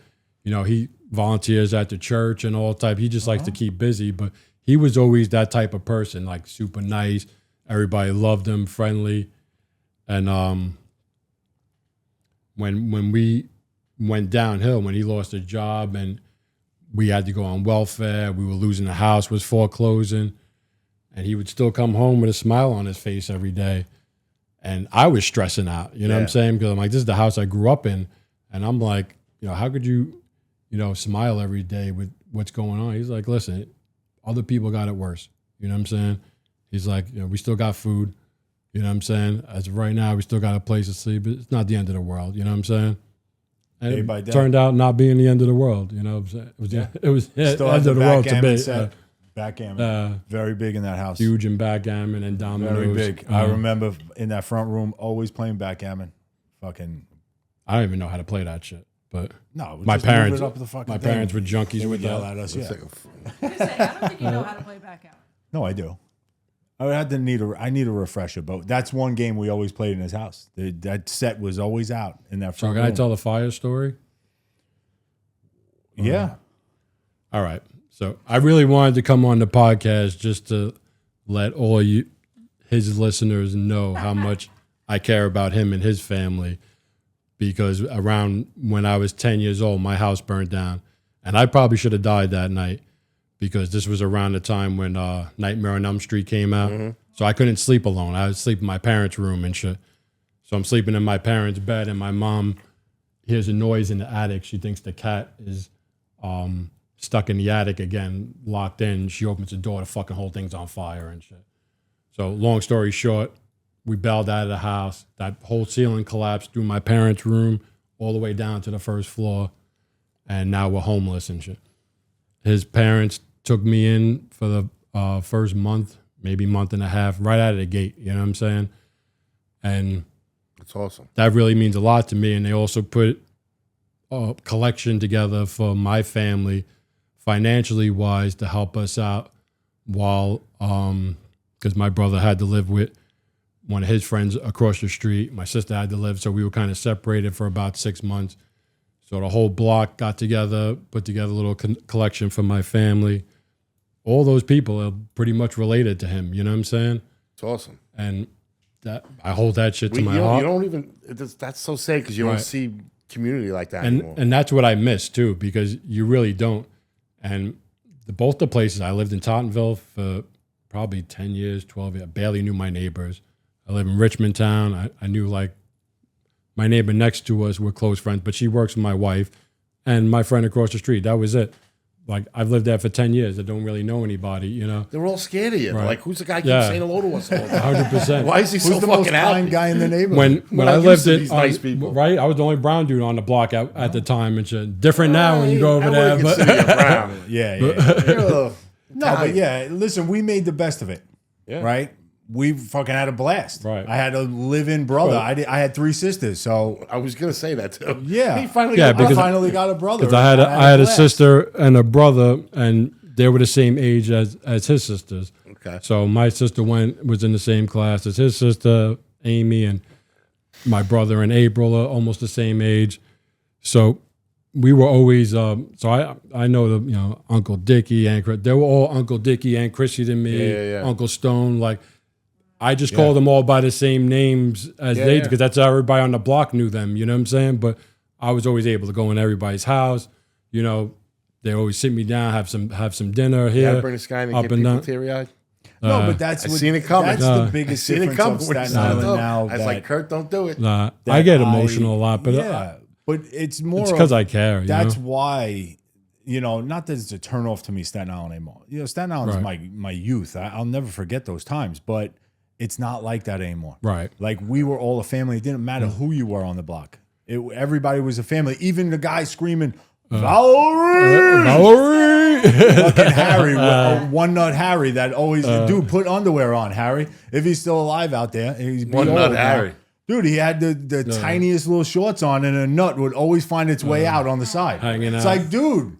he volunteers at the church and all type. He just likes to keep busy. But he was always that type of person, like super nice. Everybody loved him, friendly. And when we went downhill, when he lost his job and we had to go on welfare, we were losing the house, was foreclosing, and he would still come home with a smile on his face every day. And I was stressing out, you know what I'm saying? Because I'm like, this is the house I grew up in. And I'm like, how could you, smile every day with what's going on? He's like, listen, other people got it worse. You know what I'm saying? He's like, we still got food. You know what I'm saying? As of right now, we still got a place to sleep. It's not the end of the world. You know what I'm saying? And Day by it day. turned out not being the end of the world. You know what I'm saying? It was the Still end has of the the world to backgammon me. set. Backgammon. Very big in that house. Huge in backgammon and dominoes. Very big. I remember in that front room always playing backgammon. Fucking I don't even know how to play that shit. But no. my just move parents, it up the fucking my thing. parents were junkies They would with yell that. at us. It's Yeah. like I was gonna say, I don't think you know how to play back out. No, I do. I need a refresher, but that's one game we always played in his house. That set was always out in that So front can I room. tell the fire story? Yeah. All right. So I really wanted to come on the podcast just to let all his listeners know how much I care about him and his family, because around when I was 10 years old, my house burned down, and I probably should have died that night because this was around the time when Nightmare on Elm Street came out. So I couldn't sleep alone. I would sleep in my parents' room and shit. So I'm sleeping in my parents' bed, and my mom hears a noise in the attic. She thinks the cat is stuck in the attic again, locked in. She opens the door, the fucking whole thing's on fire and shit. So long story short, we bailed out of the house. That whole ceiling collapsed through my parents' room all the way down to the first floor. And now we're homeless and shit. His parents took me in for the first month, maybe month and a half, right out of the gate. You know what I'm saying? And That's awesome. that really means a lot to me. And they also put a collection together for my family, financially wise, to help us out while, because my brother had to live with one of his friends across the street. My sister had to live, so we were kind of separated for about 6 months. So the whole block got together, put together a little collection for my family. All those people are pretty much related to him. You know what I'm saying? It's awesome. And that I hold that shit to my You heart. don't even. That's so sad because you don't Right. see community like that anymore. And that's what I miss too, because you really don't. And both the places, I lived in Tottenville for probably 10 years, 12 years. I barely knew my neighbors. I live in Richmond Town. I knew like my neighbor next to us, we're close friends, but she works with my wife and my friend across the street. That was it. Like I've lived there for 10 years. I don't really know anybody, you know? They're all scared of you. Right. Like, who's the guy keeps Yeah. saying hello to us all the time? 100%. Why is he so Who's the most fucking happy? kind guy in the neighborhood? When We're I not lived used to in these nice people. right, I was the only brown dude on the block at the time and shit. Different now when you go over I there. wouldn't But consider you brown. yeah. You're No, but yeah, listen, we made the best of it, right? We fucking had a blast. Right. I had a live-in brother. Right. I had 3 sisters, so I was gonna say that too. yeah. He finally Yeah, got because- I finally got a brother. because I had a blast. sister and a brother, and they were the same age as his sisters. Okay. So my sister was in the same class as his sister, Amy, and my brother and April are almost the same age. So we were always. So I know the Uncle Dickie and they were all Uncle Dickie and Chrissy to me. Yeah. Uncle Stone, like I just called them all by the same names as they did because that's how everybody on the block knew them. You know what I'm saying? But I was always able to go in everybody's house. You know, they always sit me down, have some dinner here. Yeah, bring this guy and up get and people down. teary-eyed. No, but that's I what, seen it coming. That's the biggest Seen it difference coming of when it Staten started Island up. now. I was that- like, Kurt, don't do it. I that get emotional a lot, but yeah, but it's more. it's because I care. You That's know? why, not that it's a turnoff to me, Staten Island anymore. Staten Island is my youth. I'll never forget those times, but it's not like that anymore. Right. Like we were all a family. It didn't matter who you were on the block. Everybody was a family. Even the guy screaming, Valerie! Valerie! Fucking Harry, one nut Harry that always, dude, put underwear on, Harry. If he's still alive out there. He's One old nut now. Harry. Dude, he had the tiniest little shorts on, and a nut would always find its way out on the side. Hanging It's out. like, dude,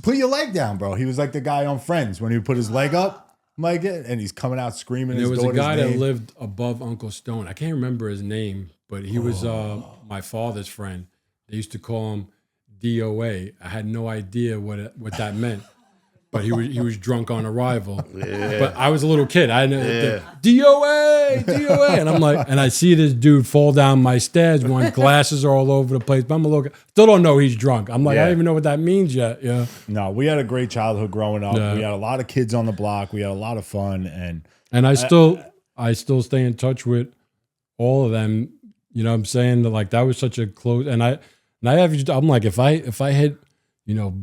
put your leg down, bro. He was like the guy on Friends when he would put his leg up, like it, and he's coming out screaming There his was a daughter's guy name. that lived above Uncle Stone. I can't remember his name, but he was my father's friend. They used to call him DOA. I had no idea what that meant. But he was drunk on arrival. Yeah. But I was a little kid. I know DOA, and I'm like, and I see this dude fall down my stairs. Going, glasses are all over the place. But I'm a little, still don't know he's drunk. I'm like, I don't even know what that means yet. Yeah. No, we had a great childhood growing up. Yeah. We had a lot of kids on the block. We had a lot of fun, and I still stay in touch with all of them. You know what I'm saying? Like that was such a close, I'm like, if I hit,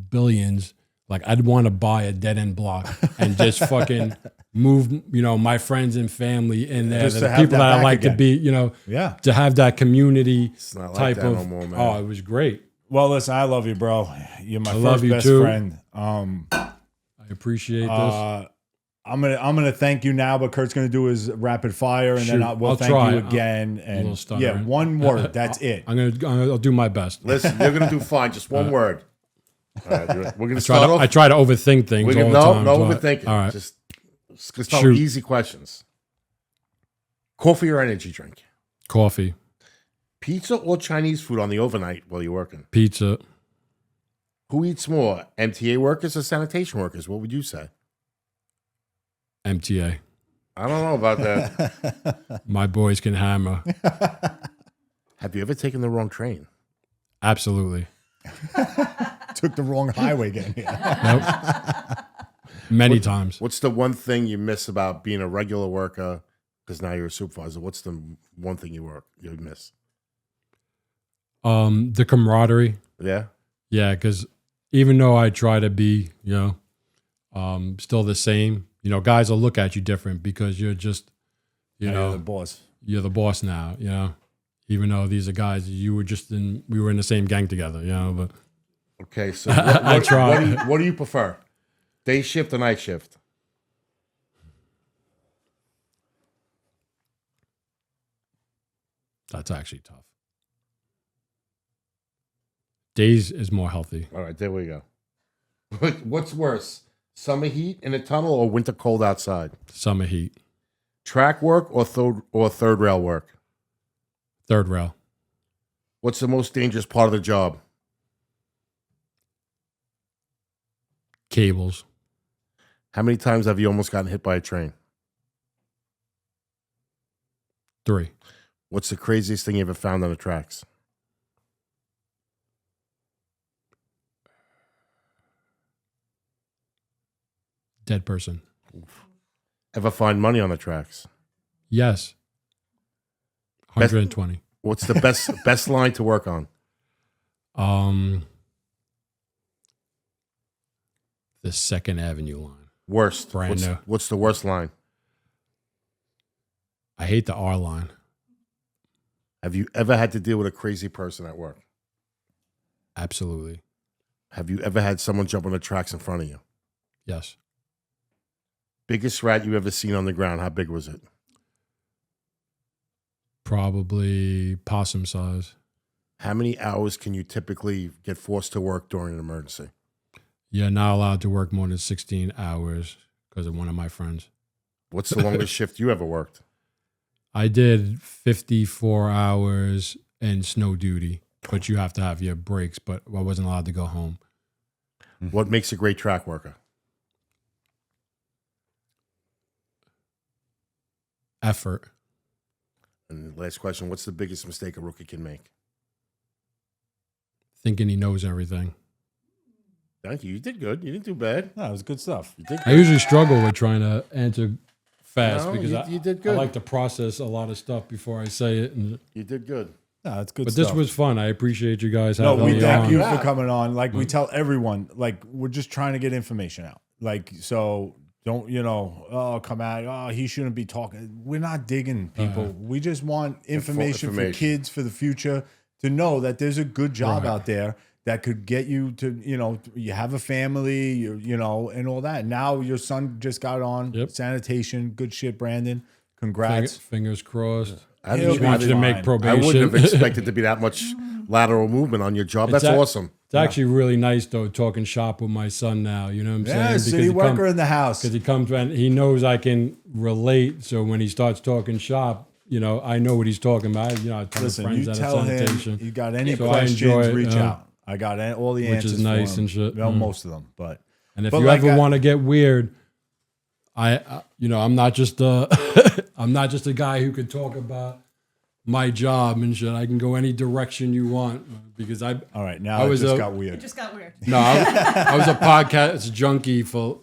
billions, like I'd want to buy a dead end block and just fucking move, my friends and family in there, Just to the have people that that I back like again. to be, yeah. to have that community It's not like type that of. no more, man. Oh, it was great. Well, listen, I love you, bro. You're my love first you best too. friend. I appreciate this. I'm gonna thank you now, but Kurt's gonna do his rapid fire, and Shoot, then we'll I'll thank try. you again. a little And stuttering. one word. That's it. I'll do my best. Listen, you're gonna do fine. Just one word. All right, we're gonna start I off. try to overthink things We're all gonna the time. no so overthinking. all right. Just gonna start Shoot. with easy questions. Coffee or energy drink? Coffee, Pizza or Chinese food on the overnight while you're working? pizza, Who eats more, MTA workers or sanitation workers? What would you say? MTA. I don't know about that. My boys can hammer. Have you ever taken the wrong train? Absolutely. Took the wrong highway getting here. Nope. Many times. What's the one thing you miss about being a regular worker? Because now you're a supervisor. What's the one thing you miss? The camaraderie. Yeah. Yeah, because even though I try to be, still the same, guys will look at you different because you're just, You're the boss. you're the boss now, even though these are guys we were in the same gang together, but Okay. So I try. what do you prefer? Day shift or night shift? That's actually tough. Days is more healthy. All right, there we go. What's worse, summer heat in a tunnel or winter cold outside? Summer heat. Track work or third rail work? Third rail. What's the most dangerous part of the job? Cables. How many times have you almost gotten hit by a train? 3. What's the craziest thing you ever found on the tracks? Dead person. Ever find money on the tracks? Yes. 120. What's the best line to work on? The 2nd Avenue line. Worst. Brando. What's the worst line? I hate the R line. Have you ever had to deal with a crazy person at work? Absolutely. Have you ever had someone jump on the tracks in front of you? Yes. Biggest rat you ever seen on the ground? How big was it? Probably possum size. How many hours can you typically get forced to work during an emergency? You're not allowed to work more than 16 hours because of one of my friends. What's the longest shift you ever worked? I did 54 hours in snow duty, but you have to have your breaks, but I wasn't allowed to go home. What makes a great track worker? Effort. And the last question, what's the biggest mistake a rookie can make? Thinking he knows everything. Thank you. You did good. You didn't do bad. No, it was good stuff. You did I good. usually struggle with trying to answer fast No, because you did I good. like to process a lot of stuff before I say it. You did good. No, it's good But stuff. this was fun. I appreciate you guys No, having we me thank on. you for coming on. Like we tell everyone, like we're just trying to get information out. Like so, don't come out. Oh, he shouldn't be talking. We're not digging people. We just want information for kids for the future to know that there's a good job out there that could get you to you have a family, and all that. Now your son just got on sanitation. Good shit, Brandon. Congrats. Fingers crossed. I He'll Just want you to fine. make I probation. wouldn't have expected to be that much lateral movement on your job. That's awesome. It's actually really nice though talking shop with my son now. You know what I'm saying? Yeah, city worker in the house. Because he comes and he knows I can relate. So when he starts talking shop, I know what he's talking about. I tell Listen, friends you out tell of him sanitation. you got any So I questions, enjoy it, reach out. I got all the which answers is nice for him. and shit. Well, most of them, but And if but you like ever want to get weird, I'm not just I'm not just a guy who could talk about my job and shit. I can go any direction you want because all right, now I it was just a- got It weird. just got weird. No, I was a podcast junkie for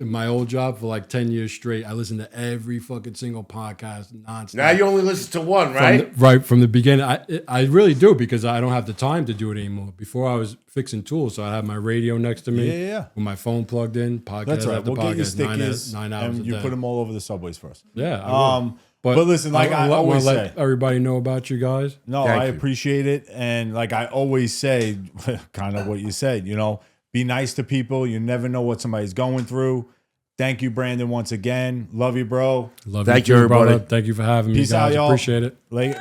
in my old job for 10 years straight. I listened to every fucking single podcast nonstop. Now you only listen to one, right? Right from the beginning. I really do because I don't have the time to do it anymore. Before I was fixing tools, so I had my radio next to me Yeah. with my phone plugged in. Podcast That's right. after We'll get your podcast, stickers, nine hours and a you day. put them all over the subways for us. Yeah. I will. But listen, like I wanna always let say, everybody know about you guys. no, Thank I you. appreciate it, and like I always say, kind of what you said. Be nice to people. You never know what somebody's going through. Thank you, Brandon, once again. Love you, bro. Love Thank you, you, too, brother. everybody. Thank you for having me, Peace guys. out, y'all. Appreciate it. Like.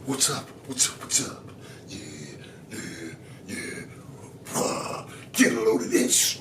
What's up? What's up? Yeah. Get a load of this.